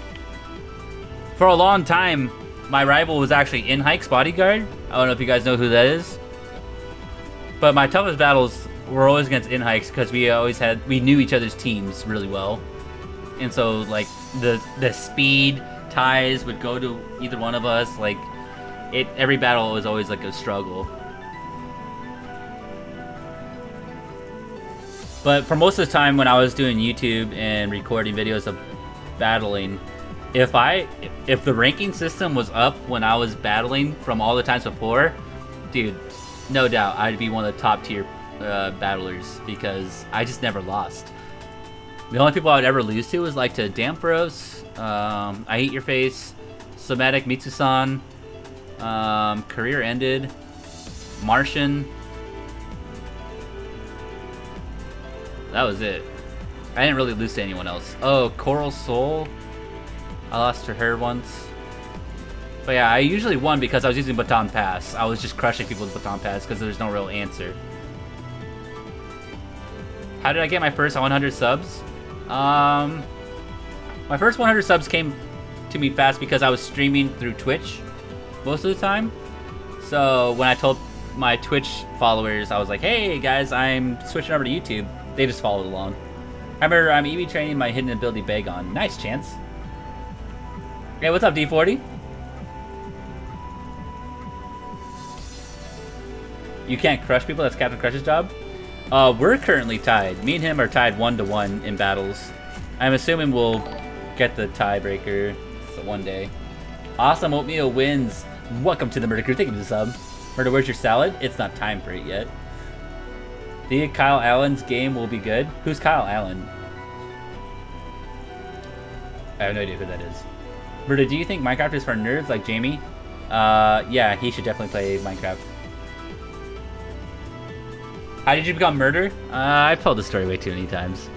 For a long time, my rival was actually In Hike's bodyguard. I don't know if you guys know who that is. But my toughest battles were always against In Hikes because we knew each other's teams really well. And so like the speed ties would go to either one of us. Like every battle was always like a struggle. But for most of the time when I was doing YouTube and recording videos of battling, if the ranking system was up when I was battling from all the times before, dude, no doubt I'd be one of the top tier battlers because I just never lost. The only people I would ever lose to was like to Iammurdrface, Iammurdrface, Somatic Mitsusan, Career Ended, Martian. That was it. I didn't really lose to anyone else. Oh, Coral Soul. I lost to her once. But yeah, I usually won because I was using Baton Pass. I was just crushing people with Baton Pass because there's no real answer. How did I get my first 100 subs? My first 100 subs came to me fast because I was streaming through Twitch most of the time. So when I told my Twitch followers, I was like, hey guys, I'm switching over to YouTube. They just followed along. I remember I'm EV training my hidden ability Bagon. Nice, Chance. Hey, what's up, D40? You can't crush people? That's Captain Crush's job? We're currently tied. Me and him are tied 1-1 in battles. I'm assuming we'll get the tiebreaker one day. Awesome Oatmeal wins. Welcome to the Murder Crew. Thank you for the sub. Murder, where's your salad? It's not time for it yet. Do you think Kyle Allen's game will be good? Who's Kyle Allen? I have no idea who that is. Murder, do you think Minecraft is for nerds like Jamie? Yeah, he should definitely play Minecraft. How did you become Murder? I've told the story way too many times.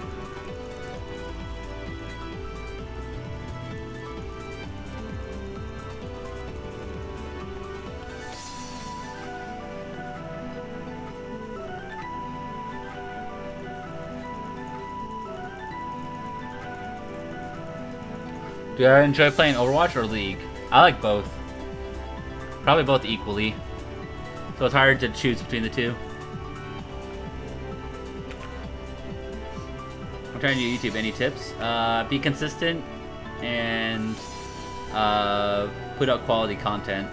Do I enjoy playing Overwatch or League? I like both. Probably both equally. So it's hard to choose between the two. I'm trying to do YouTube. Any tips? Be consistent and put out quality content.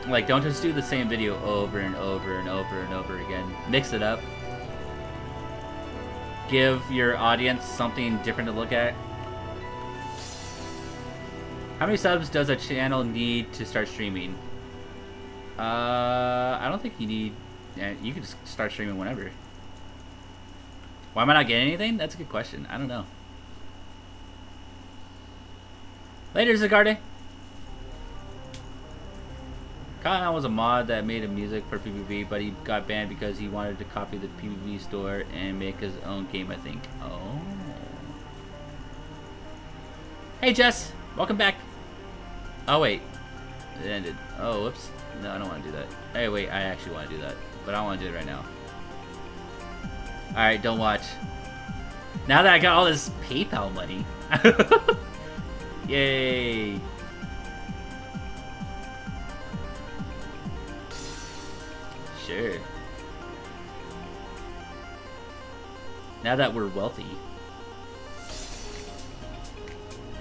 Like, don't just do the same video over and over and over and over again. Mix it up. Give your audience something different to look at. How many subs does a channel need to start streaming? I don't think you need... Yeah, you can just start streaming whenever. Why am I not getting anything? That's a good question. I don't know. Later, Zagarde. Kyle was a mod that made a music for PvP, but he got banned because he wanted to copy the PvP store and make his own game, I think. Oh. Hey, Jess. Welcome back. Oh, wait. It ended. Oh, whoops. No, I don't want to do that. Hey, wait. I actually want to do that, but I don't want to do it right now. Alright, don't watch. Now that I got all this PayPal money. Yay. Sure. Now that we're wealthy.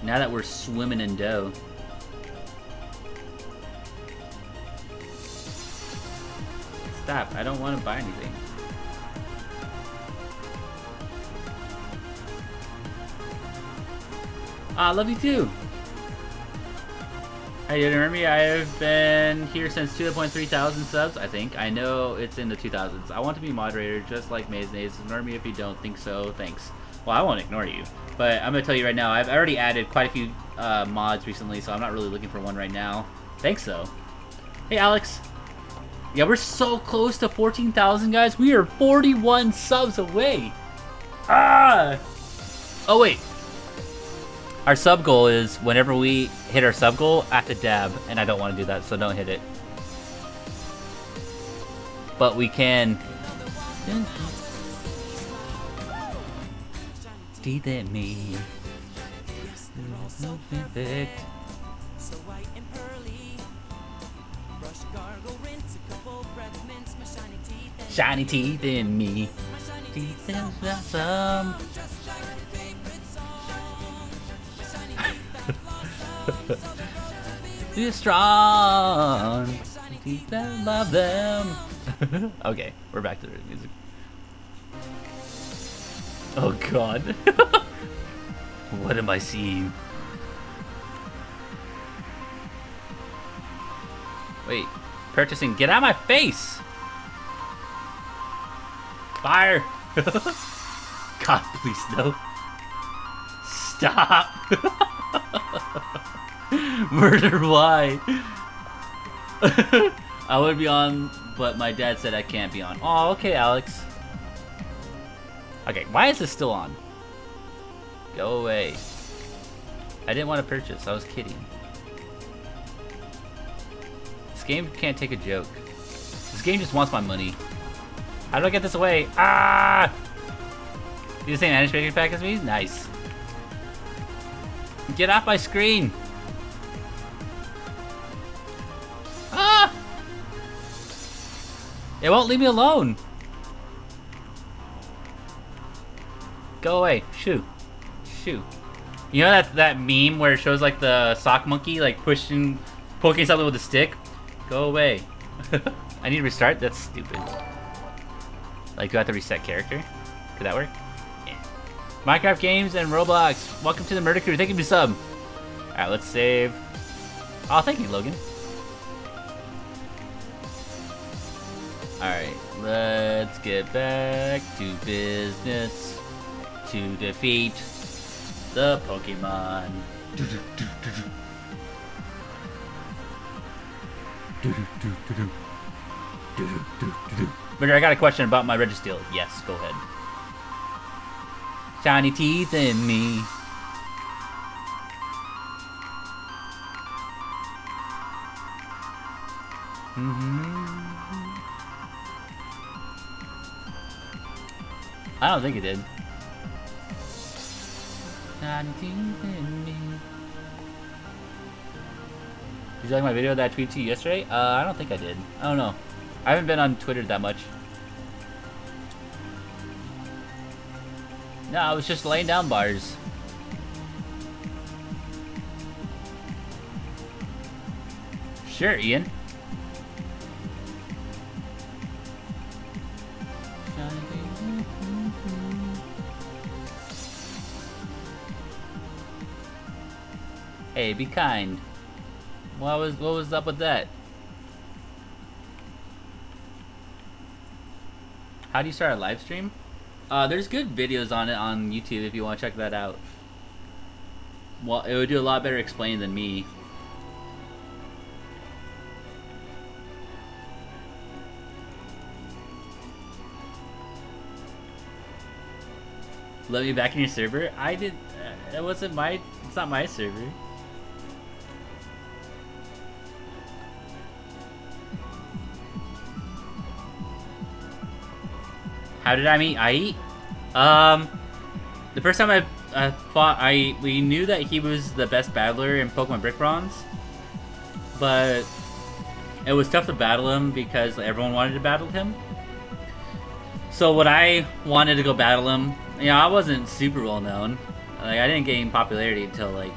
Now that we're swimming in dough. Stop, I don't want to buy anything. I love you too. Hey, you remember me? I have been here since 2.3 thousand subs, I think. I know it's in the 2000s. I want to be moderator just like Maze Naze. Ignore me if you don't think so. Thanks. Well, I won't ignore you. But I'm going to tell you right now, I've already added quite a few mods recently, so I'm not really looking for one right now. Thanks, though. Hey, Alex. Yeah, we're so close to 14,000, guys. We are 41 subs away. Ah! Oh, wait. Our sub goal is whenever we hit our sub goal, I have to dab, and I don't want to do that, so don't hit it. But we can. Teeth at me. No perfect. Shiny teeth in me. Teeth and blossom. You're strong. Teeth that love them. Okay, we're back to the music. Oh god. What am I seeing? Wait, purchasing. Get out of my face! Fire! God, please no. Stop! Murder, why? I would be on, but my dad said I can't be on. Oh, okay, Alex. Okay, why is this still on? Go away. I didn't want to purchase, I was kidding. This game can't take a joke. This game just wants my money. How do I get this away? Ah! You the same animation pack as me? Nice. Get off my screen! Ah! It won't leave me alone. Go away. Shoo. Shoo. You know that meme where it shows like the sock monkey like poking something with a stick? Go away. I need to restart? That's stupid. Like, do I have to reset character? Could that work? Yeah. Minecraft games and Roblox. Welcome to the Murder Crew. Thank you for sub. Alright, let's save. Oh, thank you, Logan. Alright, let's get back to business to defeat the Pokemon. But I got a question about my Registeel. Yes, go ahead. Shiny teeth in me. I don't think it did. Shiny teeth in me. Did you like my video that I tweeted to you yesterday? I don't think I did. I don't know. I haven't been on Twitter that much. No, I was just laying down bars. Sure, Ian. Hey, be kind. What was up with that? How do you start a live stream? There's good videos on it on YouTube if you want to check that out. Well, it would do a lot better explaining than me. Let me back in your server? I did. It wasn't my. It's not my server. How did I meet Ai? The first time I fought Ai, we knew that he was the best battler in Pokemon Brick Bronze, but it was tough to battle him because everyone wanted to battle him. So when I wanted to go battle him, you know, I wasn't super well known. Like, I didn't gain popularity until like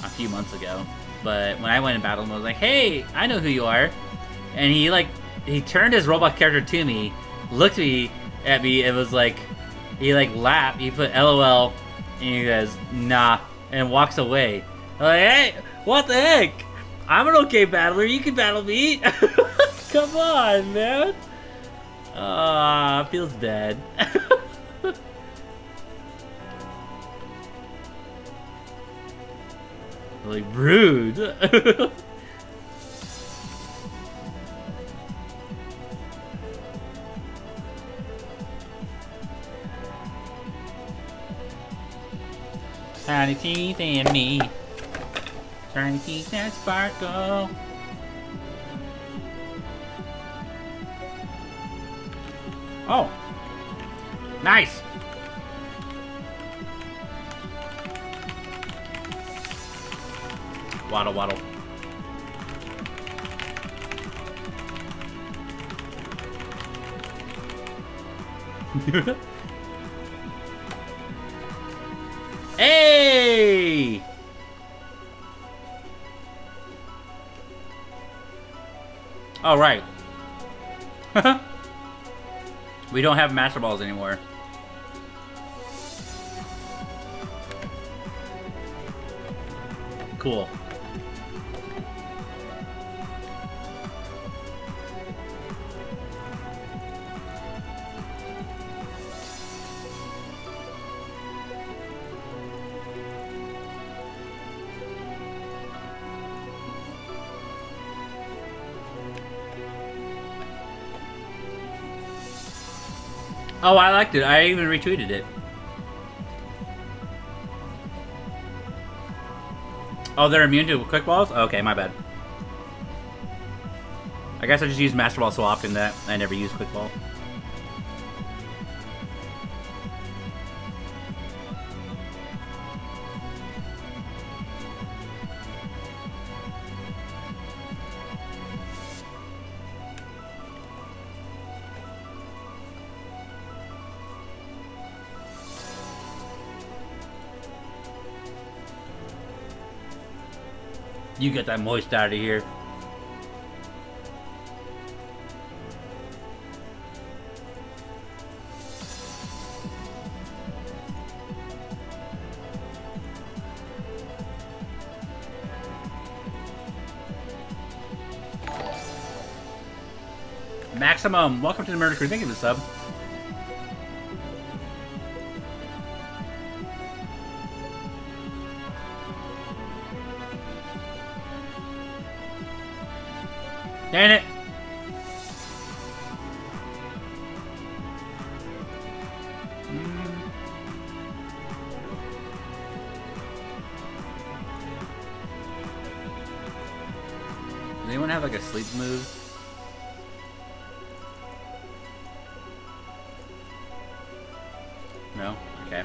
a few months ago. But when I went and battled him, I was like, "Hey, I know who you are," and he turned his robot character to me, looked at me, and was like, he like laughed, he put LOL, and he goes, "Nah," and walks away. I'm like, "Hey, what the heck? I'm an okay battler, you can battle me." Come on, man. Feels bad. Like, rude. Tiny teeth and me. Tiny teeth that sparkle. Oh. Nice. Waddle, waddle. Hey! All right. We don't have Master Balls anymore. Cool. Oh, I liked it. I even retweeted it. Oh, they're immune to quick balls? Okay, my bad. I guess I just use Master Ball so often that I never use quick ball. You get that moist out of here. Maximum, welcome to the Murder Crew. Thank you for the sub. Dang it! Does anyone have like a sleep move? No? Okay.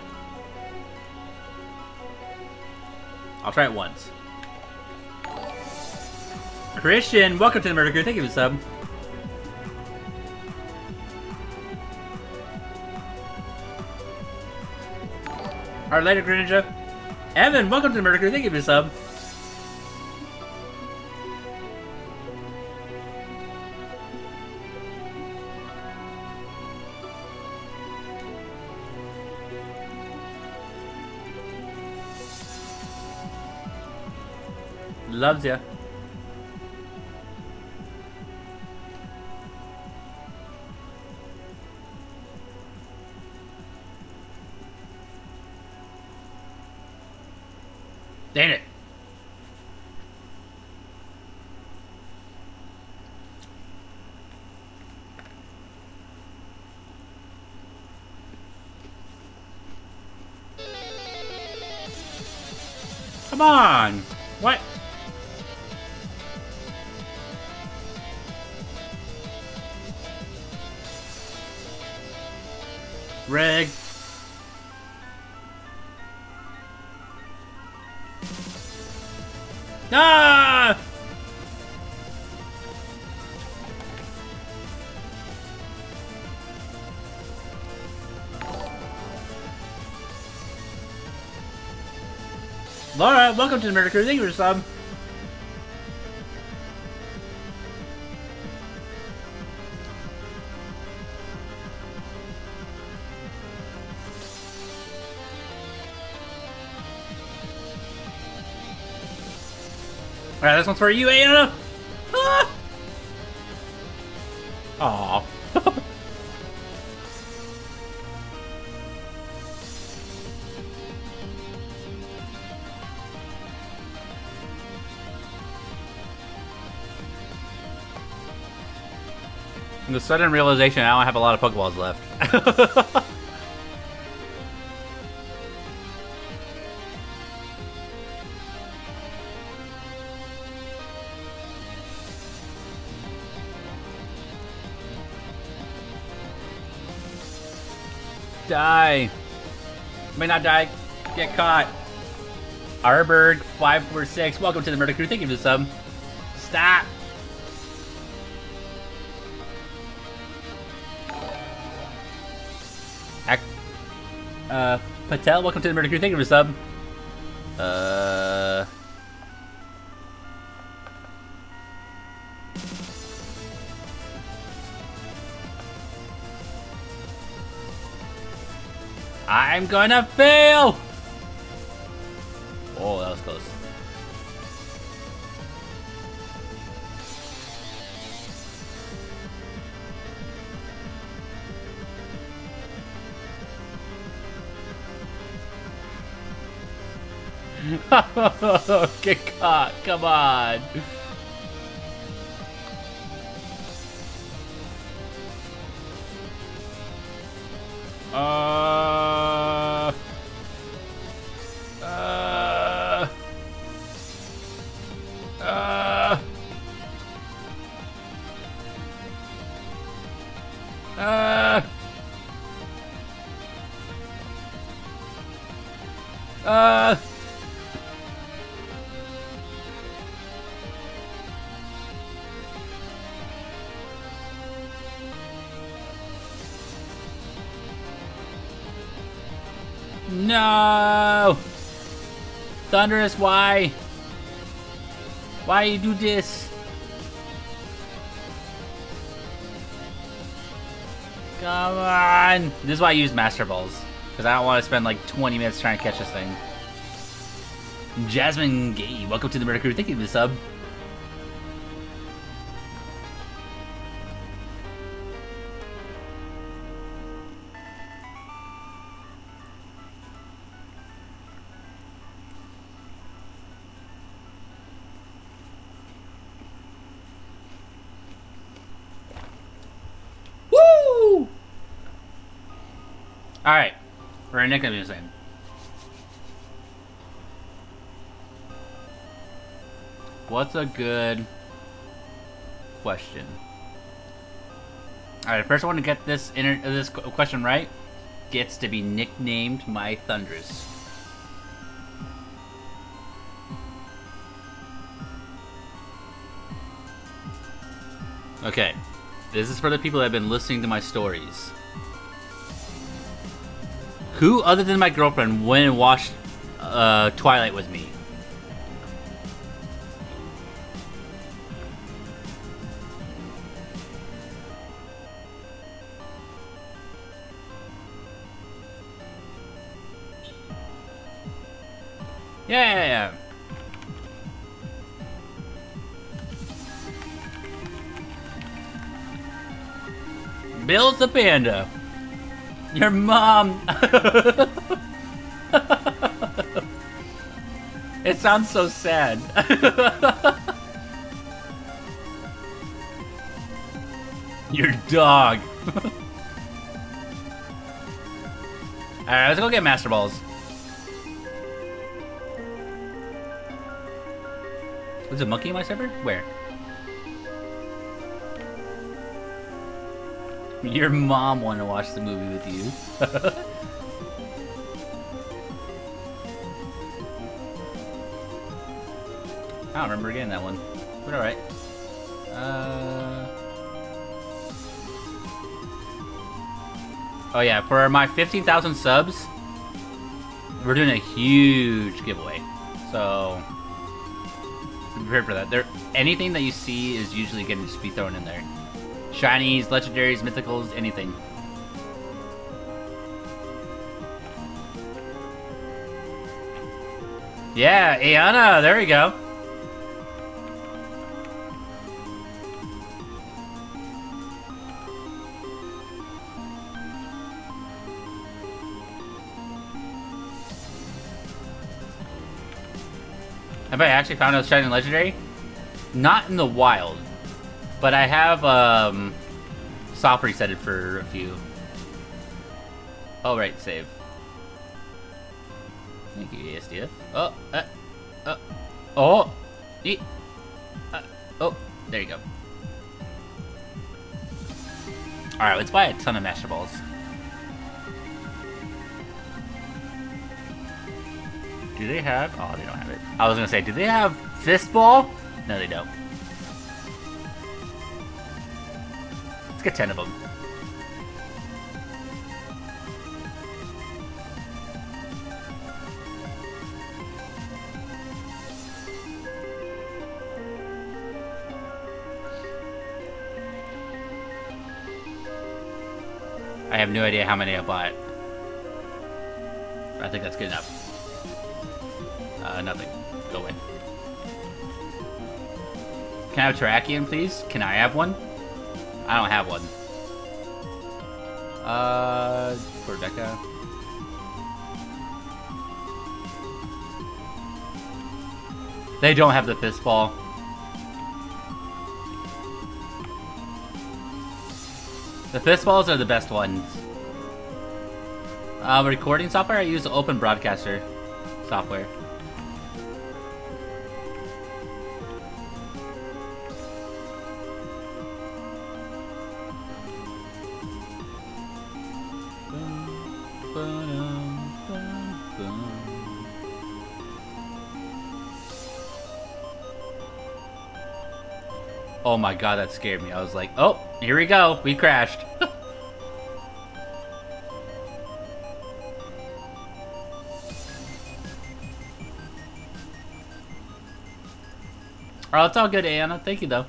I'll try it once. Christian, welcome to the Murder Crew. Thank you for the sub. Alright, later, Greninja. Evan, welcome to the Murder Crew. Thank you for the sub. Loves ya. Dang it. Come on. What? Rig. Ah! Laura, welcome to the Murder Crew. Thank you for the sub. Alright, this one's for you, Anna! Ah! Aw. The sudden realization I don't have a lot of Pokeballs left. Die. May not die. Get caught. Arberg 546. Welcome to the Murder Crew. Thank you for the sub. Stop. Patel, welcome to the Murder Crew. Thank you for the sub. I'm gonna fail! Oh, that was close. Get caught, come on. No! Thunderous, why? Why you do this? Come on! This is why I use Master Balls. Because I don't want to spend like 20 minutes trying to catch this thing. Jasmine Gay, welcome to the Murder Crew. Thank you for the sub. Woo! Alright. We're not gonna be the same. What's a good question? Alright, the first one to get this question right gets to be nicknamed my Thunderous. Okay, this is for the people that have been listening to my stories. Who other than my girlfriend went and watched Twilight with me? Yeah. Bill's the panda. Your mom. It sounds so sad. Your dog. Alright, let's go get Master Balls. Was a monkey in my server? Where? Your mom wanted to watch the movie with you. I don't remember getting that one. But alright. Oh yeah, for my 15,000 subs, we're doing a huge giveaway. So, be prepared for that. Anything that you see is usually going to just be thrown in there. Shinies, legendaries, mythicals, anything. Yeah, Ayana, there we go. Have I actually found a shiny legendary? Not in the wild, but I have soft resetted for a few. Oh right, save. Thank you, ASDF. Oh, oh, there you go. All right, let's buy a ton of Master Balls. Do they have? Oh, they don't have it. I was gonna say, do they have Fist Ball? No, they don't. Let's get 10 of them. I have no idea how many I bought. I think that's good enough. Nothing. Go away. Can I have Terrakion, please? Can I have one? I don't have one. For Becca. They don't have the Fist Ball. The Fist Balls are the best ones. Recording software, I use Open Broadcaster software. Oh my god, that scared me. I was like, oh, here we go. We crashed. Oh, it's all good, Anna. Thank you, though.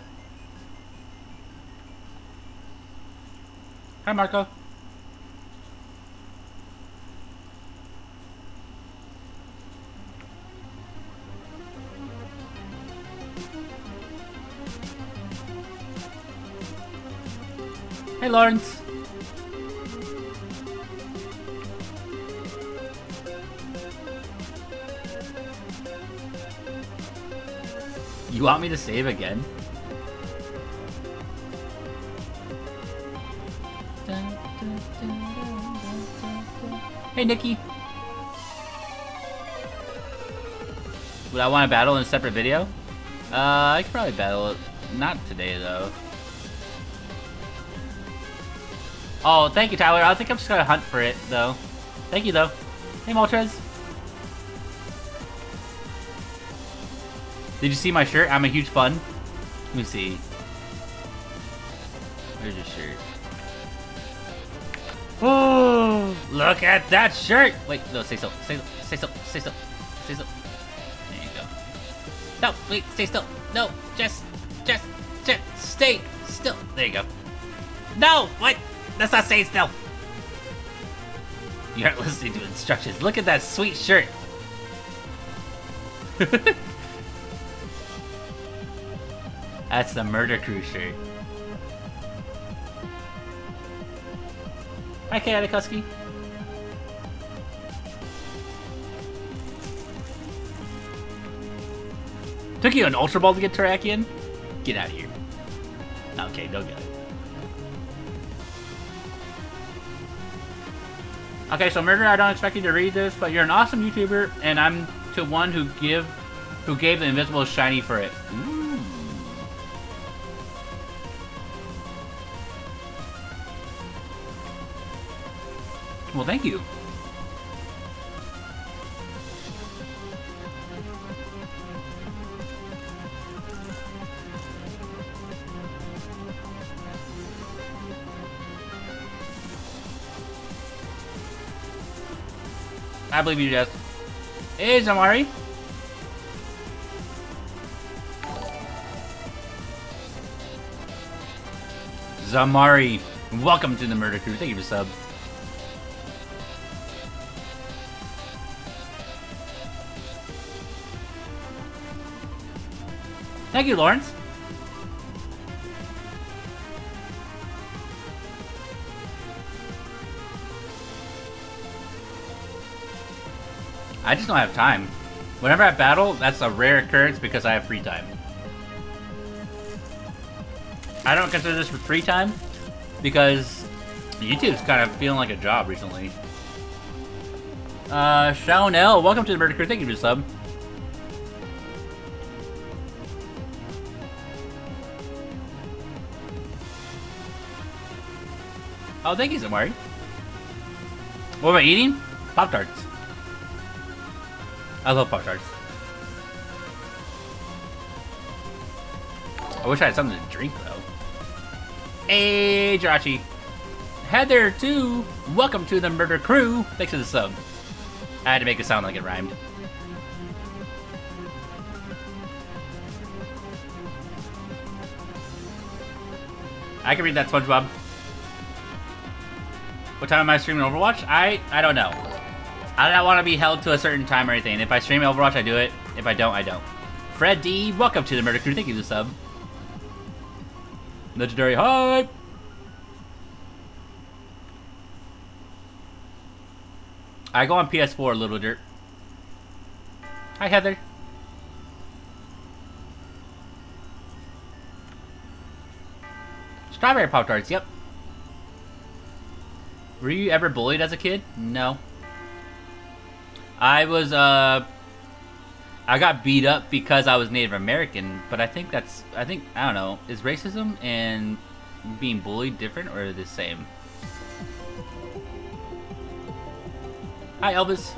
Hi, Marco. Hey, Lawrence. You want me to save again? Hey, Nikki. Would I want to battle in a separate video? I could probably battle it. Not today, though. Oh, thank you, Tyler. I think I'm just gonna hunt for it, though. Thank you, though. Hey, Moltres. Did you see my shirt? I'm a huge fun. Let me see. Where's your shirt? Oh, look at that shirt! Wait, no, stay still. Stay still. Stay still. Stay still. Stay still. There you go. No, wait, stay still. No, just stay still. There you go. No, what? That's not staying still. You aren't listening to instructions. Look at that sweet shirt. That's the Murder Crew shirt. Hi, Chaotic Husky. Took you an Ultra Ball to get Terrakion? Get out of here. Okay, no good. Okay, so Murder, I don't expect you to read this, but you're an awesome YouTuber, and I'm to one who gave the invisible shiny for it. Ooh. Well, thank you. I believe you, Jess. Hey, Zamari. Zamari, welcome to the Murder Crew. Thank you for the sub. Thank you, Lawrence. I just don't have time. Whenever I battle, that's a rare occurrence because I have free time. I don't consider this for free time because YouTube's kind of feeling like a job recently. Shaun L, welcome to the Murder Crew. Thank you for the sub. Oh, thank you, Zamari. What am I eating? Pop-Tarts. I love Pop-Tarts. I wish I had something to drink, though. Hey, Jirachi. Heather, too. Welcome to the Murder Crew. Thanks for the sub. I had to make it sound like it rhymed. I can read that, SpongeBob. What time am I streaming Overwatch? I don't know. I don't want to be held to a certain time or anything. If I stream Overwatch, I do it. If I don't, I don't. Fred D, welcome to the Murder Crew. Thank you for the sub. Legendary hype. I go on PS4, Little Dirt. Hi, Heather. Strawberry Pop-Tarts, yep. Were you ever bullied as a kid? No. I was, I got beat up because I was Native American, but I think I don't know, is racism and being bullied different or the same? Hi, Elvis.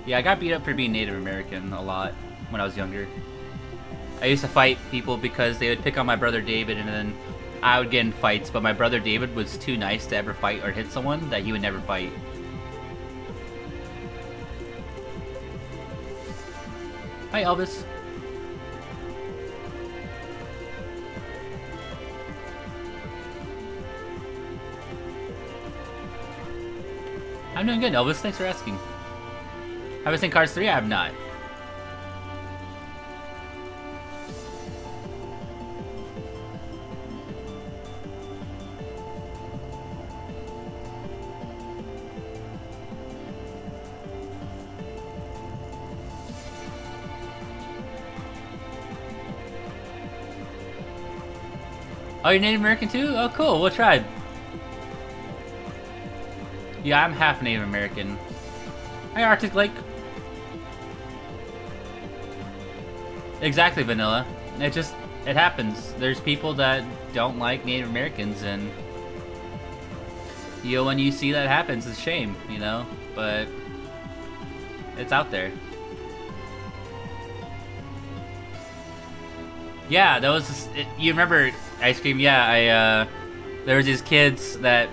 Yeah, I got beat up for being Native American a lot when I was younger. I used to fight people because they would pick on my brother David, and then I would get in fights, but my brother David was too nice to ever fight or hit someone that he would never fight. Hi, Elvis. I'm doing good, Elvis. Thanks for asking. Have I seen Cars 3? I have not. Oh, you're Native American too? Oh, cool. What tribe? Yeah, I'm half Native American. Hi, Arctic Lake. Exactly, Vanilla. It happens. There's people that don't like Native Americans, and when you see that happens, it's a shame, but it's out there. Yeah, that was you remember Ice Cream? Yeah, there was these kids that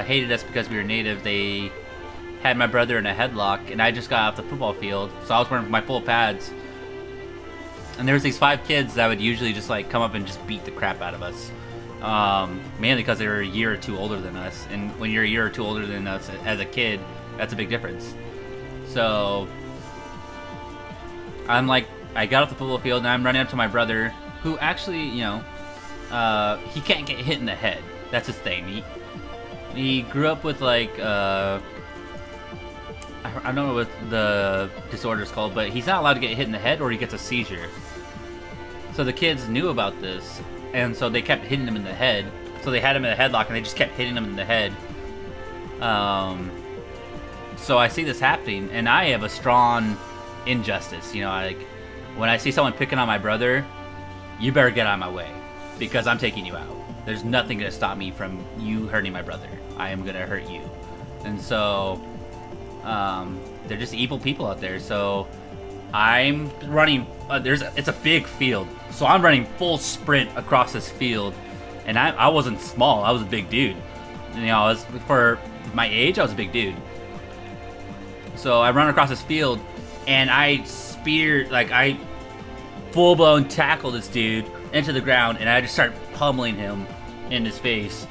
hated us because we were Native. They had my brother in a headlock, and I just got off the football field, so I was wearing my full pads. And there was these 5 kids that would usually just like come up and just beat the crap out of us, mainly because they were a year or two older than us. And when you're a year or two older than us as a kid, that's a big difference. So I'm like, I got off the football field and I'm running up to my brother, who actually, he can't get hit in the head. That's his thing. He grew up with like I don't know what the disorder is called, but he's not allowed to get hit in the head or he gets a seizure. So the kids knew about this, and so they kept hitting him in the head. So they had him in a headlock, and they just kept hitting him in the head. So I see this happening, and I have a strong injustice. You know, like when I see someone picking on my brother, you better get out of my way, because I'm taking you out. There's nothing gonna stop me from you hurting my brother. I am gonna hurt you. And so, they're just evil people out there. So I'm running. It's a big field, so I'm running full sprint across this field, and I wasn't small. I was a big dude. You know, for my age, I was a big dude. So I run across this field, and I full-blown tackle this dude into the ground, and I just start pummeling him in his face.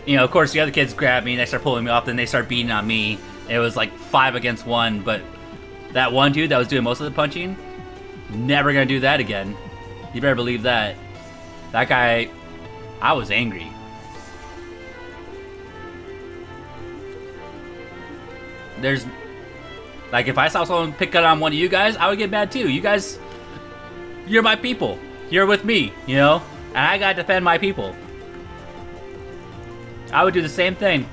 You know, of course, the other kids grab me, and they start pulling me off, then they start beating on me. It was like 5 against 1, but that one dude that was doing most of the punching, never gonna do that again. You better believe that. That guy, I was angry. There's, like, if I saw someone pick on one of you guys, I would get mad too. You guys, you're my people. You're with me, you know? And I gotta defend my people. I would do the same thing.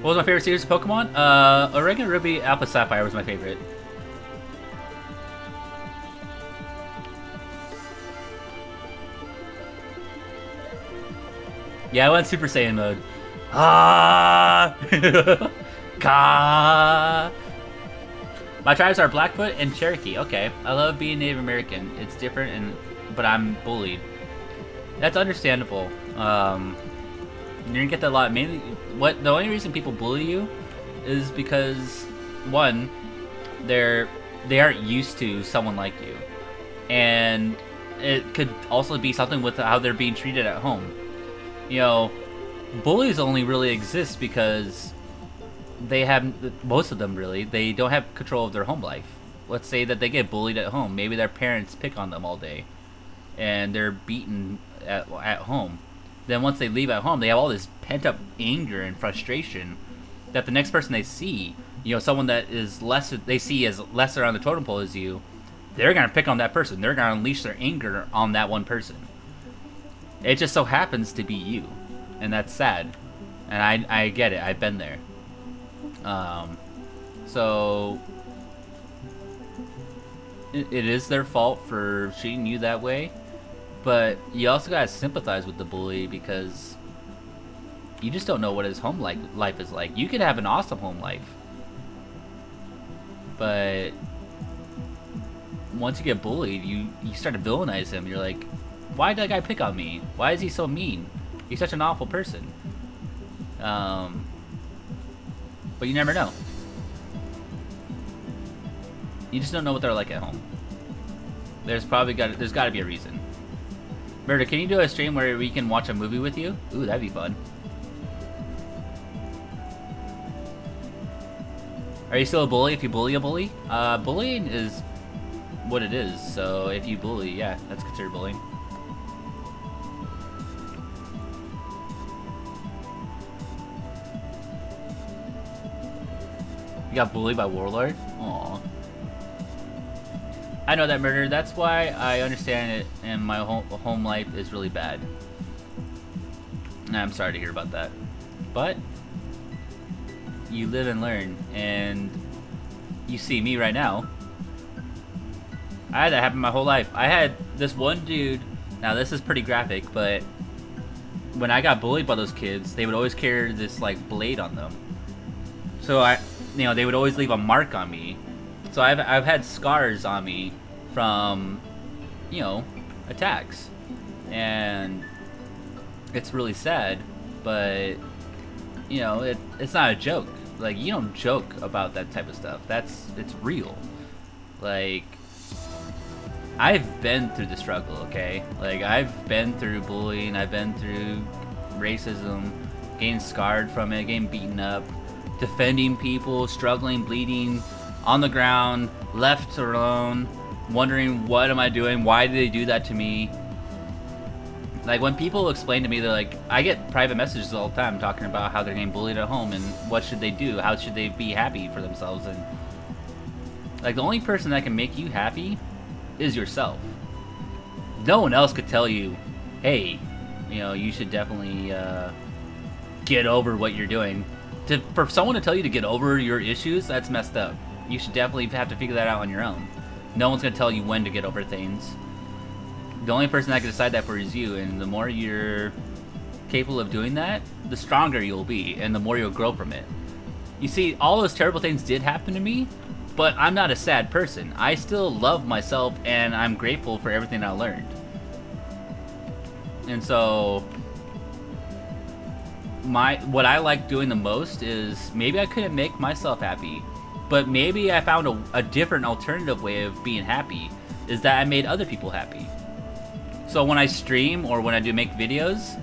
What was my favorite series of Pokemon? Oregon Ruby Alpha Sapphire was my favorite. Yeah, I went Super Saiyan mode. Ah! Ka! My tribes are Blackfoot and Cherokee. Okay, I love being Native American. It's different, but I'm bullied. That's understandable. You're gonna get that a lot. Mainly, the only reason people bully you is because, one, they aren't used to someone like you, and it could also be something with how they're being treated at home. You know, bullies only really exist because they have, most of them really, they don't have control of their home life. Let's say that they get bullied at home. Maybe their parents pick on them all day, and they're beaten at home. Then once they leave at home, they have all this pent-up anger and frustration that the next person they see, you know, someone that is lesser, they see as lesser on the totem pole as you, they're gonna pick on that person. They're gonna unleash their anger on that one person. It just so happens to be you, and that's sad. And I get it. I've been there. So it is their fault for treating you that way. But you also gotta sympathize with the bully, because you just don't know what his home life is like. You could have an awesome home life, but once you get bullied, you start to villainize him. You're like, why did that guy pick on me? Why is he so mean? He's such an awful person. But you never know. You just don't know what they're like at home. There's gotta be a reason. Murder, can you do a stream where we can watch a movie with you? Ooh, that'd be fun. Are you still a bully if you bully a bully? Bullying is what it is, so if you bully, yeah, that's considered bullying. You got bullied by Warlord? Aww. I know that, Murder. That's why I understand it, and my home life is really bad. I'm sorry to hear about that. But you live and learn, and you see me right now. I had that happen my whole life. I had this one dude, now this is pretty graphic, but when I got bullied by those kids, they would always carry this like blade on them. So they would always leave a mark on me. So I've had scars on me from, you know, attacks, and it's really sad, but you know, it's not a joke. Like, you don't joke about that type of stuff. It's real. Like, I've been through the struggle, okay? Like, I've been through bullying, I've been through racism, getting scarred from it, getting beaten up, defending people, struggling, bleeding, on the ground, left alone, wondering what am I doing? Why did they do that to me? Like when people explain to me, they're like, I get private messages all the time talking about how they're getting bullied at home and what should they do? How should they be happy for themselves? And like the only person that can make you happy is yourself. No one else could tell you, hey, you know, you should definitely get over what you're doing. For someone to tell you to get over your issues, that's messed up. You should definitely have to figure that out on your own. No one's gonna tell you when to get over things. The only person that can decide that for is you, and the more you're capable of doing that, the stronger you'll be, and the more you'll grow from it. You see, all those terrible things did happen to me, but I'm not a sad person. I still love myself, and I'm grateful for everything I learned. And so, what I like doing the most is, maybe I couldn't make myself happy, but maybe I found a different alternative way of being happy, is that I made other people happy. So when I stream or when I do make videos,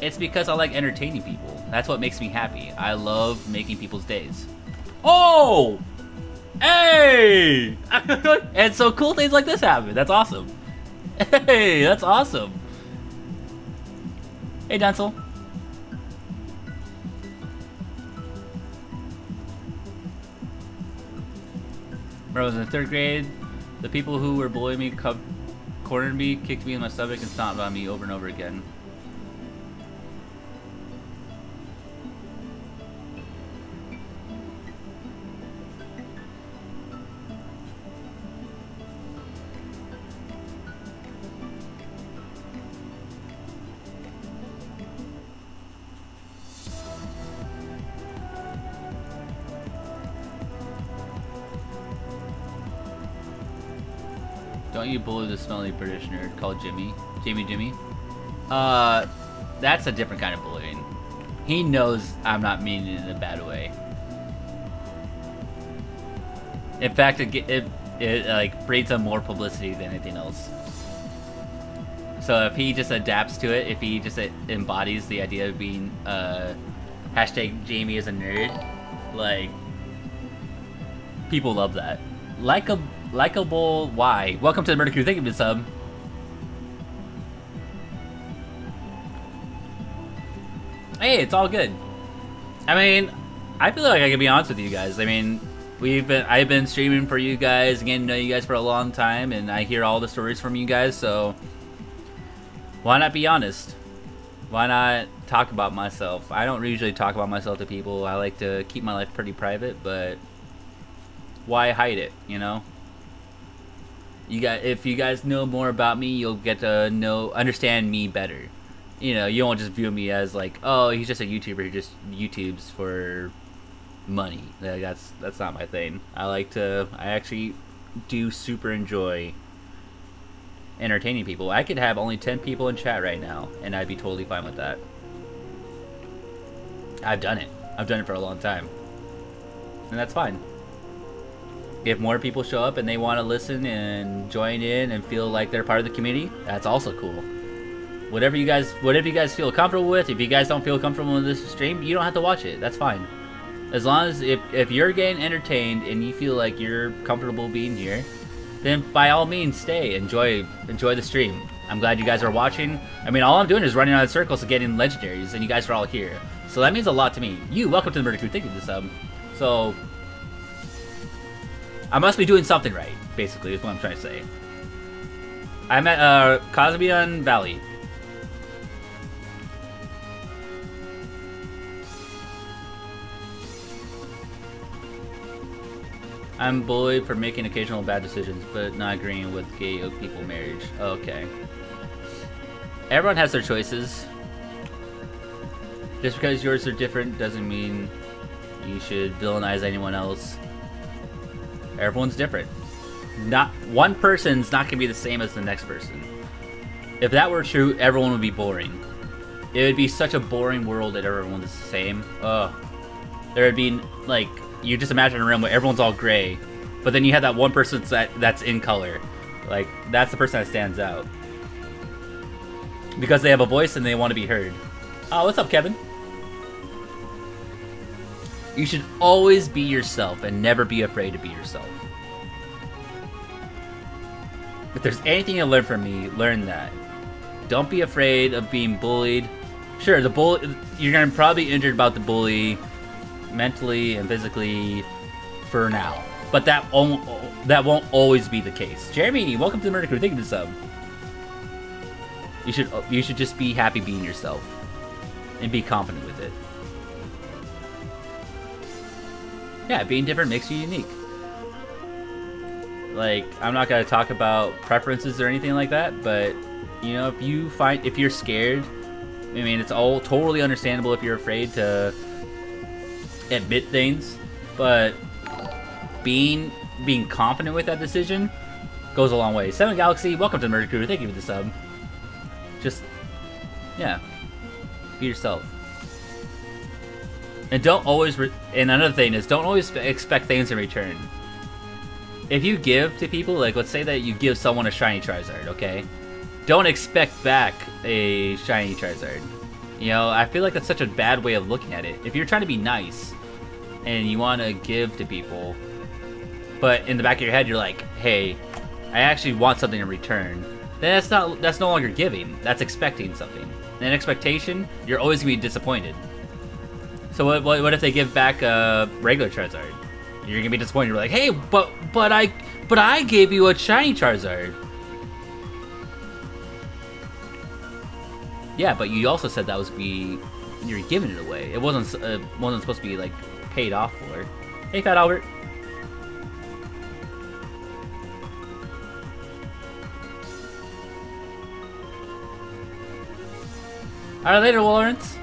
it's because I like entertaining people. That's what makes me happy. I love making people's days. Oh! Hey! And so cool things like this happen. That's awesome. Hey, that's awesome. Hey, Denzel. When I was in 3rd grade, the people who were bullying me cornered me, kicked me in my stomach, and stomped on me over and over again. Don't you bully the smelly British nerd called Jimmy? Jimmy? That's a different kind of bullying. He knows I'm not meaning it in a bad way. In fact, it like brings him more publicity than anything else. So if he just adapts to it, if he just embodies the idea of being hashtag Jamie is a nerd, like people love that. Likeable Y. Welcome to the Murder Crew. Thank you for the sub. Hey, it's all good. I mean, I feel like I can be honest with you guys. I mean, I've been streaming for you guys, getting to know you guys for a long time, and I hear all the stories from you guys, so why not be honest? Why not talk about myself? I don't usually talk about myself to people. I like to keep my life pretty private, but why hide it, you know? If you guys know more about me, you'll get to understand me better. You know, you won't just view me as like, oh, he's just a YouTuber who just YouTubes for money. Like, that's not my thing. I actually do super enjoy entertaining people. I could have only 10 people in chat right now, and I'd be totally fine with that. I've done it. I've done it for a long time. And that's fine. If more people show up and they want to listen and join in and feel like they're part of the community, that's also cool. Whatever you guys feel comfortable with. If you guys don't feel comfortable with this stream, you don't have to watch it. That's fine. As long as if you're getting entertained and you feel like you're comfortable being here, then by all means stay. Enjoy the stream. I'm glad you guys are watching. I mean, all I'm doing is running around in circles and getting legendaries, and you guys are all here. So that means a lot to me. Welcome to the Murder Crew. Thank you for the sub. So I must be doing something right, basically, is what I'm trying to say. I'm at Cosmian Valley. I'm bullied for making occasional bad decisions, but not agreeing with gay people marriage. Okay. Everyone has their choices. Just because yours are different doesn't mean you should villainize anyone else. Everyone's different. Not one person's not gonna be the same as the next person. If that were true, everyone would be boring. It would be such a boring world that everyone's the same. Ugh. There would be like, you just imagine a room where everyone's all gray, but then you have that one person that's in color. Like, that's the person that stands out. Because they have a voice and they want to be heard. Oh, what's up, Kevin? You should always be yourself and never be afraid to be yourself. If there's anything you learn from me, learn that. Don't be afraid of being bullied. Sure, you're gonna probably be injured about the bully mentally and physically for now. But that won't always be the case. Jeremy, welcome to the Murder Crew. Thank you for the sub. You should just be happy being yourself and be confident with it. Yeah, being different makes you unique. Like, I'm not gonna talk about preferences or anything like that, but you know, if you're scared, I mean, it's all totally understandable if you're afraid to admit things, but being confident with that decision goes a long way. 7 Galaxy, welcome to the Murder Crew. Thank you for the sub. Just, yeah, be yourself. And don't always, and another thing is, don't always expect things in return. If you give to people, like, let's say that you give someone a shiny Charizard, okay? Don't expect back a shiny Charizard. You know, I feel like that's such a bad way of looking at it. If you're trying to be nice, and you want to give to people, but in the back of your head you're like, hey, I actually want something in return, then that's no longer giving. That's expecting something. And expectation, you're always gonna be disappointed. So what if they give back a regular Charizard? You're gonna be disappointed. You're like, hey, but I gave you a shiny Charizard. Yeah, but you also said that was you're giving it away. It wasn't supposed to be like paid off for. Hey, Fat Albert. Alright, later, Lawrence.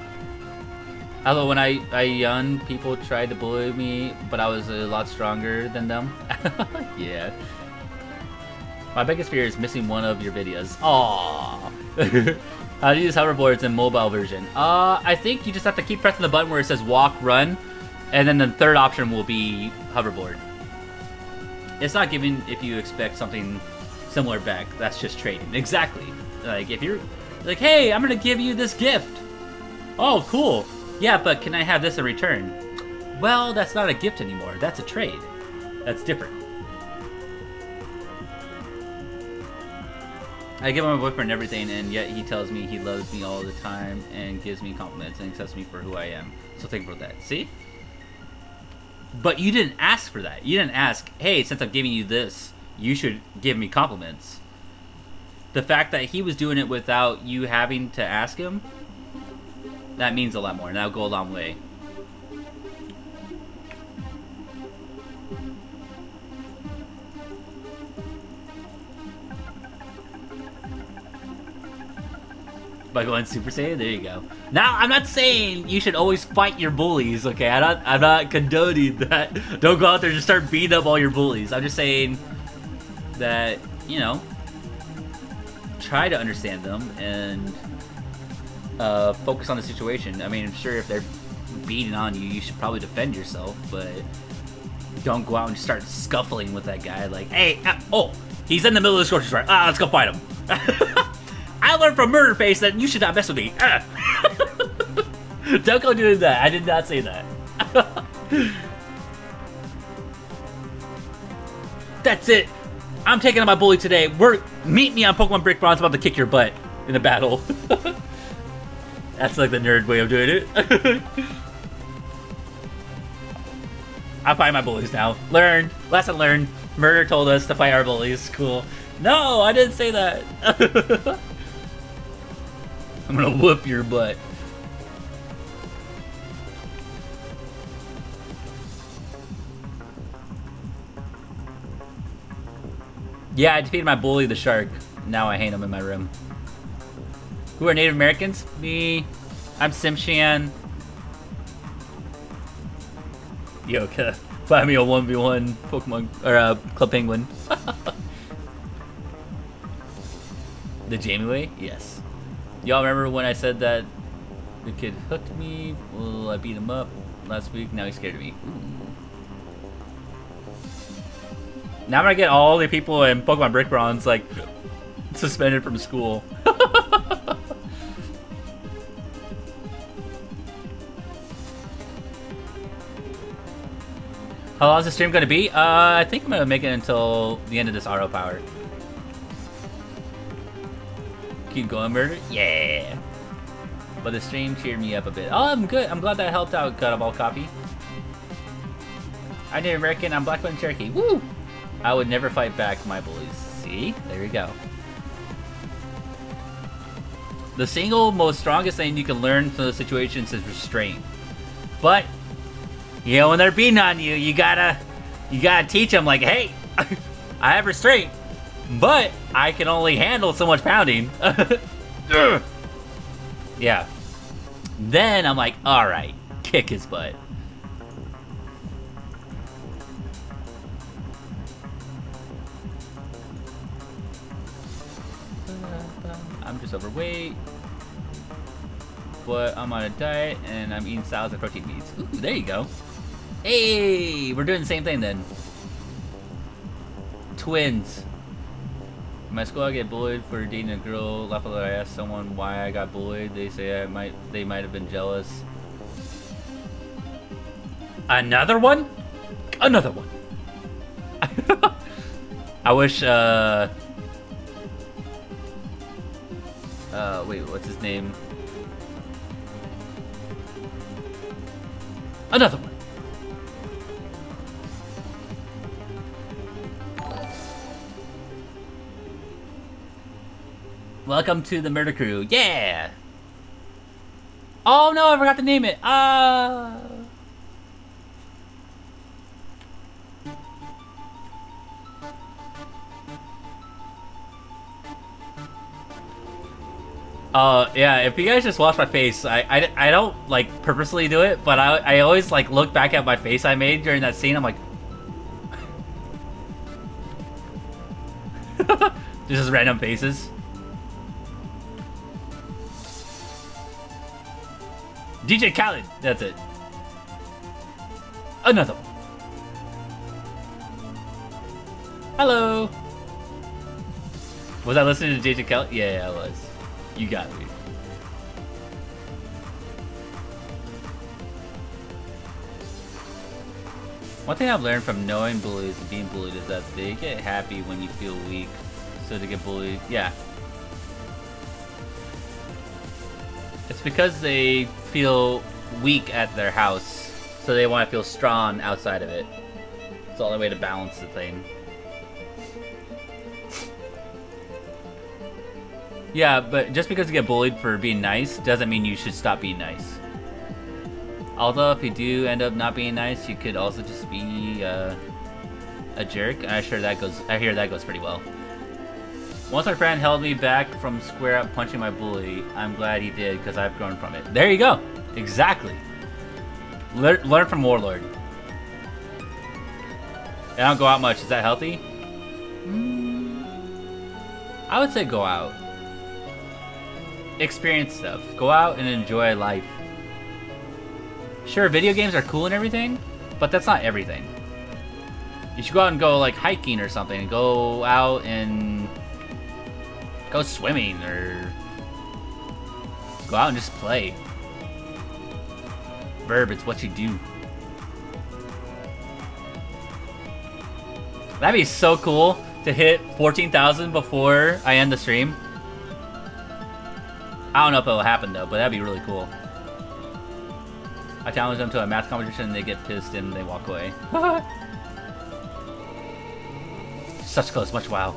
Although when I young, people tried to bully me, but I was a lot stronger than them. Yeah. My biggest fear is missing one of your videos. Aww. How do you use hoverboards in mobile version? I think you just have to keep pressing the button where it says walk, run, and then the third option will be hoverboard. It's not giving if you expect something similar back. That's just trading. Exactly. Like, if you're like, hey, I'm gonna give you this gift. Oh, cool. Yeah, but can I have this in return? Well, that's not a gift anymore. That's a trade. That's different. I give my boyfriend everything, and yet he tells me he loves me all the time and gives me compliments and accepts me for who I am. So think about that. See? But you didn't ask for that. You didn't ask, hey, since I'm giving you this, you should give me compliments. The fact that he was doing it without you having to ask him, that means a lot more, and that'll go a long way. By going Super Saiyan, there you go. Now, I'm not saying you should always fight your bullies, okay? I'm not condoning that. Don't go out there and just start beating up all your bullies. I'm just saying that, you know, try to understand them and focus on the situation. I mean, I'm sure if they're beating on you, you should probably defend yourself, but don't go out and start scuffling with that guy like, hey, oh, he's in the middle of the grocery store. Let's go fight him. I learned from Iammurdrface that you should not mess with me. Don't go doing that. I did not say that. That's it. I'm taking on my bully today. Meet me on Pokemon Brick Bronze. About to kick your butt in a battle. That's like the nerd way of doing it. I fight my bullies now. Learned. Lesson learned. Murder told us to fight our bullies. Cool. No, I didn't say that. I'm gonna whoop your butt. Yeah, I defeated my bully, the shark. Now I hate him in my room. Who are Native Americans? Me. I'm Simshan. Yo, find me a 1v1 Pokemon, or Club Penguin. The Jamie way? Yes. Y'all remember when I said that the kid hooked me? Well, I beat him up last week. Now he's scared of me. Ooh. Now I'm gonna get all the people in Pokemon Brick Bronze like suspended from school. How long is the stream gonna be? I think I'm gonna make it until the end of this auto power. Keep going, Murder. Yeah. But the stream cheered me up a bit. Oh, I'm good. I'm glad that helped out, Guttaball Copy. I'm Native American. I'm Black Button Cherokee. Woo! I would never fight back my bullies. See? There we go. The single most strongest thing you can learn from the situations is restraint. But, you know, when they're beating on you, you gotta teach them, like, hey, I have restraint, but I can only handle so much pounding. Yeah. Then I'm like, alright, kick his butt. I'm just overweight, but I'm on a diet and I'm eating salads and protein meats. Ooh, there you go. Hey, we're doing the same thing then. Twins. In my school, I get bullied for dating a girl. Luckily, I asked someone why I got bullied. They say they might have been jealous. Another one? Another one. I wish, wait, what's his name? Another one. Welcome to the Murder Crew. Yeah! Oh no, I forgot to name it. Yeah, if you guys just watch my face, I don't, like, purposely do it, but I always, like, look back at my face I made during that scene, I'm like... just random faces. DJ Khaled, that's it. Another one. Hello. Was I listening to DJ Khaled? Yeah, I was. You got me. One thing I've learned from knowing bullies and being bullied is that they get happy when you feel weak. So to get bullied, yeah. It's because they feel weak at their house, so they want to feel strong outside of it. It's the only way to balance the thing. Yeah, but just because you get bullied for being nice doesn't mean you should stop being nice. Although if you do end up not being nice, you could also just be a jerk. I hear that goes pretty well. Once my friend held me back from square up punching my bully, I'm glad he did because I've grown from it. There you go. Exactly. Learn from Warlord. I don't go out much. Is that healthy? I would say go out. Experience stuff. Go out and enjoy life. Sure, video games are cool and everything, but that's not everything. You should go out and go like hiking or something. Go out and go swimming or go out and just play. Verb, it's what you do. That'd be so cool to hit 14,000 before I end the stream. I don't know if it'll happen though, but that'd be really cool. I challenge them to a math competition and they get pissed and they walk away. Such close, much wow.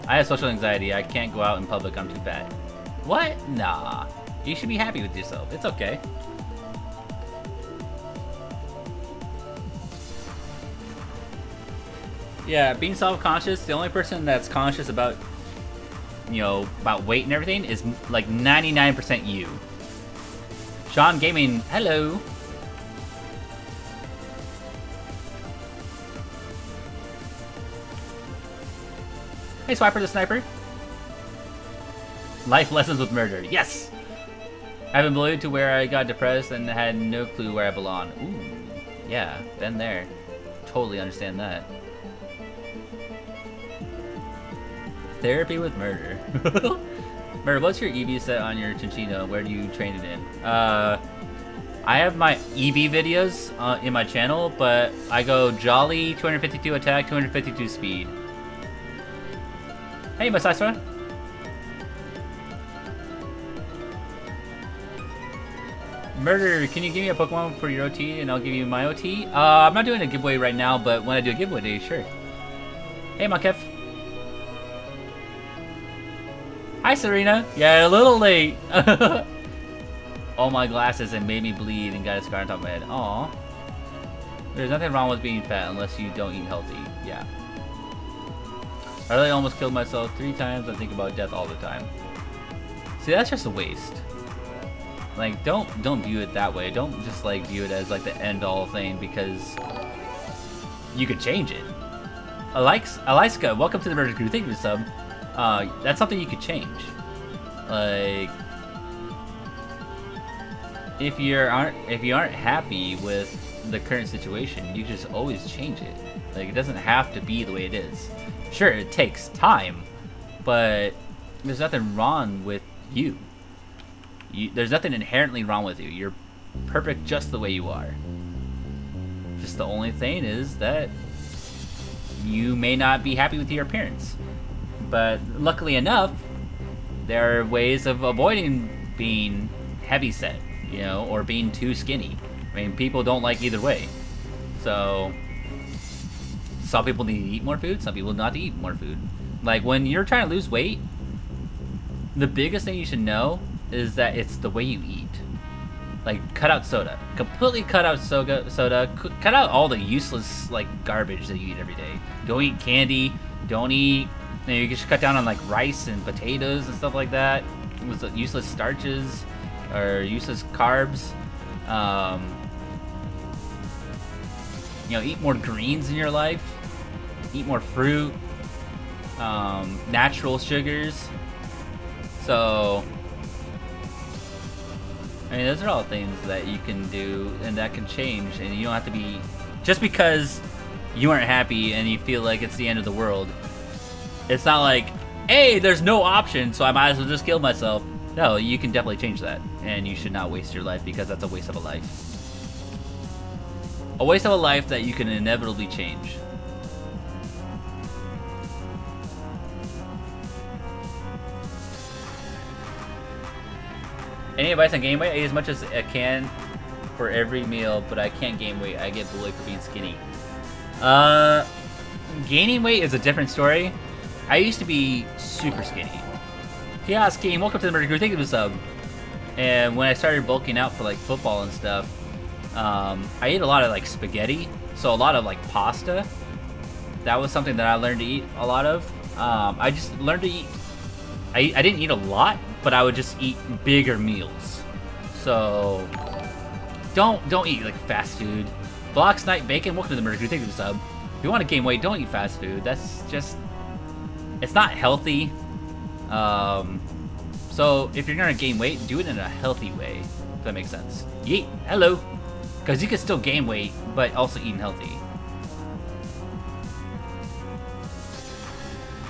I have social anxiety. I can't go out in public. I'm too fat. What? Nah. You should be happy with yourself. It's okay. Yeah, being self-conscious, the only person that's conscious about, you know, about weight and everything is like 99% you. Sean Gaming, hello. Hey, Swiper the Sniper. Life lessons with murder. Yes! I've been bullied to where I got depressed and had no clue where I belong. Ooh, yeah, been there. Totally understand that. Therapy with murder. Murder, what's your EV set on your Chinchino? Where do you train it in? I have my EV videos in my channel, but I go Jolly, 252 attack, 252 speed. Hey, Masasura. Murder, can you give me a Pokemon for your OT and I'll give you my OT? I'm not doing a giveaway right now, but when I do a giveaway day, sure. Hey, Makef. Hi, Serena. Yeah, a little late. All my glasses and made me bleed and got a scar on top of my head. Aw. There's nothing wrong with being fat unless you don't eat healthy. Yeah. I really almost killed myself 3 times. I think about death all the time. See, that's just a waste. Like, don't view it that way. Don't just like view it as like the end-all thing because you could change it. Aliska, welcome to the Murder Crew. Thank you for the sub. That's something you could change. Like, if you aren't happy with the current situation, you just always change it. Like, it doesn't have to be the way it is. Sure, it takes time, but there's nothing wrong with you. There's nothing inherently wrong with you. You're perfect just the way you are. Just the only thing is that you may not be happy with your appearance. But luckily enough, there are ways of avoiding being heavyset, you know, or being too skinny. I mean, people don't like either way. So, some people need to eat more food, some people not to eat more food. Like, when you're trying to lose weight, the biggest thing you should know is that it's the way you eat. Like, cut out soda. Completely cut out soda. Cut out all the useless, like, garbage that you eat every day. Don't eat candy. Don't eat... You know, you should cut down on, like, rice and potatoes and stuff like that. With useless starches or useless carbs. You know, eat more greens in your life. Eat more fruit. Natural sugars. So... I mean, those are all things that you can do and that can change, and you don't have to be... Just because you aren't happy and you feel like it's the end of the world, it's not like, hey, there's no option, so I might as well just kill myself. No, you can definitely change that, and you should not waste your life because that's a waste of a life. A waste of a life that you can inevitably change. Any advice on gain weight? I eat as much as I can for every meal, but I can't gain weight. I get bullied for being skinny. Gaining weight is a different story. I used to be super skinny. Chaos King, welcome to the Murder Crew. Thank you for the sub. And when I started bulking out for like football and stuff, I ate a lot of like spaghetti, so a lot of like pasta. That was something that I learned to eat a lot of. I just learned to eat. I didn't eat a lot, but I would just eat bigger meals. So don't eat like fast food. Blox Night Bacon, welcome to the Murder Crew. Thank you for the sub. If you want to gain weight, don't eat fast food. That's just, it's not healthy. So if you're gonna gain weight, do it in a healthy way. If that makes sense. Yeet, hello. Because you can still gain weight, but also eating healthy.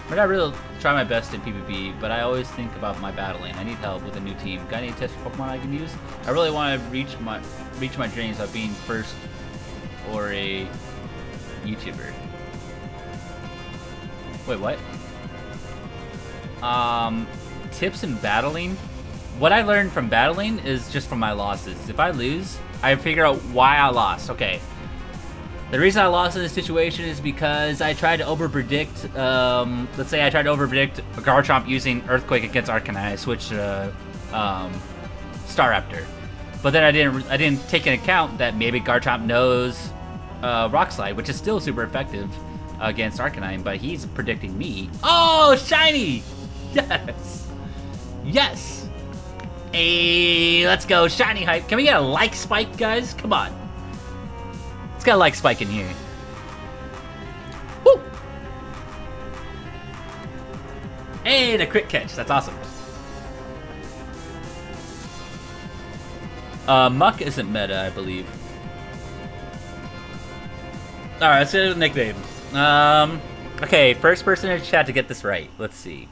But I really try my best in PvP, but I always think about my battling. I need help with a new team. Got any test Pokemon I can use? I really want to reach my dreams of being first or a YouTuber. Wait, what? Tips in battling? What I learned from battling is just from my losses. If I lose, I figure out why I lost. Okay. The reason I lost in this situation is because I tried to overpredict, let's say I tried to overpredict Garchomp using Earthquake against Arcanine. I switched to Staraptor. But then I didn't take into account that maybe Garchomp knows Rock Slide, which is still super effective against Arcanine, but he's predicting me. Oh, shiny! Yes! Yes! Hey, let's go, shiny hype. Can we get a like spike, guys? Come on. Let's get a like spike in here. Woo! Hey, the crit catch. That's awesome. Muck isn't meta, I believe. Alright, let's do the nickname. Okay, first person in the chat to get this right. Let's see.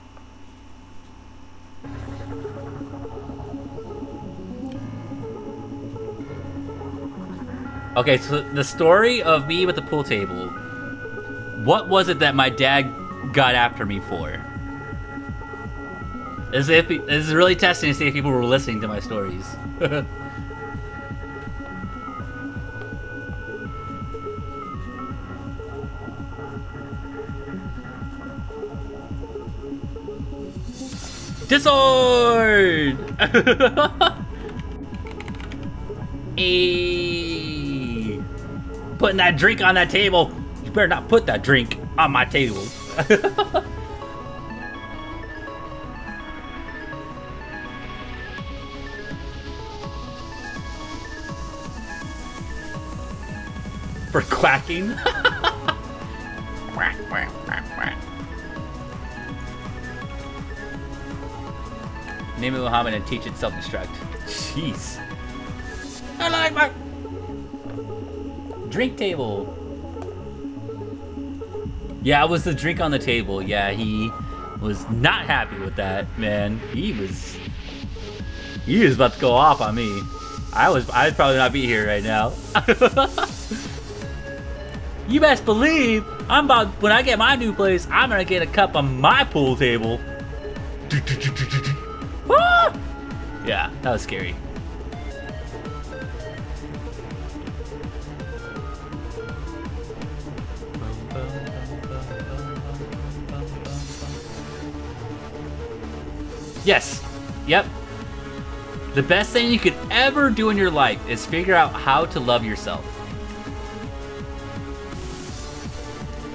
Okay, so the story of me with the pool table. What was it that my dad got after me for? This is really testing to see if people were listening to my stories. Discord! Ayy. Putting that drink on that table. You better not put that drink on my table. For quacking. Quack, quack, quack, quack. Name it Muhammad and teach it self-destruct. Jeez. I like my drink table. Yeah, it was the drink on the table. Yeah, he was not happy with that, man. He was about to go off on me. I'd probably not be here right now. You best believe when I get my new place, I'm gonna get a cup on my pool table. Yeah, that was scary. Yes. Yep. The best thing you could ever do in your life is figure out how to love yourself.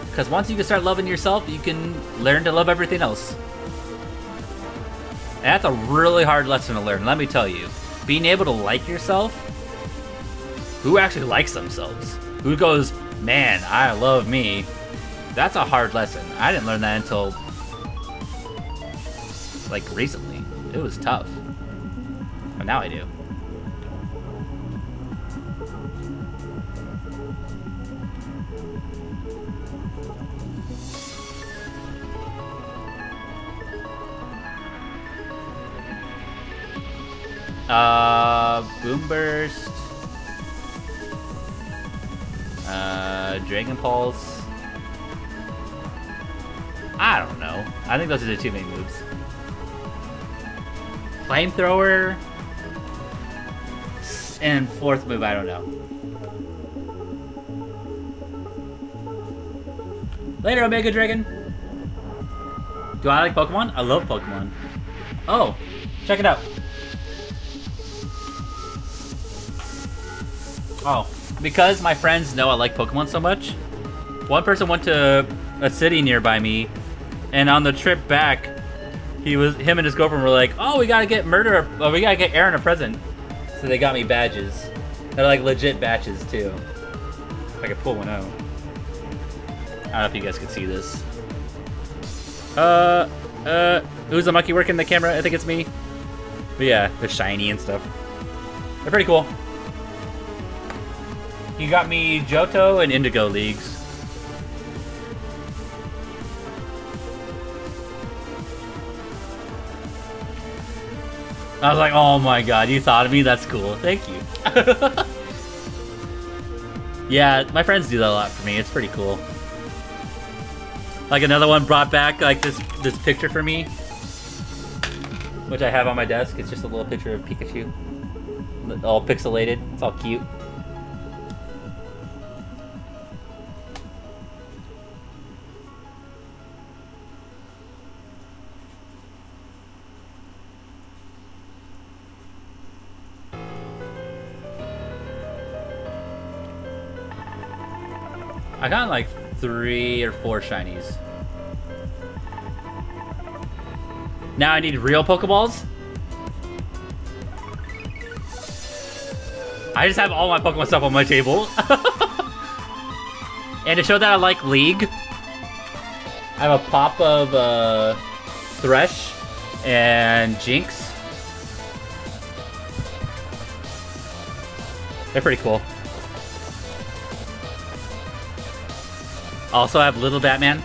Because once you can start loving yourself, you can learn to love everything else. And that's a really hard lesson to learn, let me tell you. Being able to like yourself, who actually likes themselves? Who goes, man, I love me? That's a hard lesson. I didn't learn that until, like, recently. It was tough. But now I do. Boom Burst. Dragon Pulse. I don't know. I think those are the two main moves. Flamethrower. And fourth move, I don't know. Later, Omega Dragon. Do I like Pokemon? I love Pokemon. Oh, check it out. Oh, because my friends know I like Pokemon so much, one person went to a city nearby me, and on the trip back, him and his girlfriend were like, "Oh, we gotta get we gotta get Aaron a present." So they got me badges. They're like legit badges too. If I could pull one out. I don't know if you guys can see this. Who's the monkey working the camera? I think it's me. But yeah, they're shiny and stuff. They're pretty cool. He got me Johto and Indigo Leagues. I was like, oh my god, you thought of me? That's cool. Thank you. Yeah, my friends do that a lot for me. It's pretty cool. Like another one brought back like this picture for me, which I have on my desk. It's just a little picture of Pikachu. All pixelated. It's all cute. I got like 3 or 4 shinies. Now I need real Pokeballs? I just have all my Pokemon stuff on my table. And to show that I like League, I have a pop of Thresh and Jinx. They're pretty cool. Also, I have Little Batman.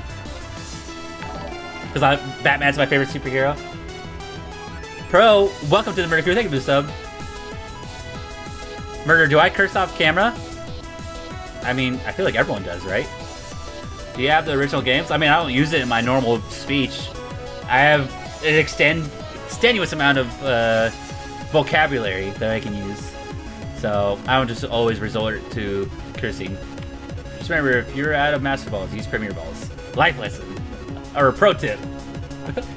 Because Batman's my favorite superhero. Pro, welcome to the Murder Crew. Thank you for the sub. Murder, do I curse off camera? I mean, I feel like everyone does, right? Do you have the original games? I mean, I don't use it in my normal speech. I have an extenuous amount of vocabulary that I can use. So, I don't just always resort to cursing. Just remember, if you're out of Master Balls, use Premier Balls. Life lesson. Or a pro tip.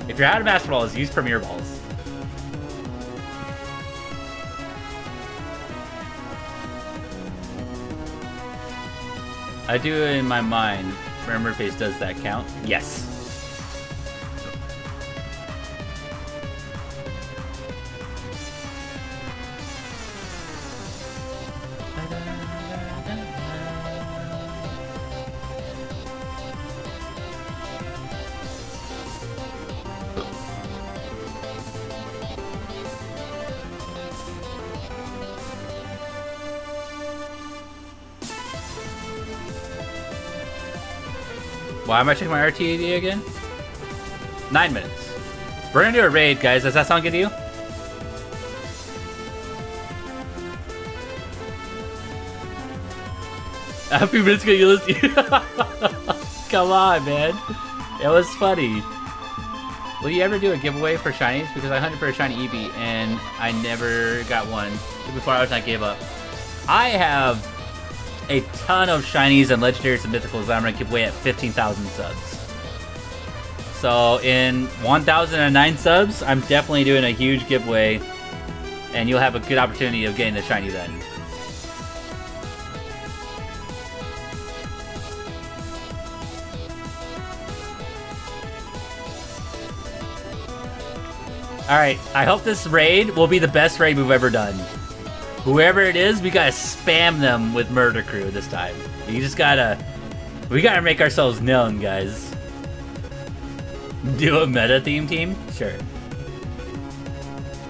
If you're out of Master Balls, use Premier Balls. I do it in my mind. Iammurdrface, does that count? Yes. Why am I checking my RTAD again? 9 minutes. We're gonna do a raid, guys. Does that sound good to you? A few minutes ago, you listened. Come on, man. It was funny. Will you ever do a giveaway for shinies? Because I hunted for a shiny Eevee and I never got one before I gave up. I have a ton of shinies and legendaries and mythicals that I'm gonna give away at 15,000 subs. So in 1,009 subs, I'm definitely doing a huge giveaway, and you'll have a good opportunity of getting the shiny then. Alright, I hope this raid will be the best raid we've ever done. Whoever it is, we gotta spam them with Murder Crew this time. We gotta make ourselves known, guys. Do a meta theme team? Sure.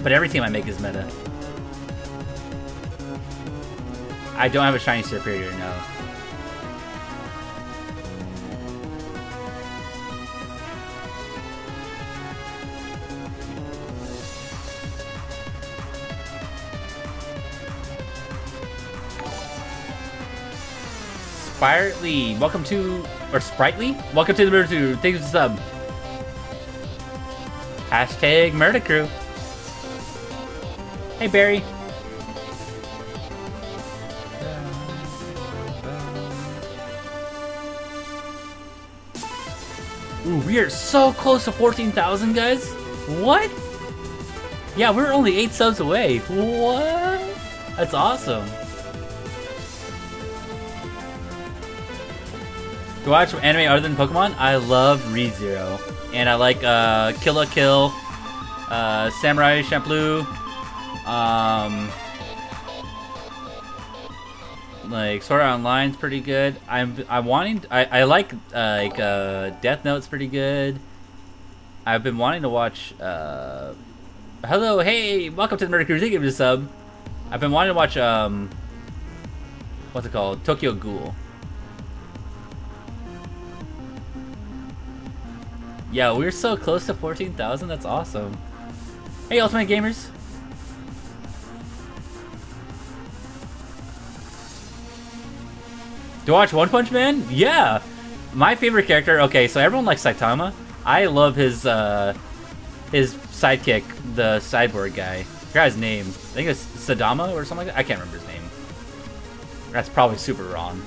But every team I make is meta. I don't have a shiny superior, no. Sprightly, welcome to, or Sprightly? Welcome to the Murder Crew. Thank you for the sub. Hashtag Murder Crew. Hey, Barry. Ooh, we are so close to 14,000, guys. What? Yeah, we're only 8 subs away. What? That's awesome. Do you watch anime other than Pokemon? I love ReZero. And I like Kill la Kill, Samurai Champloo, like Sword Art Online's pretty good. I like Death Note's pretty good. I've been wanting to watch hello, hey, welcome to the Murder Crew. Thank you for the sub. I've been wanting to watch what's it called? Tokyo Ghoul. Yeah, we're so close to 14,000. That's awesome. Hey, Ultimate Gamers. Do you watch One Punch Man? Yeah. My favorite character. Okay, so everyone likes Saitama. I love his sidekick, the cyborg guy. I forgot his name. I think it's Sadama or something like that. I can't remember his name. That's probably super wrong.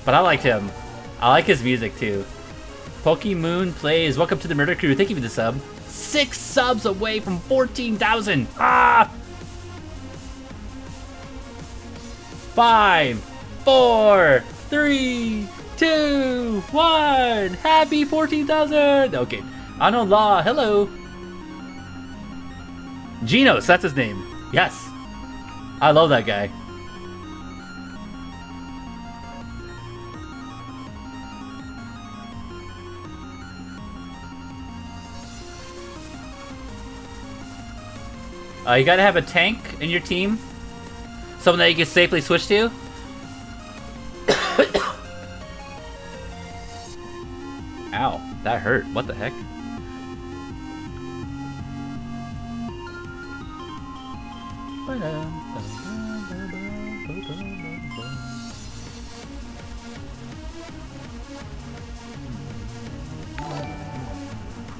But I liked him. I like his music too. Pokemoon Plays, welcome to the Murder Crew. Thank you for the sub. 6 subs away from 14,000. Ah! 5, 4, 3, 2, 1. Happy 14,000. Okay. Anola, hello. Genos, that's his name. Yes. I love that guy. You gotta have a tank in your team. Someone that you can safely switch to. Ow, that hurt. What the heck?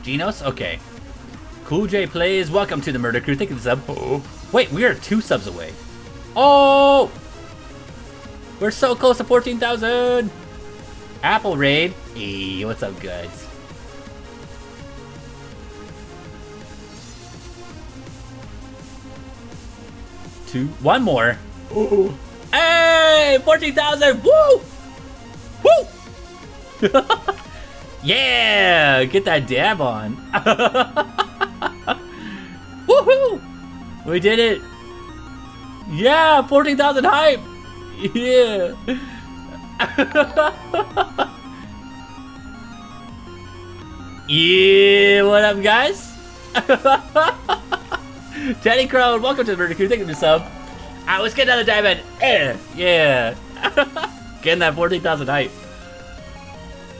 Genos? Okay. Cool J Plays, welcome to the Murder Crew. Thank you for the sub. Oh. Wait, we are 2 subs away. Oh! We're so close to 14,000! Apple Raid. Hey, what's up, guys? 2. One more. Ooh. Hey, 14,000. Woo! Woo! Yeah, get that dab on. Woohoo! We did it. Yeah, 14,000 hype. Yeah. Yeah, what up, guys? Teddy Crone, welcome to the Murder Crew. Thank you for the sub. Alright, let's get another diamond. Yeah. Getting that 14,000 hype.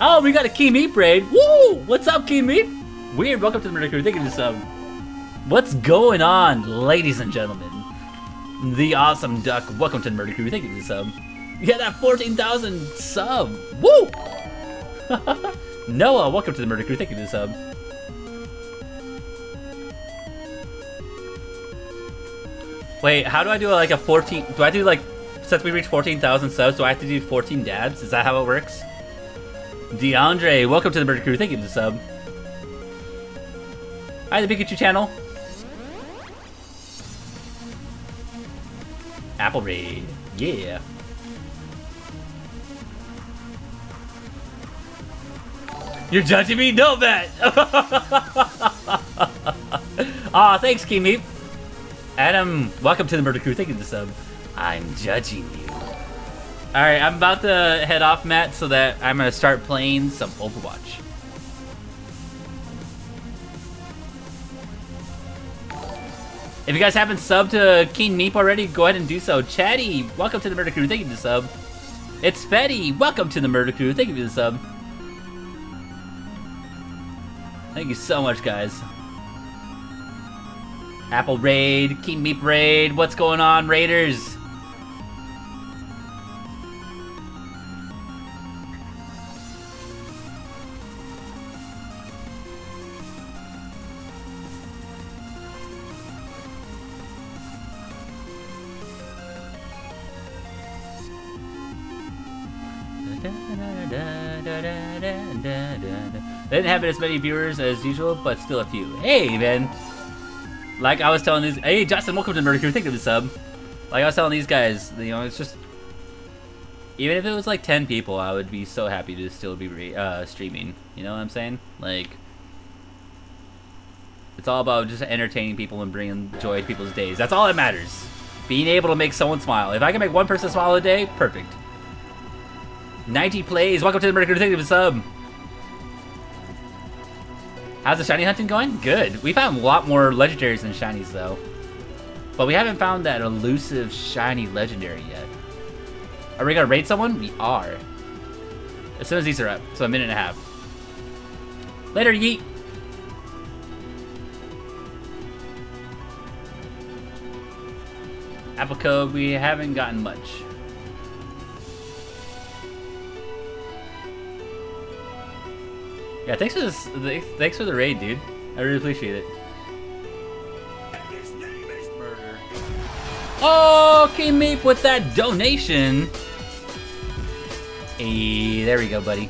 Oh, we got a Key Meep raid. Woo! What's up, Key Meep? Weird, welcome to the Murder Crew. Thank you for the sub. What's going on, ladies and gentlemen? The Awesome Duck, welcome to the Murder Crew. Thank you for the sub. You got that 14,000 sub. Woo! Noah, welcome to the Murder Crew. Thank you for the sub. Wait, how do I do like a 14? Do I do like, since we reach 14,000 subs, do I have to do 14 dabs? Is that how it works? DeAndre, welcome to the Murder Crew. Thank you for the sub. Hi, the Pikachu channel. Apple Raid. Yeah. You're judging me? No, Matt. Aw, thanks, Kimi. Adam, welcome to the Murder Crew. Thank you for the sub. I'm judging you. Alright, I'm about to head off, Matt, so that I'm going to start playing some Overwatch. If you guys haven't subbed to Keen Meep already, go ahead and do so. Chatty, welcome to the Murder Crew. Thank you for the sub. It's Fetty, welcome to the Murder Crew. Thank you for the sub. Thank you so much, guys. Apple Raid, Keen Meep Raid, what's going on, Raiders? They didn't have as many viewers as usual, but still a few. Hey, man. Like I was telling these... Hey, Justin, welcome to the Murder Crew. Thank you for the sub. Like I was telling these guys, you know, it's just... Even if it was like 10 people, I would be so happy to still be streaming. You know what I'm saying? Like... It's all about just entertaining people and bringing joy to people's days. That's all that matters. Being able to make someone smile. If I can make one person smile a day, perfect. 90 plays. Welcome to the Murder Crew. Thank you for the sub. How's the shiny hunting going? Good. We found a lot more legendaries than shinies, though. But we haven't found that elusive shiny legendary yet. Are we gonna raid someone? We are. As soon as these are up. So a minute and a half. Later, yeet. Apple code, we haven't gotten much. Yeah, thanks for the raid, dude. I really appreciate it. His name is Murder. Oh, King Meep with that donation. Hey, there we go, buddy.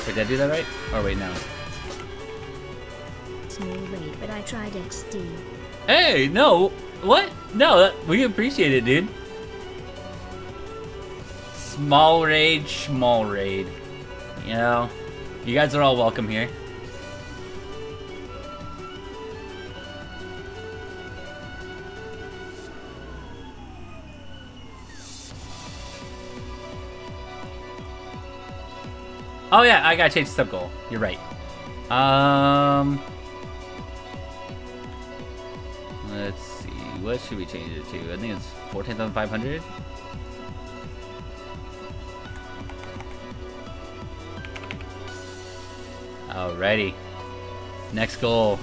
Wait, did I do that right? Oh, wait, no. Small raid, but I tried XD. Hey, no. What? No, we appreciate it, dude. Small raid, schmall raid. You know, you guys are all welcome here. Oh yeah, I gotta change the sub goal. You're right. Let's see. What should we change it to? I think it's 14,500. Alrighty. Next goal.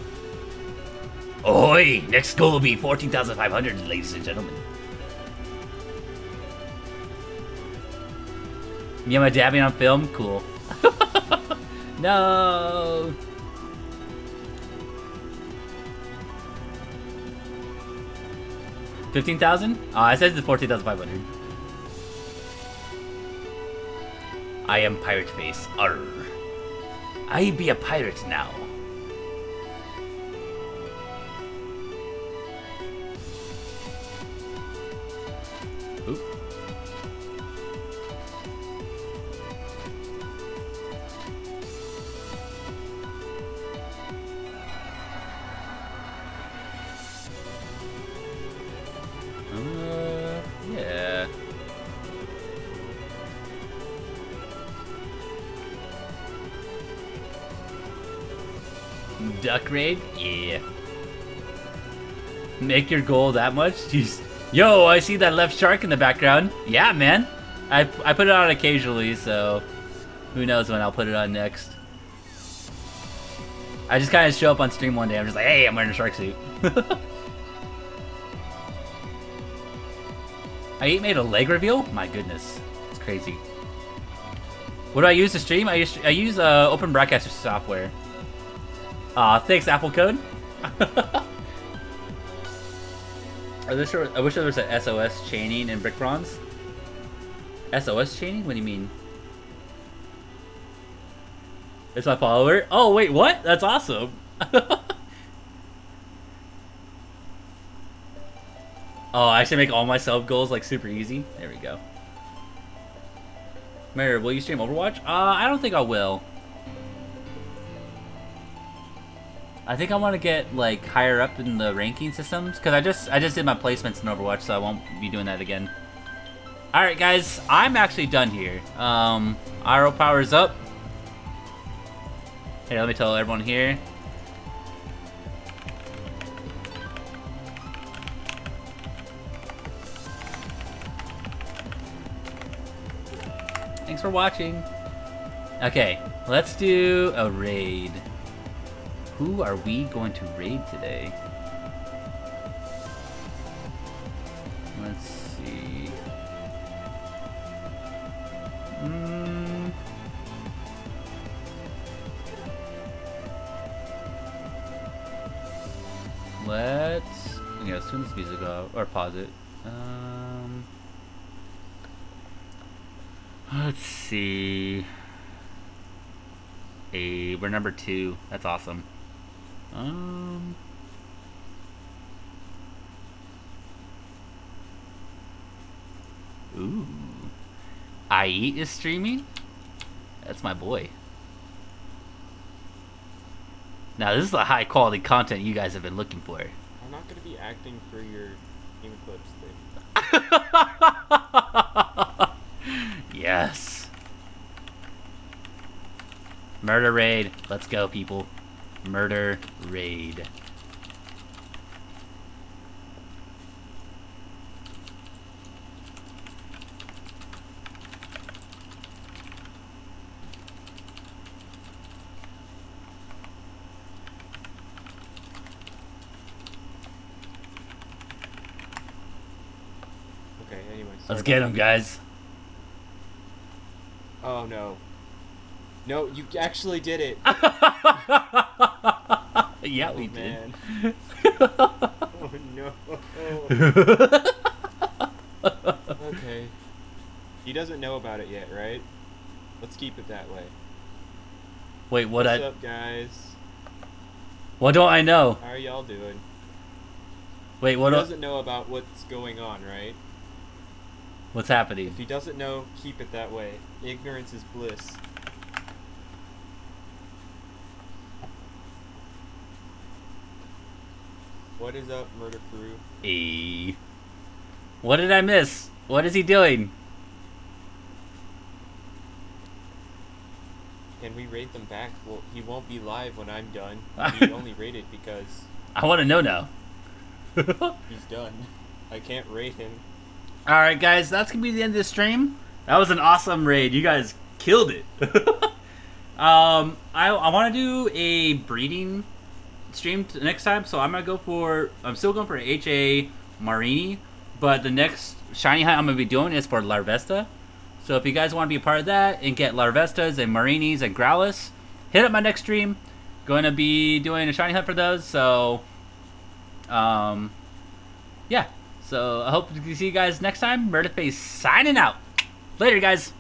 Oi! Next goal will be 14,500, ladies and gentlemen. Me and my dabbing on film? Cool. No! $15,000? Oh, it says it's 14,500. I am Pirate Face. Arr. I be a pirate now. Oop. Yeah. Duck raid? Yeah. Make your goal that much? Jeez. Yo, I see that left shark in the background. Yeah, man. I put it on occasionally, so who knows when I'll put it on next. I just kind of show up on stream one day. I'm just like, hey, I'm wearing a shark suit. I made a leg reveal? My goodness. It's crazy. What do I use to stream? I use Open Broadcaster software. Aw, thanks, Apple Code. I wish there was a SOS chaining in Brick Bronze. SOS chaining? What do you mean? It's my follower? Oh, wait, what? That's awesome. Oh, I should make all my sub goals like super easy. There we go. Mary, will you stream Overwatch? I don't think I will. I think I want to get like higher up in the ranking systems because I just did my placements in Overwatch, so I won't be doing that again. All right, guys, I'm actually done here. RO power's up. Here, let me tell everyone here. Thanks for watching. Okay, let's do a raid. Who are we going to raid today? Let's see. Let's turn this music off or pause it. Let's see. Hey, we're number 2. That's awesome. Ooh. IE is streaming? That's my boy. Now this is the high quality content you guys have been looking for. I'm not gonna be acting for your Game Clips thing. Yes. Murder raid. Let's go, people. Murder raid. Okay, anyway. Let's get him, guys. Oh no. No, you actually did it. Yeah, oh, we man. did. Oh no. Okay. He doesn't know about it yet, right? Let's keep it that way. Wait, what? What's up, guys? What don't I know? How are y'all doing? Wait, what? He doesn't know about what's going on, right? What's happening? If he doesn't know, keep it that way. Ignorance is bliss. What is up, Murder Crew? Hey. What did I miss? What is he doing? Can we rate them back? Well, he won't be live when I'm done. He only rated because I want to know now. he's done. I can't rate him. Alright, guys, that's going to be the end of the stream. That was an awesome raid. You guys killed it. I want to do a breeding stream next time, so I'm still going for HA Marini, but the next shiny hunt I'm going to be doing is for Larvesta. So if you guys want to be a part of that and get Larvestas and Marinis and Growlithe, hit up my next stream. Going to be doing a shiny hunt for those, so yeah. So I hope to see you guys next time. Iammurdrface signing out. Later, guys.